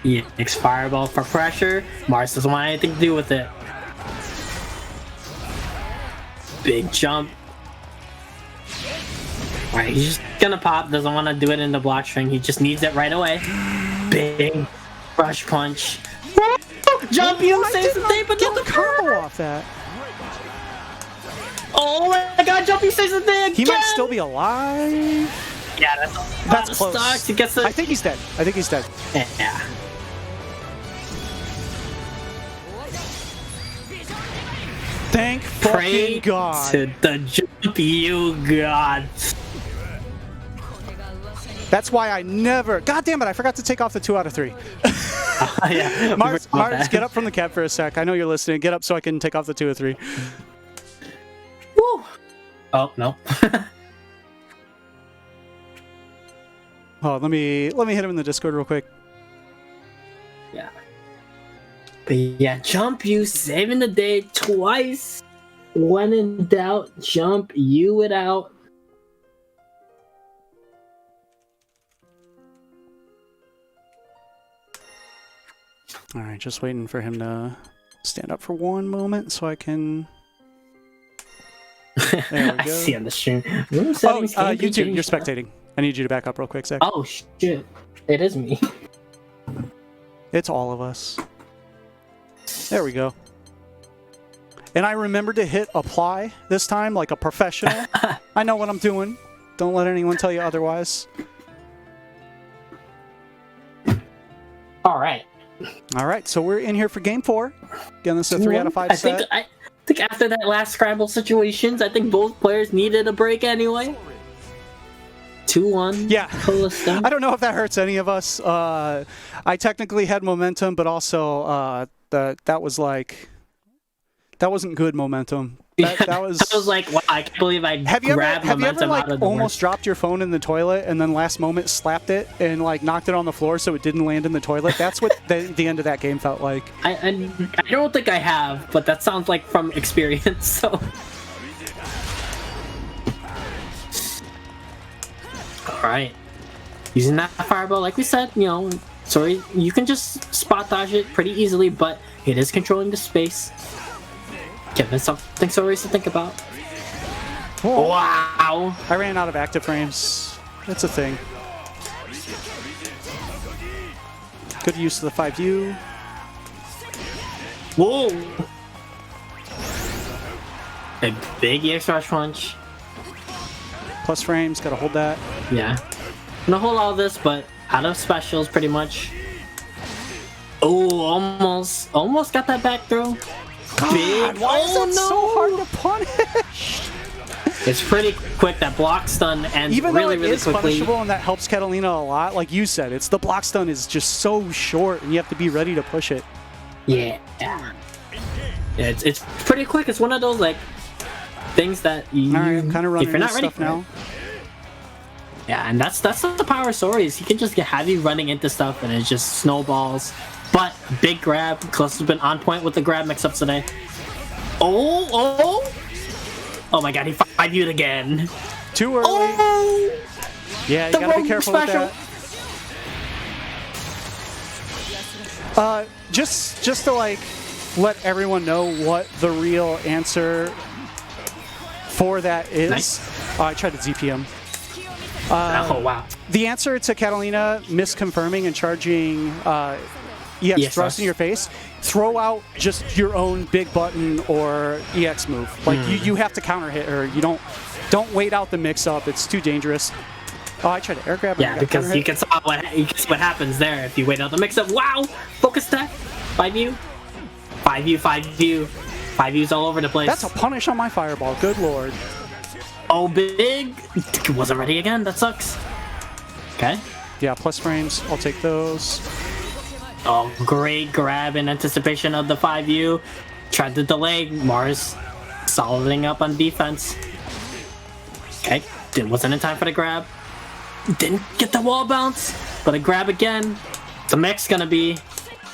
EX Fireball for pressure. Mars doesn't want anything to do with it. Big jump. Alright, he's just gonna pop. Doesn't want to do it in the block string. He just needs it right away. Big rush punch. Jump you, save the thing, but Get no the combo off that. Oh my god, Jump you, save the thing. He might still be alive. Yeah, that's close. stocks. He gets the... I think he's dead. I think he's dead. Yeah. Thank Pray fucking God. to the Jump you gods. That's why I never. God damn it! I forgot to take off the 2 out of 3. Yeah, Mars, get up from the cab for a sec. I know you're listening. Get up so I can take off the 2 or 3. Woo. Oh no. Oh, let me hit him in the Discord real quick. Yeah. But yeah, Jump you saving the day twice. When in doubt, jump you it out. All right, just waiting for him to stand up for one moment so I can. There we I go. see on the stream. YouTube, you're spectating. I need you to back up real quick, Zach. Oh shit! It is me. It's all of us. There we go. And I remembered to hit apply this time like a professional. I know what I'm doing. Don't let anyone tell you otherwise. All right. All right, so we're in here for game 4. Again, this is a 3 out of 5 set. I think after that last scramble situations, I think both players needed a break anyway. 2-1. Yeah. Callisto. I don't know if that hurts any of us. I technically had momentum, but also that was like that wasn't good momentum. That was. I was like, wow, I can't believe I grabbed momentum out of the almost dropped your phone in the toilet and then last moment slapped it and like knocked it on the floor so it didn't land in the toilet? That's what the end of that game felt like. I don't think I have, but that sounds like from experience. So. All right. Using that fireball, like we said, you know, sorry, you can just spot dodge it pretty easily, but it is controlling the space. Giving something Soris to think about. Whoa. Wow! I ran out of active frames. That's a thing. Good use of the 5U. Whoa! A big EX rush punch. Plus frames, gotta hold that. Yeah. Gonna hold all this, but out of specials pretty much. Oh, almost got that back throw. big. Why is that no! so hard to punish? It's pretty quick. That block stun ends Even really, though it really is quickly. punishable and that helps Catalina a lot, like you said, it's the block stun is just so short and you have to be ready to push it. Yeah. It's pretty quick. It's one of those like things that you. All right, I'm kind of running if you're not this ready stuff for now. it. Yeah, and that's the power of Sori's. He can just have you running into stuff and it just snowballs. But big grab. Clutch has been on point with the grab mix-ups today. Oh my god, he 5U'd again. Too early. Oh! Yeah, you The gotta be rogue careful special. with that. Just to like let everyone know what the real answer for that is. Nice. I tried to ZPM. Oh wow. The answer to Catalina misconfirming and charging EX thrust in your face, throw out just your own big button or EX move. Like you have to counter hit her. You don't wait out the mix up. It's too dangerous. Oh, I tried to air grab. Yeah, because you can see what happens there if you wait out the mix up. Wow! Focus attack. 5U. 5U. 5U. 5U's all over the place. That's a punish on my fireball. Good lord. Oh, big. Wasn't ready again. That sucks. Okay. Yeah, plus frames. I'll take those. Oh, great grab in anticipation of the 5U. Tried to delay. Mars soliding up on defense. Okay. Wasn't in time for the grab. Didn't get the wall bounce, but a grab again. The mix gonna be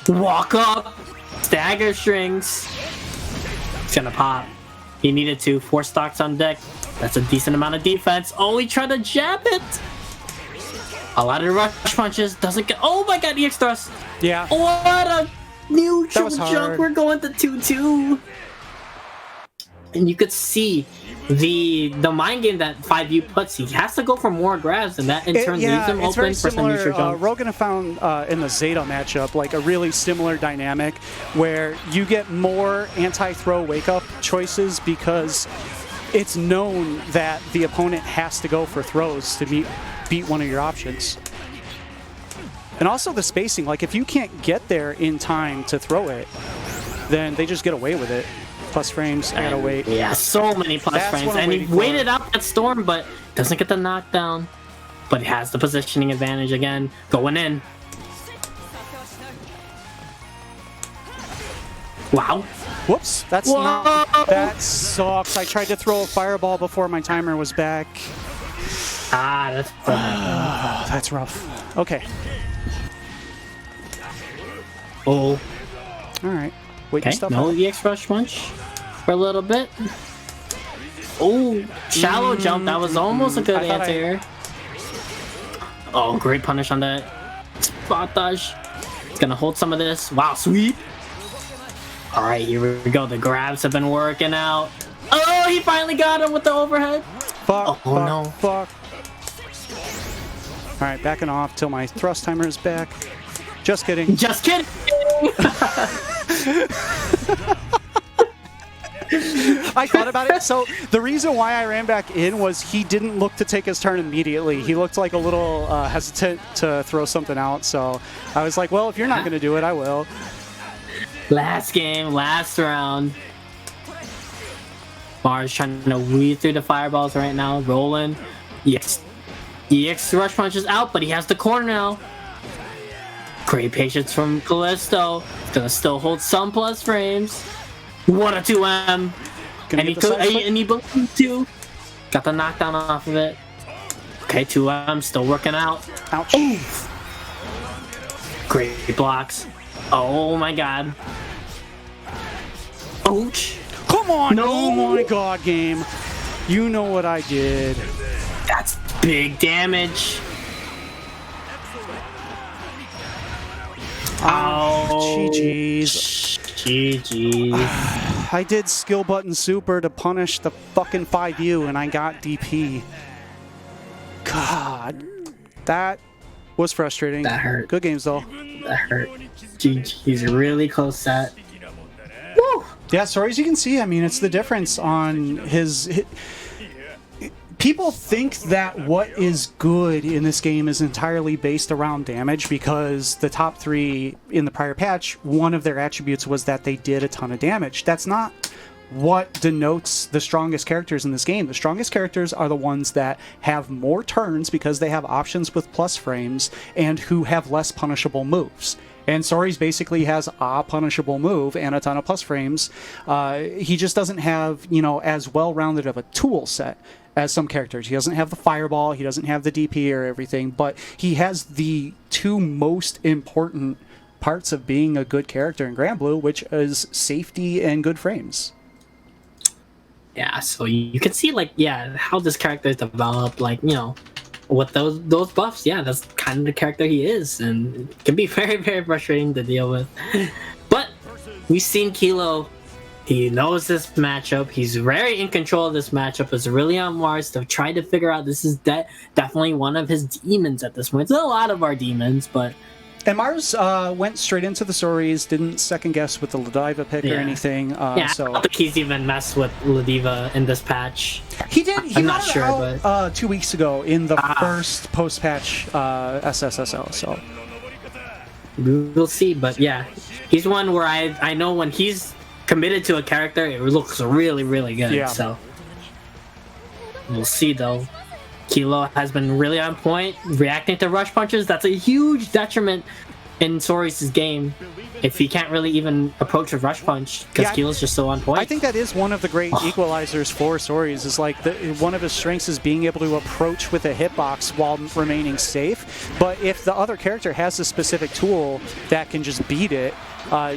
walk up, stagger strings. It's gonna pop. He needed to. 4 stocks on deck. That's a decent amount of defense. Oh, he tried to jab it. A lot of rush punches. Doesn't get. Oh my god, EX thrust. Yeah. What a neutral was jump. hard. We're going to 2-2. And you could see the mind game that 5U puts. He has to go for more grabs, and that in turn leaves him it's very open for some similar. neutral jump. Rogan have found in the Zeta matchup like a really similar dynamic where you get more anti-throw wake-up choices because it's known that the opponent has to go for throws to beat one of your options. And also the spacing, like if you can't get there in time to throw it, then they just get away with it. Plus frames, I gotta wait. Yeah, so many plus That's frames. what I'm And he waiting for. waited out that storm, but doesn't get the knockdown. But he has the positioning advantage again. Going in. Wow. Whoops, that sucks. I tried to throw a fireball before my timer was back. Ah, that's bad. Oh, that's rough. Okay. Oh. All right. Waiting Okay, stuff no out. EX rush punch for a little bit. Oh, shallow jump. That was almost a good I thought answer here. Oh, great punish on that. Spot dodge. It's gonna hold some of this. Wow, sweep. All right, here we go. The grabs have been working out. Oh, he finally got him with the overhead. Fuck, Oh, fuck, no. fuck. All right, backing off till my thrust timer is back. Just kidding. Just kidding. I thought about it. So the reason why I ran back in was he didn't look to take his turn immediately. He looked like a little hesitant to throw something out. So I was like, well, if you're not going to do it, I will. Last game, last round. Mars trying to weed through the fireballs right now. Rolling. EX rush punches out, but he has the corner now. Great patience from Callisto. Gonna still hold some plus frames. What a 2M. And he believed too. Got the knockdown off of it. Okay, 2M still working out. Ouch. Oof. Great blocks. Oh my god. Ouch. Come on. No. Oh my god, game. You know what I did. That's big damage. Oh. GG's. GG's. I did skill button super to punish the fucking 5U and I got DP. God. That was frustrating. That hurt. Good games though. That hurt. GG's really close set. Woo! Yeah, sorry, as you can see, I mean, it's the difference on his People think that what is good in this game is entirely based around damage because the top 3 in the prior patch, one of their attributes was that they did a ton of damage. That's not what denotes the strongest characters in this game. The strongest characters are the ones that have more turns because they have options with plus frames and who have less punishable moves. And Sori's basically has a punishable move and a ton of plus frames. He just doesn't have, as well-rounded of a tool set as some characters. He doesn't have the fireball, he doesn't have the DP or everything, but he has the 2 most important parts of being a good character in Granblue, which is safety and good frames. Yeah, so you can see how this character is developed, with those buffs. Yeah, that's kind of the character he is, and it can be very, very frustrating to deal with. But we've seen Kilo. He knows this matchup. He's very in control of this matchup. It's really on Mars to try to figure out. This is definitely one of his demons at this point. It's a lot of our demons, but... And Mars went straight into the Soris, didn't second guess with the Ladiva pick or anything. I don't think he's even messed with Ladiva in this patch. He did. He I'm not sure, out, but 2 weeks ago in the first post-patch SSSO. So we'll see. But yeah, he's one where I know when he's committed to a character, it looks really, really good. Yeah. So we'll see though. Kilo has been really on point, reacting to rush punches. That's a huge detriment in Sori's game if he can't really even approach a rush punch because Kilo's just so on point. I think that is one of the great equalizers for Sori's, is one of his strengths is being able to approach with a hitbox while remaining safe. But if the other character has a specific tool that can just beat it,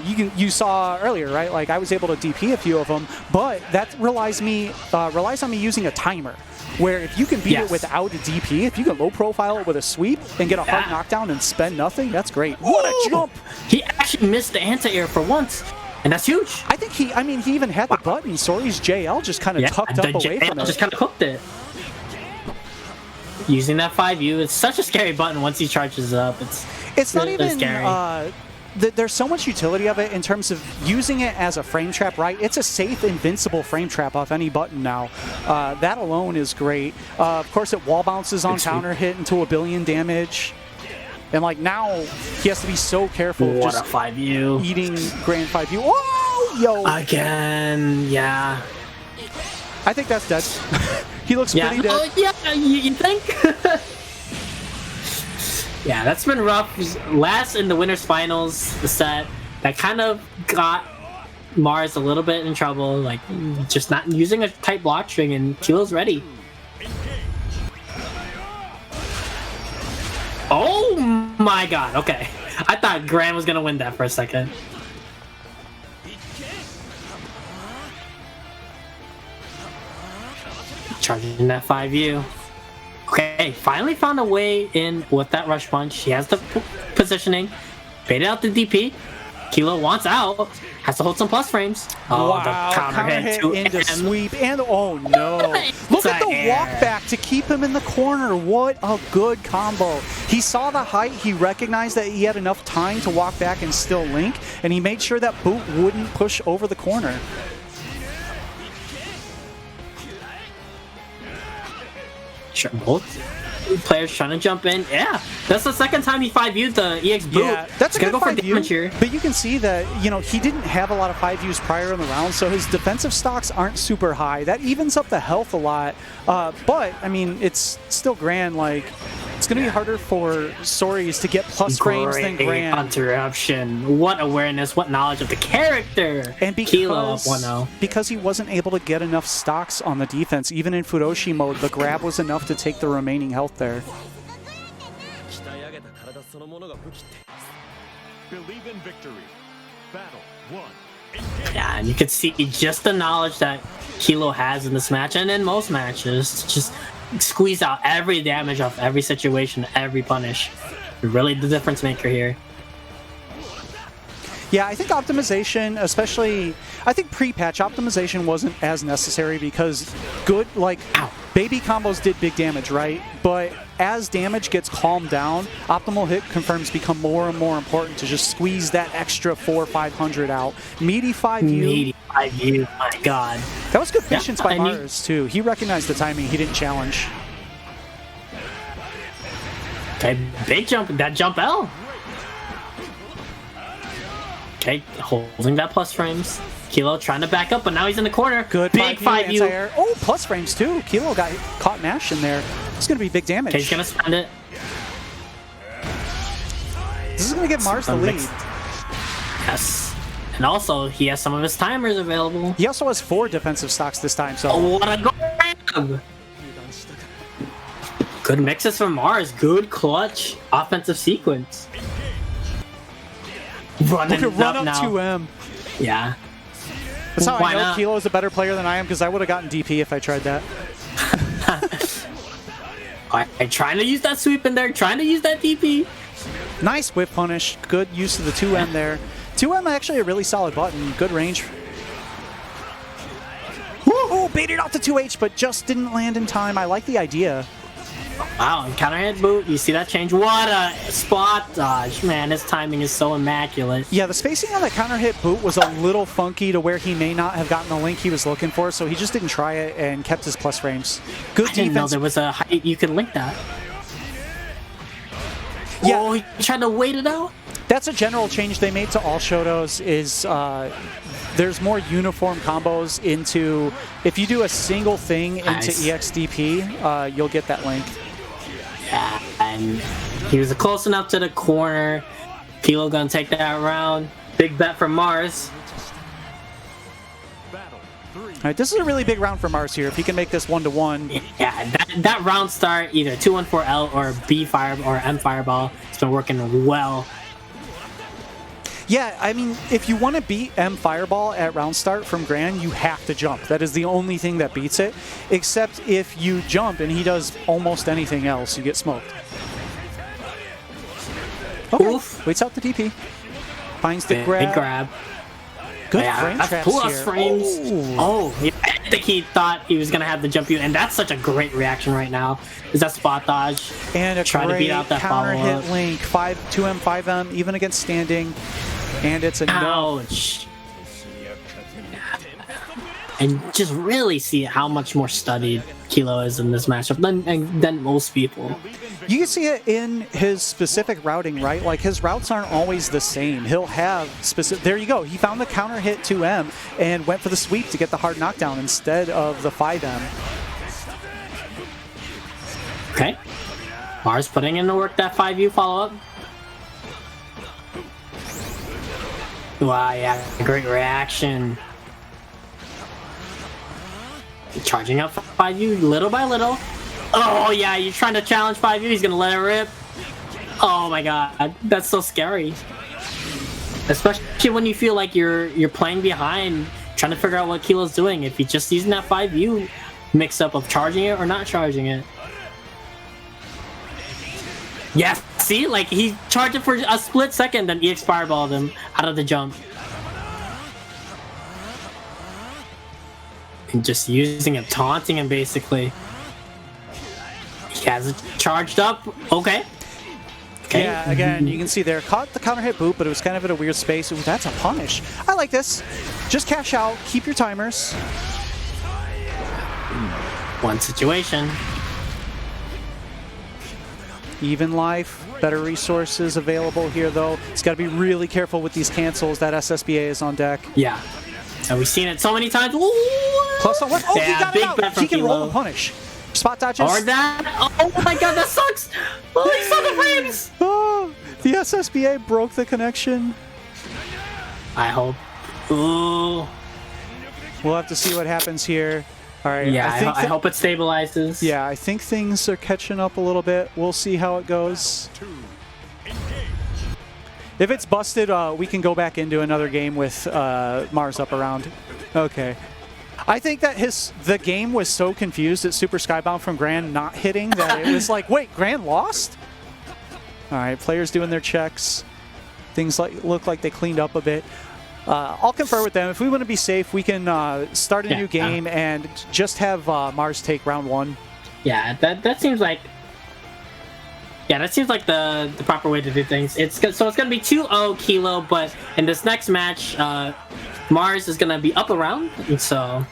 you saw earlier, right? Like I was able to DP a few of them, but that relies on me using a timer. Where if you can beat it without a DP, if you can low profile it with a sweep and get a hard knockdown and spend nothing, that's great. What a jump! He actually missed the anti-air for once, and that's huge. I think he even had the button. Sori's JL just kind of tucked up away from it. Just kind of cooked it. Using that 5U, it's such a scary button once he charges up. It's not even scary. There's so much utility of it in terms of using it as a frame trap, right? It's a safe, invincible frame trap off any button now. That alone is great. Of course, it wall bounces on counter hit into 1 billion damage. And now he has to be so careful of just 5U. Eating Grand 5U. Oh, yo! Again, yeah. I think that's dead. He looks pretty dead. Oh, yeah, you think? Yeah, that's been rough. Last in the winners finals, the set that kind of got Mars a little bit in trouble, just not using a tight block string, and Kilo's ready. Oh my god, okay. I thought Gran was gonna win that for a second. Charging that 5U. Okay, finally found a way in with that rush punch. He has the positioning. Baited out the DP. Kilo wants out. Has to hold some plus frames. Oh, wow, the counter hit into sweep. And oh no. Look at the walk back to keep him in the corner. What a good combo. He saw the height. He recognized that he had enough time to walk back and still link. And he made sure that boot wouldn't push over the corner. Sure, both players trying to jump in. Yeah, that's the second time he 5U'd the EX boot. Yeah, that's a good go for 5U, damage here. but you can see that, he didn't have a lot of 5Us prior in the round, so his defensive stocks aren't super high. That evens up the health a lot, but, I mean, it's still Gran, it's going to be harder for Sori's to get plus frames than Gran. Interruption. What awareness, what knowledge of the character. And Kilo up 1-0. because he wasn't able to get enough stocks on the defense, even in Furoshi mode, the grab was enough to take the remaining health there. Believe in victory. Battle 1. Yeah, and you can see just the knowledge that Kilo has in this match and in most matches. Just squeeze out every damage off every situation, every punish. Really the difference maker here. Yeah, I think optimization, especially, I think pre-patch optimization wasn't as necessary because good, baby combos did big damage, right? But as damage gets calmed down, optimal hit confirms become more and more important to just squeeze that extra 400 or 500 out. Meaty 5U. Meaty 5U, my god. That was good patience by I mean- Mars, too. He recognized the timing. He didn't challenge. Okay, big jump. That jump L. Okay, holding that plus frames. Kilo trying to back up, but now he's in the corner. Good big 5U. anti-air. Oh, plus frames, too. Kilo got caught in ash in there. It's going to be big damage. Okay, he's going to spend it. This is going to give Mars the lead. Yes. And also, he has some of his timers available. He also has 4 defensive stocks this time, so... Oh, what a grab! Good mixes from Mars. Good clutch offensive sequence. Running Look at run up now. 2M. Yeah. That's how Why I know not? Kilo is a better player than I am, because I would have gotten DP if I tried that. Alright, trying to use that sweep in there. Trying to use that DP. Nice whip punish. Good use of the 2M there. 2M actually a really solid button. Good range. Ooh, baited out the 2H, but just didn't land in time. I like the idea. Wow, and counter hit boot. You see that change? What a spot dodge. Man, his timing is so immaculate. Yeah, the spacing on the counter hit boot was a little funky to where he may not have gotten the link he was looking for, so he just didn't try it and kept his plus frames. Good I didn't know defense. there was a height you could link that. Yeah. Oh, he tried to wait it out? That's a general change they made to all Shotos is there's more uniform combos into, if you do a single thing into Nice. EXDP, you'll get that link. Yeah, and he was close enough to the corner. Kilo gonna take that round. Big bet from Mars. All right, this is a really big round for Mars here. If he can make this 1-1, Yeah, that round start, either 2-1-4L or B fire or M fireball, it's been working well. yeah, I mean, if you want to beat M Fireball at round start from Gran, you have to jump. That is the only thing that beats it, except if you jump and he does almost anything else, you get smoked. Okay, Oof. waits out the DP. Finds the Big grab. grab. Good Yeah, frame that's traps plus here. frames. Oh. Oh, yeah, I think he thought he was gonna have the jump you, and that's such a great reaction right now. Is that spot dodge? And a Try to great beat out that counter follow-up. hit link. 2M, 5M, even against standing. And it's a no. Ouch. And just really see how much more studied Kilo is in this matchup than most people. You can see it in his specific routing, right? Like, his routes aren't always the same. He'll have specific... There you go. He found the counter hit 2M and went for the sweep to get the hard knockdown instead of the 5M. Okay. Mars putting in the work that 5U follow-up. Wow, yeah, great reaction. Charging up 5U little by little. Oh yeah, you're trying to challenge 5U, he's gonna let it rip. Oh my god, that's so scary. Especially when you feel like you're playing behind, trying to figure out what Kilo's doing. If he's just using that 5U mix up of charging it or not charging it. Yeah, see, like he charged it for a split second, then EX fireballed him out of the jump. And just using him, taunting him basically. He has it charged up. Okay. Okay. Yeah, again, you can see there. Caught the counter hit boot, but it was kind of at a weird space. Ooh, that's a punish. I like this. Just cash out. Keep your timers. One situation. Even life. Better resources available here, though. He's got to be really careful with these cancels. That SSBA is on deck. Yeah. And we've seen it so many times. Ooh. Plus on what? Oh, Yeah, he got big it out. bet from He can roll Kilo. and punish. Spot dodges. Or that. Oh my god, that sucks. Oh, he saw the frames. Oh, the SSBA broke the connection. I hope. Ooh. We'll have to see what happens here. All right. Yeah, I think hope it stabilizes. Yeah, I think things are catching up a little bit. We'll see how it goes. If it's busted, we can go back into another game with Mars up around. Okay. I think that the game was so confused at Super Skybound from Gran not hitting that it was like, wait, Gran lost? All right, players doing their checks. Things look like they cleaned up a bit. I'll confer with them. If we want to be safe, we can start a new game and just have Mars take round 1. Yeah, that seems like. Yeah, that seems like the proper way to do things. So it's gonna be 2-0 Kilo, but in this next match, Mars is gonna be up around, and so.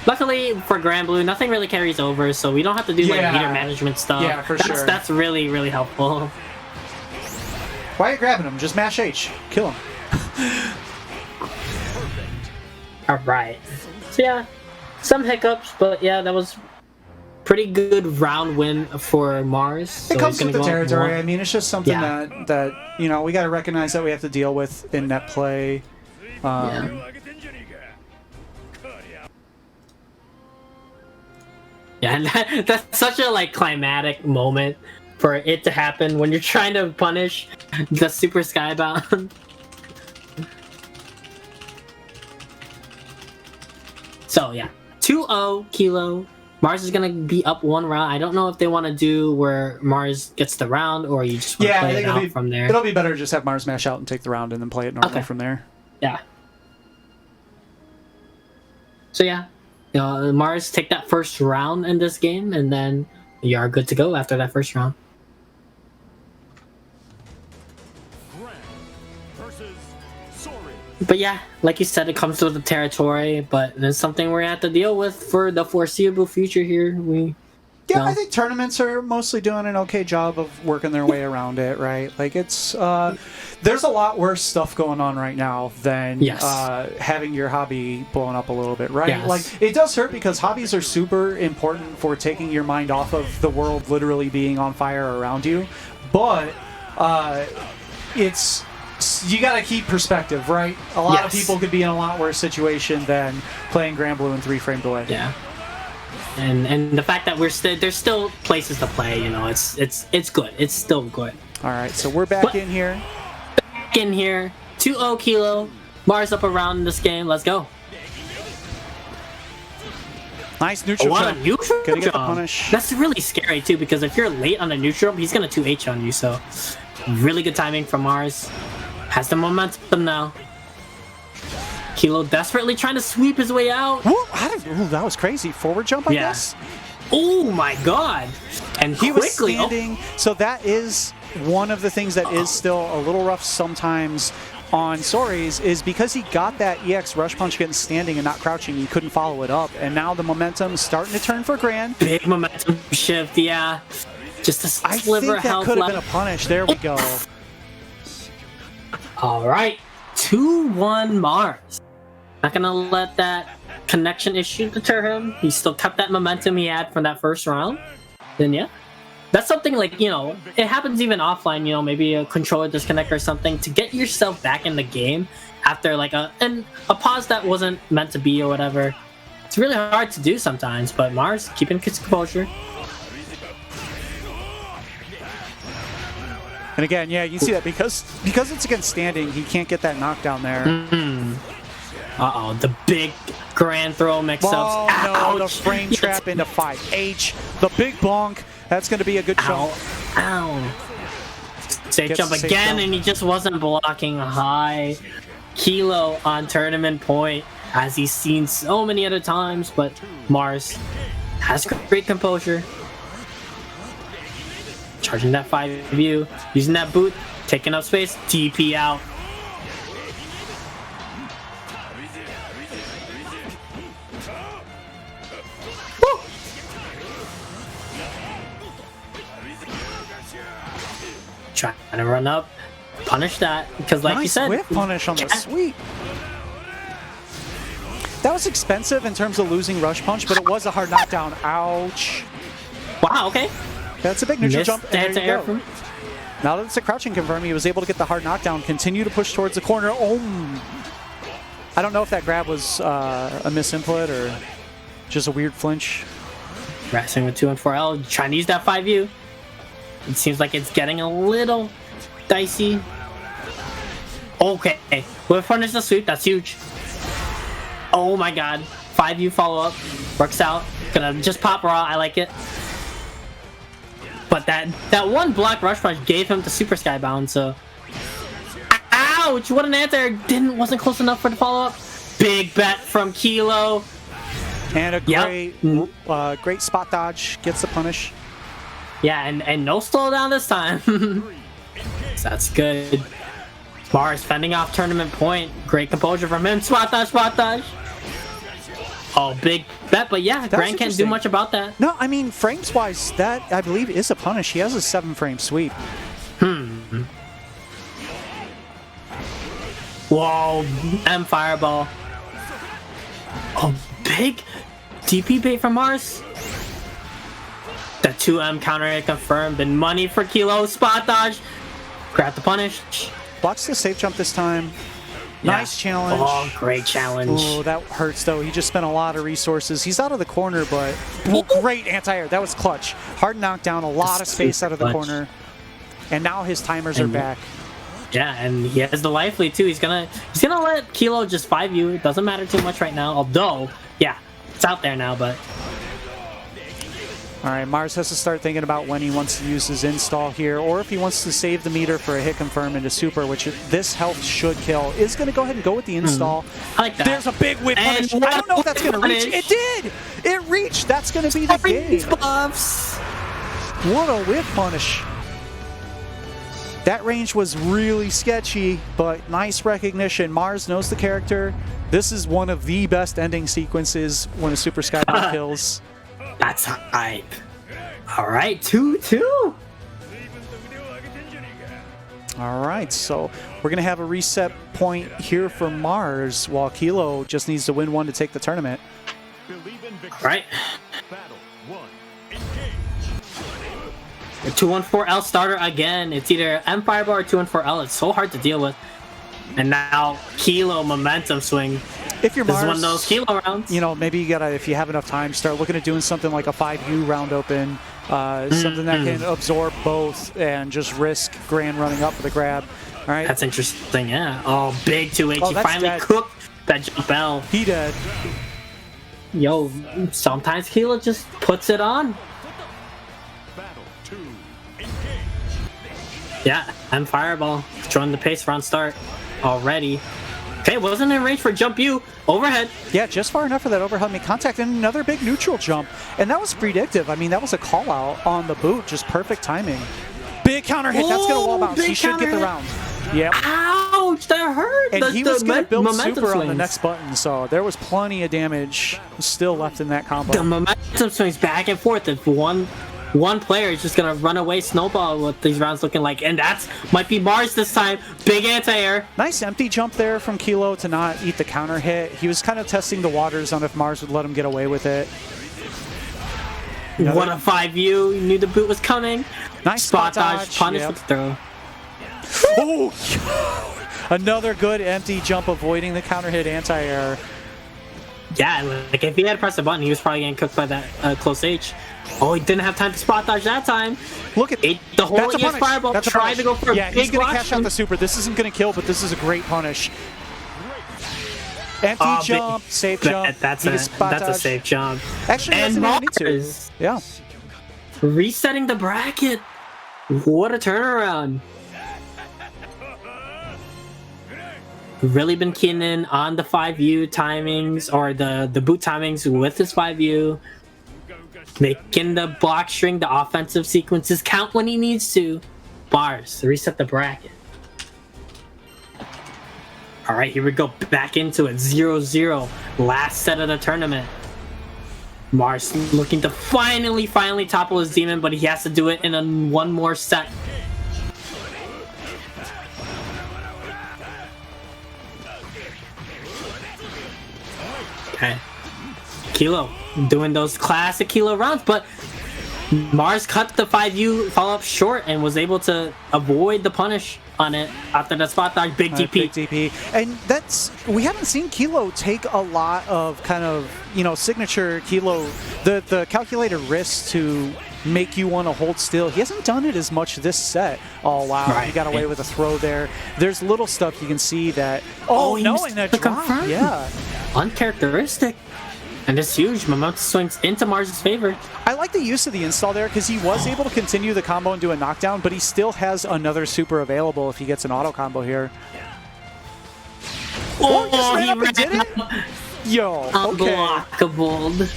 Luckily for Granblue, nothing really carries over, so we don't have to do like meter management stuff. Yeah, for sure. That's really, really helpful. Why are you grabbing him? Just mash H. Kill him. Alright. So yeah, some hiccups, but yeah, that was pretty good round win for Mars. So it comes with the territory. I mean, it's just something that you know, we got to recognize that we have to deal with in net play. Yeah, and that's such a like climatic moment for it to happen when you're trying to punish the Super Skybound. So yeah, 2-0 Kilo. Mars is gonna be up 1 round. I don't know if they want to do where Mars gets the round or you just want to play it out from there. It'll be better to just have Mars mash out and take the round and then play it normally from there. Yeah. So yeah. Mars take that first round in this game, and then you are good to go after that first round. But yeah, like you said, it comes with the territory, but it's something we're going to have to deal with for the foreseeable future here. I think tournaments are mostly doing an okay job of working their way around it, right? Like, it's there's a lot worse stuff going on right now than having your hobby blown up a little bit, right? Yes. Like, it does hurt because hobbies are super important for taking your mind off of the world literally being on fire around you, but you got to keep perspective, right? A lot of people could be in a lot worse situation than playing Granblue in 3-frame delay. Yeah. And the fact that there's still places to play, you know, it's good. It's still good. All right, so we're back in here. Back in here. 2-0 Kilo. Mars up around in this game. Let's go. Nice neutral jump. Neutral Gonna get the punish. That's really scary too, because if you're late on the neutral, he's gonna 2H on you. So really good timing from Mars. Has the momentum now. Kilo desperately trying to sweep his way out. That was crazy. Forward jump, I guess? Oh my god. And he quickly, was standing. So that is one of the things that is still a little rough sometimes on Soris, is because he got that EX rush punch getting standing and not crouching, he couldn't follow it up. And now the momentum is starting to turn for Gran. Big momentum shift, yeah. Just a sliver of health left. I think that could have been a punish. There we go. All right. 2-1 Mars. Not gonna let that connection issue deter him. He still kept that momentum he had from that first round. Then yeah, that's something like, you know, it happens even offline, you know, maybe a controller disconnect or something, to get yourself back in the game after like a pause that wasn't meant to be or whatever. It's really hard to do sometimes, but Mars keeping his composure. And again, yeah, you see that because it's against standing, he can't get that knockdown there. Uh-oh, the big grand throw mix-ups. Oh, no, the frame trap into 5H. The big bonk. That's going to be a good jump. Ow. Safe jump again, and he just wasn't blocking high. Kilo on tournament point, as he's seen so many other times, but Mars has great composure. Charging that 5U, using that boot, taking up space, TP out. Trying to run up, punish that, because like you said, whip punish on the sweep. That was expensive in terms of losing rush punch, but it was a hard knockdown. Ouch. Wow, okay. That's a big neutral jump, and there you go. From... Now that it's a crouching confirm, he was able to get the hard knockdown, continue to push towards the corner. Oh, I don't know if that grab was a misinput or just a weird flinch. Wrestling with 2 and 4L, trying to use that 5U. It seems like it's getting a little dicey. Okay, we'll punish the sweep. That's huge. Oh my god. 5U follow-up. Works out. Gonna just pop raw. I like it. But that one block rush punch gave him the super skybound, so... Ow! Ouch! What an answer! Wasn't close enough for the follow-up. Big bet from Kilo. And a great spot dodge. Gets the punish. Yeah, and no slowdown this time. So that's good. Mars fending off tournament point. Great composure from him. Spot dodge, spot dodge. Oh, big bet, but yeah, Gran can't do much about that. No, I mean, frames-wise, that, I believe, is a punish. He has a 7-frame sweep. Whoa, M Fireball. Oh, big DP bait from Mars. The 2M counter hit confirmed, and money for Kilo. Spot dodge. Grab the punish. Blocks the safe jump this time. Yeah. Nice challenge. Oh, great challenge. Oh, that hurts, though. He just spent a lot of resources. He's out of the corner, but great anti-air. That was clutch. Hard knockdown, a lot of space out of the corner. And now his timers are back. Yeah, and he has the life lead, too. He's gonna let Kilo just 5U. It doesn't matter too much right now. Although, yeah, it's out there now, but... All right, Mars has to start thinking about when he wants to use his install here, or if he wants to save the meter for a hit confirm into super, which this health should kill. Is going to go ahead and go with the install. I like that. There's a big whip punish. I don't know if that's going to reach. It did! It reached! That's going to be the game. Buffs. What a whip punish. That range was really sketchy, but nice recognition. Mars knows the character. This is one of the best ending sequences when a Super Skyball kills. That's hype. All right, 2-2. All right, so we're going to have a reset point here for Mars, while Kilo just needs to win one to take the tournament. All right. The 2-1-4L starter again. It's either M Fireball or 2-1-4L. It's so hard to deal with. And now Kilo momentum swing. If you're Mars, this is one of those Kilo rounds. You know, maybe you gotta, if you have enough time, start looking at doing something like a 5U round open, something that can absorb both and just risk Gran running up for the grab. All right. That's interesting, yeah. Oh, big 2H. Oh, he that's finally dead. cooked that jump L. He dead. Yo, sometimes Kilo just puts it on. Yeah, M Fireball. Throwing the pace round start already. Okay, wasn't in range for jump U. Overhead. Yeah, just far enough for that overhead make contact, and another big neutral jump. And that was predictive. I mean, that was a call out on the boot. Just perfect timing. Big counter hit. That's going to wall bounce. He should get the round. Yep. Ouch, that hurt. And he was going to build momentum super swings on the next button, so there was plenty of damage still left in that combo. The momentum swings back and forth. If one player is just gonna run away snowball with these rounds looking like, and that's might be Mars this time. Big anti-air. Nice empty jump there from Kilo to not eat the counter hit. He was kind of testing the waters on if Mars would let him get away with it. What a 5U. You knew the boot was coming. Nice spot dodge. Punish with the throw. Oh, another good empty jump avoiding the counter hit anti-air. Yeah, like if he had pressed the button, he was probably getting cooked by that close H. Oh, he didn't have time to spot dodge that time. Look at the whole ES Fireball. Tried to go for a big he's going to cash out the super. This isn't going to kill, but this is a great punish. Empty jump, safe jump. That's a safe jump. Actually, and Mars, yeah, resetting the bracket. What a turnaround. Really been keying in on the 5U timings, or the boot timings with his 5U. Making the block string, the offensive sequences count when he needs to. Bars, reset the bracket. All right, here we go. Back into it. 0-0. Last set of the tournament. Mars looking to finally topple his demon, but he has to do it in one more set. Okay. Kilo doing those classic Kilo rounds, but Mars cut the 5U follow-up short and was able to avoid the punish on it after the spot dodge. Big DP. Big DP. And we haven't seen Kilo take a lot of kind of, signature Kilo, the calculated risks to make you want to hold still. He hasn't done it as much this set. Oh, wow. Right. He got away with a throw there. There's little stuff you can see that, no, in a drop. Confirm. Yeah. Uncharacteristic. And it's huge. Momentum swings into Mars' favor. I like the use of the install there because he was able to continue the combo and do a knockdown, but he still has another super available if he gets an auto combo here. Oh, he just ran he up and did it? Yo, okay. Unblockable.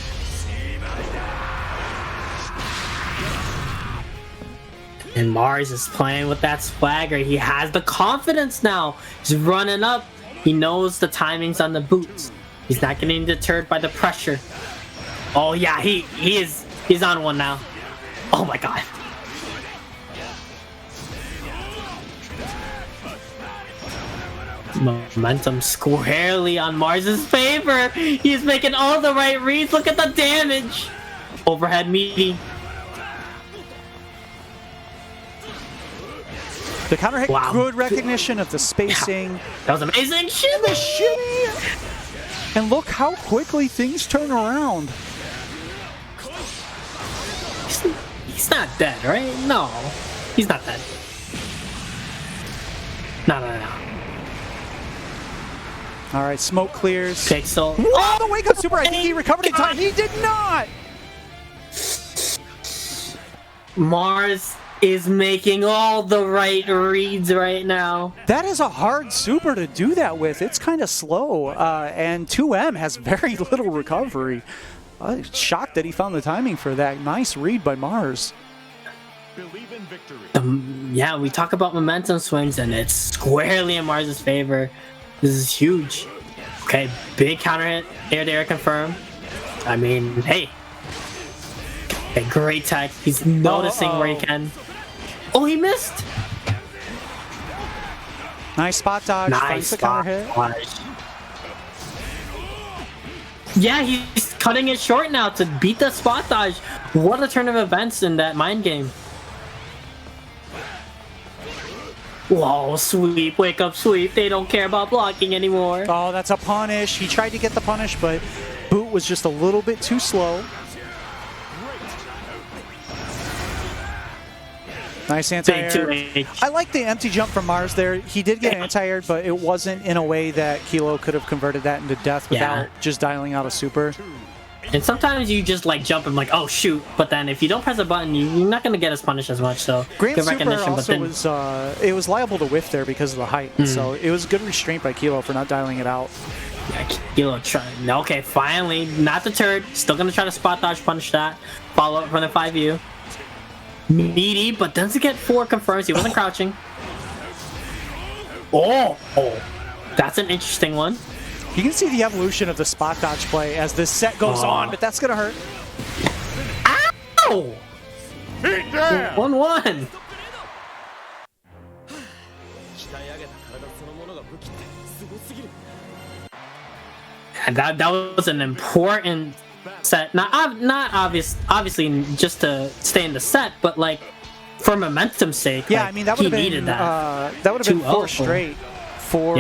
And Mars is playing with that swagger. He has the confidence now. He's running up. He knows the timings on the boots. He's not getting deterred by the pressure. Oh yeah, he's on one now. Oh my god. Momentum squarely on Mars's favor. He's making all the right reads. Look at the damage. Overhead meaty. The counter hit, Wow. good recognition of the spacing. That was amazing. The shimmy! And look how quickly things turn around. He's not dead, right? No, he's not dead. No. All right, smoke clears. Okay, so Oh, the wake up super! I think he recovered in time. He did not. Mars is making all the right reads right now. That is a hard super to do that with. It's kind of slow, and 2M has very little recovery. Shocked that he found the timing for that. Nice read by Mars. Believe in victory. Yeah, we talk about momentum swings, and it's squarely in Mars's favor. This is huge. Okay, big counter hit, air-to-air confirm. I mean, hey. Okay, great tech. He's noticing where he can. Oh, he missed. Nice spot dodge. Nice Finds the spot counter hit. dodge. Yeah, he's cutting it short now to beat the spot dodge. What a turn of events in that mind game. Whoa, sweep, wake up, sweep. They don't care about blocking anymore. Oh, that's a punish. He tried to get the punish, but boot was just a little bit too slow. Nice anti-air. I like the empty jump from Mars there. He did get anti-air, but it wasn't in a way that Kilo could have converted that into death without just dialing out a super. And sometimes you just like jump and like, oh shoot, but then if you don't press a button, you're not gonna get as punished as much. So Grand good super recognition. also But then, it was liable to whiff there because of the height. So it was good restraint by Kilo for not dialing it out. yeah, Kilo trying. Okay, finally, not deterred. Still gonna try to spot dodge punish that. Follow up from the 5U. Meaty, but doesn't get 4 confirms. He wasn't crouching. Oh, that's an interesting one. You can see the evolution of the spot dodge play as this set goes on, but that's gonna hurt. Ow! Beat down! 1-1. And that was an important set. Not obviously just to stay in the set, but like for momentum's sake. Yeah, like, I mean that would have been needed that. that would have been 4 2-0. straight for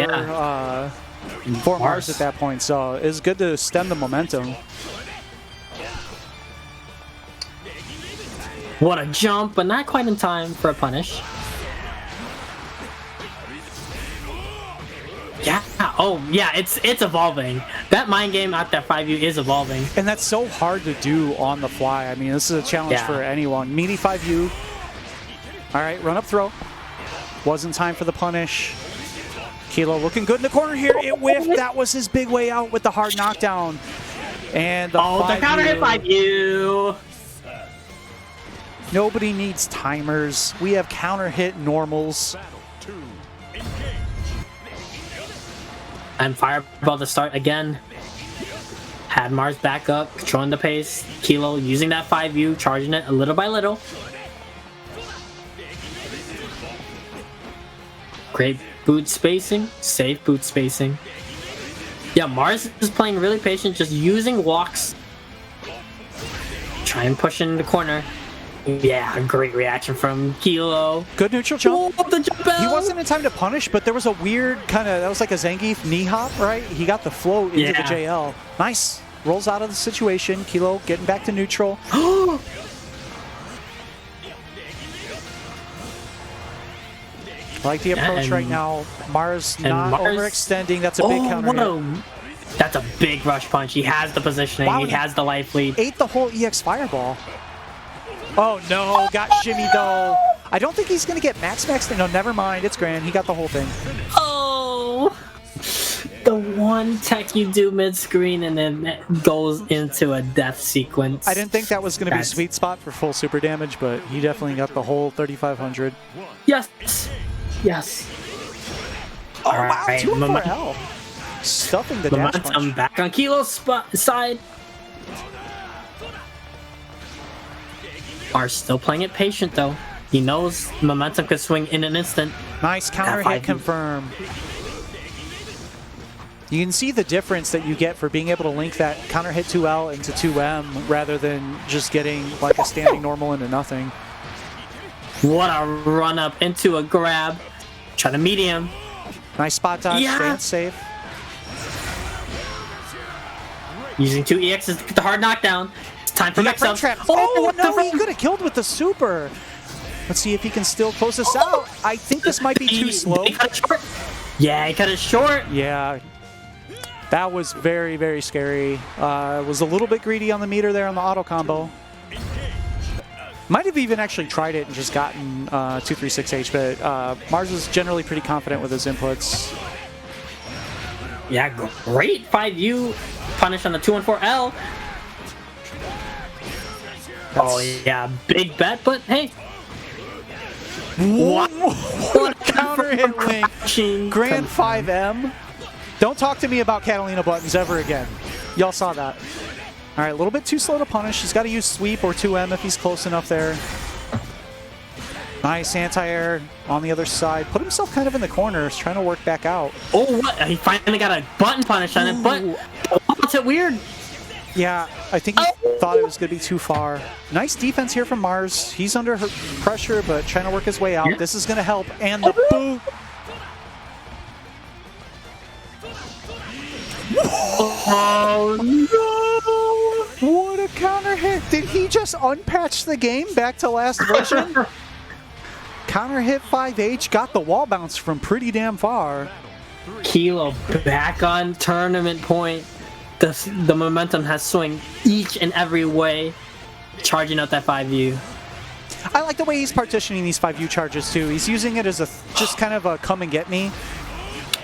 for Mars at that point. So it's good to stem the momentum. What a jump, but not quite in time for a punish. Yeah. Oh, yeah. It's evolving. That mind game at that 5U is evolving. And that's so hard to do on the fly. I mean, this is a challenge for anyone. Meaty 5U. All right, run up throw. Wasn't time for the punish. Kilo looking good in the corner here. It whiffed. That was his big way out with the hard knockdown. And the the counter hit 5U. Nobody needs timers. We have counter hit normals. And fireball to start again. Had Mars back up, controlling the pace. Kilo using that 5U, charging it little by little. Great boot spacing, safe boot spacing. Yeah, Mars is playing really patient, just using walks. Try and push in the corner. Yeah, great reaction from Kilo. Good neutral jump. Oh, the jump out. He wasn't in time to punish, but there was a weird kind of, that was like a Zangief knee hop, right? He got the float into the JL. Nice. Rolls out of the situation. Kilo getting back to neutral. I like the approach right now. Mars not overextending. That's a big counter hit. That's a big rush punch. He has the positioning. Wow, he has the life lead. Ate the whole EX fireball. Oh no, got shimmy though. I don't think he's going to get maxed. No, never mind. It's grand. He got the whole thing. Oh! The one tech you do mid-screen and then it goes into a death sequence. I didn't think that was going to be a sweet spot for full super damage, but he definitely got the whole 3,500. Yes! Yes! Oh, wow, Alright, 2-4L. Stuffing the dash momentum punch. back on Kilo's side. Are still playing it patient though. He knows momentum could swing in an instant. Nice counter hit confirm. You can see the difference that you get for being able to link that counter hit 2L into 2M rather than just getting like a standing normal into nothing. What a run up into a grab. Try to medium. Nice spot dodge, Yeah. stance safe. Using 2 EXs to get the hard knockdown. It's time for He got mix up. frame trap. Oh, Oh, no, he the- could have killed with the super. Let's see if he can still close this out. I think this might be too slow. He cut it short. Yeah, he cut it short. Yeah, that was very, very scary. Was a little bit greedy on the meter there on the auto combo. Might have even actually tried it and just gotten 236H, but Mars is generally pretty confident with his inputs. Yeah, great 5U punish on the 214L. Oh yeah, big bet, but hey. What a counter hit link. Grand 5M. Don't talk to me about Catalina buttons ever again. Y'all saw that. All right, a little bit too slow to punish. He's got to use sweep or 2M if he's close enough there. Nice anti-air on the other side. Put himself kind of in the corners, trying to work back out. Oh, what? He finally got a button punish on it, but what's it weird? Yeah, I think he thought it was going to be too far. Nice defense here from Mars. He's under pressure, but trying to work his way out. Yeah. This is going to help. And the boot. Oh No! What a counter hit. Did he just unpatch the game back to last version? Counter hit 5H, got the wall bounce from pretty damn far. Kilo back on tournament point. The momentum has swung each and every way, charging out that 5U. I like the way he's partitioning these 5U charges too. He's using it as a just kind of a come and get me.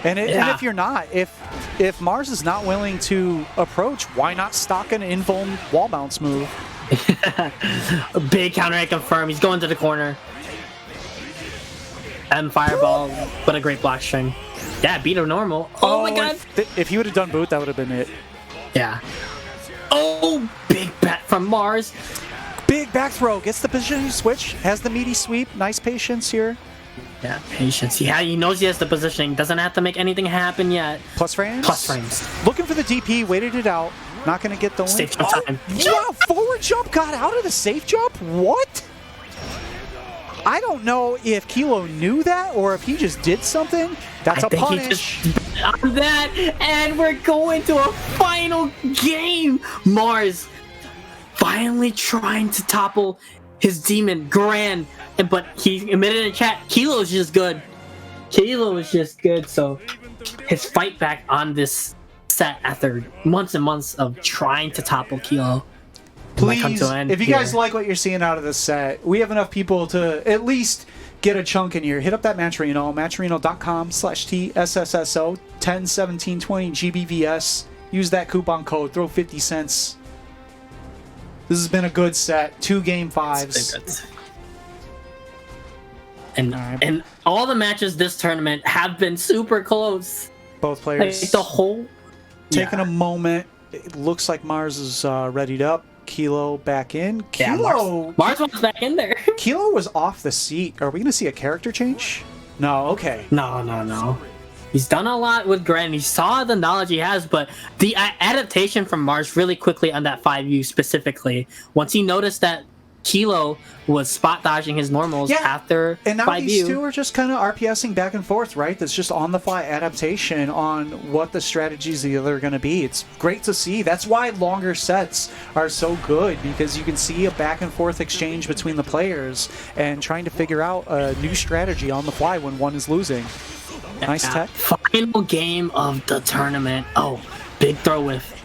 And if you're not, if Mars is not willing to approach, why not stock an invuln wall bounce move? A big counter hit confirm. He's going to the corner. And fireball, but a great block string. Yeah, beat a normal. Oh my god. If he would have done boot, that would have been it. Yeah. Oh, big bet from Mars. Big back throw, gets the positioning switch, has the meaty sweep. Nice patience here. Yeah, patience. Yeah, he knows he has the positioning. Doesn't have to make anything happen yet. Plus frames? Plus frames. Looking for the DP, waited it out. Not going to get the link. Safe jump time. Wow, forward jump got out of the safe jump? What? I don't know if Kilo knew that or if he just did something. That's a punish. On that, and we're going to a final game. Mars finally trying to topple his demon Gran, but he admitted in chat, Kilo's just good. Kilo is just good, so his fight back on this set after months and months of trying to topple Kilo. Please, if you guys like what you're seeing out of this set, we have enough people to at least get a chunk in here. Hit up that Matcherino, matcherino.com/TSSSO 101720 GBVS. Use that coupon code, throw 50 cents. This has been a good set. 2 game 5s. And all the matches this tournament have been super close. Both players Like the whole taking a moment. It looks like Mars is readied up. Kilo back in. Kilo, Mars was back in there. Kilo was off the seat. Are we gonna see a character change? No. Okay. No. He's done a lot with Gran. He saw the knowledge he has, but the adaptation from Mars really quickly on that 5U specifically. Once he noticed that Kilo was spot dodging his normals after and now 5U. these two are just kind of RPSing back and forth, right? That's just on the fly adaptation on what the strategies the other are going to be. It's great to see. That's why longer sets are so good, because you can see a back and forth exchange between the players and trying to figure out a new strategy on the fly when one is losing. Nice tech. Final game of the tournament. Oh, big throw with.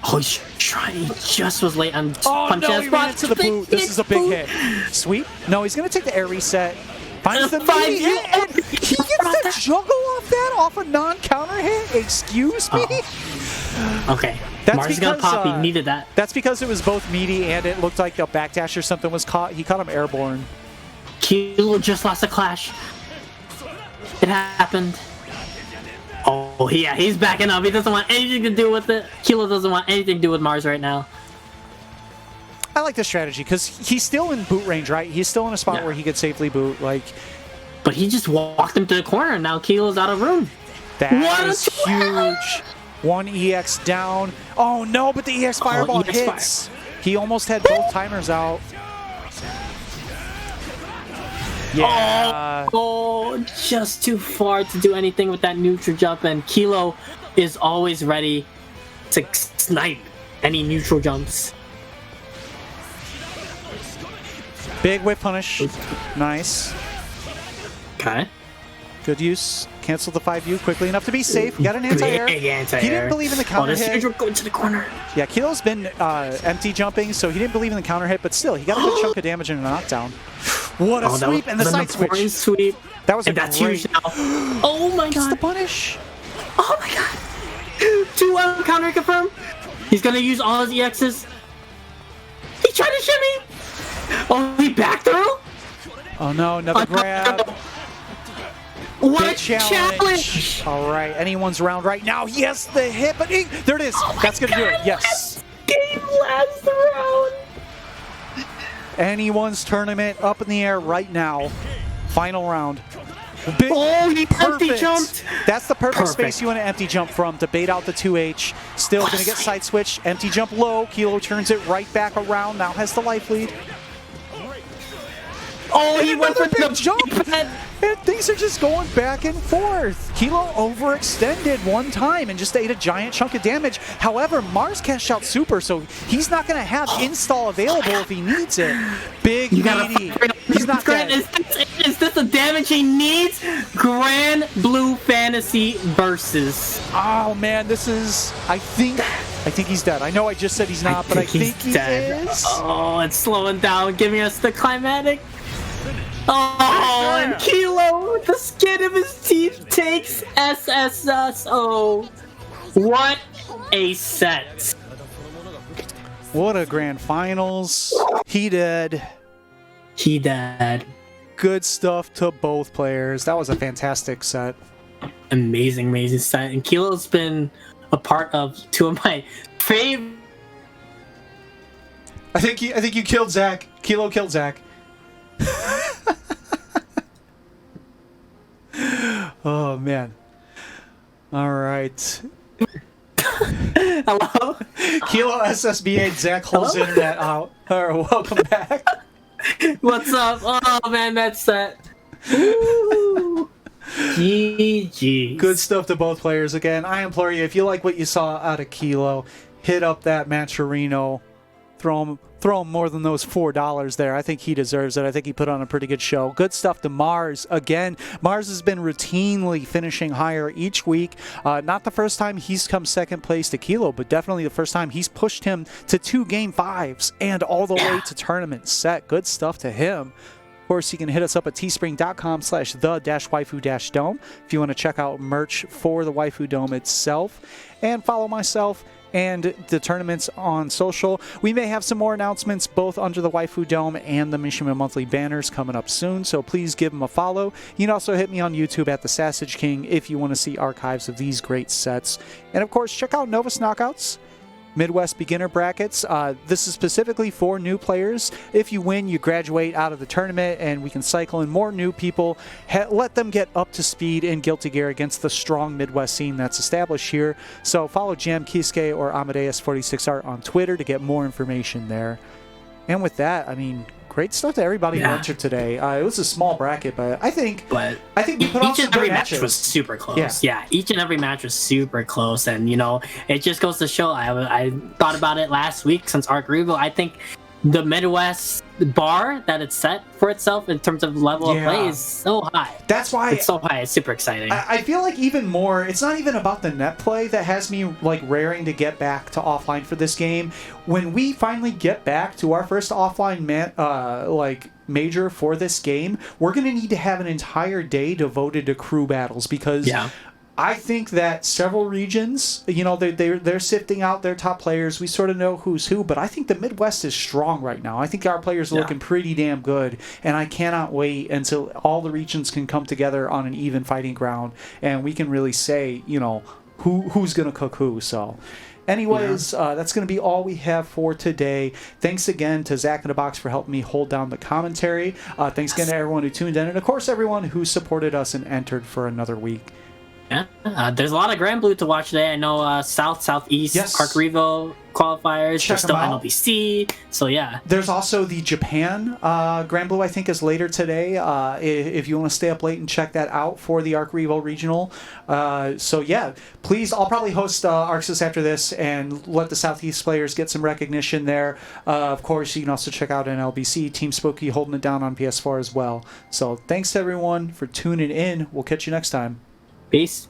Oh, he's trying. He just was late on punch. No, he ran into the boot. This is a big hit. Sweep? No, he's going to take the air reset. Finds the meaty hit. He gets to juggle off a non-counter hit? Excuse me? Okay. That's Mars because, gonna pop. He needed that. That's because it was both meaty and it looked like a backdash or something was caught. He caught him airborne. Kilo just lost a clash. It happened. Oh, yeah, he's backing up. He doesn't want anything to do with it. Kilo doesn't want anything to do with Mars right now. I like this strategy because he's still in boot range, right? He's still in a spot where he could safely boot. But he just walked him to the corner, and now Kilo's out of room. That is huge. One EX down. Oh no, but the EX fireball hits. He almost had both timers out. Yeah. Oh, just too far to do anything with that neutral jump, and Kilo is always ready to snipe any neutral jumps. Big whip punish. Nice. Okay. Good use. Cancel the 5U quickly enough to be safe. Got an anti-air. He didn't believe in the counter hit. Going to the corner. Yeah, Kilo's been empty jumping, so he didn't believe in the counter hit, but still, he got a good chunk of damage and a knockdown. What a sweep and the side switch. Sweep. That was that's huge now. Oh my Gets god. the punish. Oh my god. 2-1 counter confirm. He's gonna use all his EXs. He tried to shimmy. Oh, he backed through. Oh no, another grab. What Big a challenge! All right, anyone's round right now. Yes, the hit, but there it is. That's going to do it. Yes. Last round. Anyone's tournament up in the air right now. Final round. Big, he empty jumped. That's the perfect space you want to empty jump from to bait out the 2H. Still going to get side switch. Empty jump low. Kilo turns it right back around. Now has the life lead. Oh, he went for the jump. And things are just going back and forth. Kilo overextended one time and just ate a giant chunk of damage. However, Mars cashed out super, so he's not going to have install available if he needs it. Big meaty. He's not dead. Is this the damage he needs? Granblue Fantasy versus. Oh man, this is. I think he's dead. I know I just said he's not, but I think he is. Oh, it's slowing down, giving us the climatic. Oh, and Kilo, the skin of his teeth takes SSSO. What a set. What a grand finals. He did. Good stuff to both players. That was a fantastic set. Amazing set. And Kilo's been a part of two of my favorite. I think you killed Zach. Kilo killed Zach. Oh man. All right. Hello? Kilo SSBA Zach holds the internet out. All right, welcome back. What's up? Oh man, that's set. GG. Good stuff to both players again. I implore you, if you like what you saw out of Kilo, hit up that Maturino. Throw him more than those $4 there. I think he deserves it. I think he put on a pretty good show. Good stuff to Mars. Again, Mars has been routinely finishing higher each week. Not the first time he's come second place to Kilo, but definitely the first time he's pushed him to 2 Game 5s and all the way to tournament set. Good stuff to him. Of course, you can hit us up at teespring.com/the-waifu-dome if you want to check out merch for the Waifu Dome itself. And follow myself and the tournaments on social. We may have some more announcements both under the Waifu Dome and the Mishima Monthly banners coming up soon, so please give them a follow. You can also hit me on YouTube at The Sausage King if you want to see archives of these great sets. And of course, check out Novus Knockouts, Midwest Beginner Brackets. This is specifically for new players. If you win, you graduate out of the tournament, and we can cycle in more new people, let them get up to speed in Guilty Gear against the strong Midwest scene that's established here. So follow Jam Kisuke or Amadeus46Art on Twitter to get more information there. And with that, I mean, great stuff to everybody who entered today. It was a small bracket, but I think we put on some great matches. Each and every match was super close. Yeah, each and every match was super close, and you know, it just goes to show. I thought about it last week since Arc Revo. I think the Midwest bar that it's set for itself in terms of level of play is so high. That's why it's so high. It's super exciting. I feel like even more, it's not even about the net play that has me like raring to get back to offline for this game. When we finally get back to our first offline major for this game, we're going to need to have an entire day devoted to crew battles because I think that several regions, you know, they're sifting out their top players. We sort of know who's who, but I think the Midwest is strong right now. I think our players are looking pretty damn good, and I cannot wait until all the regions can come together on an even fighting ground, and we can really say, you know, who's going to cook who. So anyways, that's going to be all we have for today. Thanks again to Zach in the Box for helping me hold down the commentary. Thanks again to everyone who tuned in, and of course everyone who supported us and entered for another week. Yeah, there's a lot of Granblue to watch today. I know Southeast Arc Revo qualifiers. Check There's still them out. NLBC. So yeah. There's also the Japan Granblue, I think, is later today. If you want to stay up late and check that out for the Arc Revo Regional. So yeah, please, I'll probably host Arxis after this and let the Southeast players get some recognition there. Of course, you can also check out NLBC, Team Spooky holding it down on PS4 as well. So thanks to everyone for tuning in. We'll catch you next time. Peace.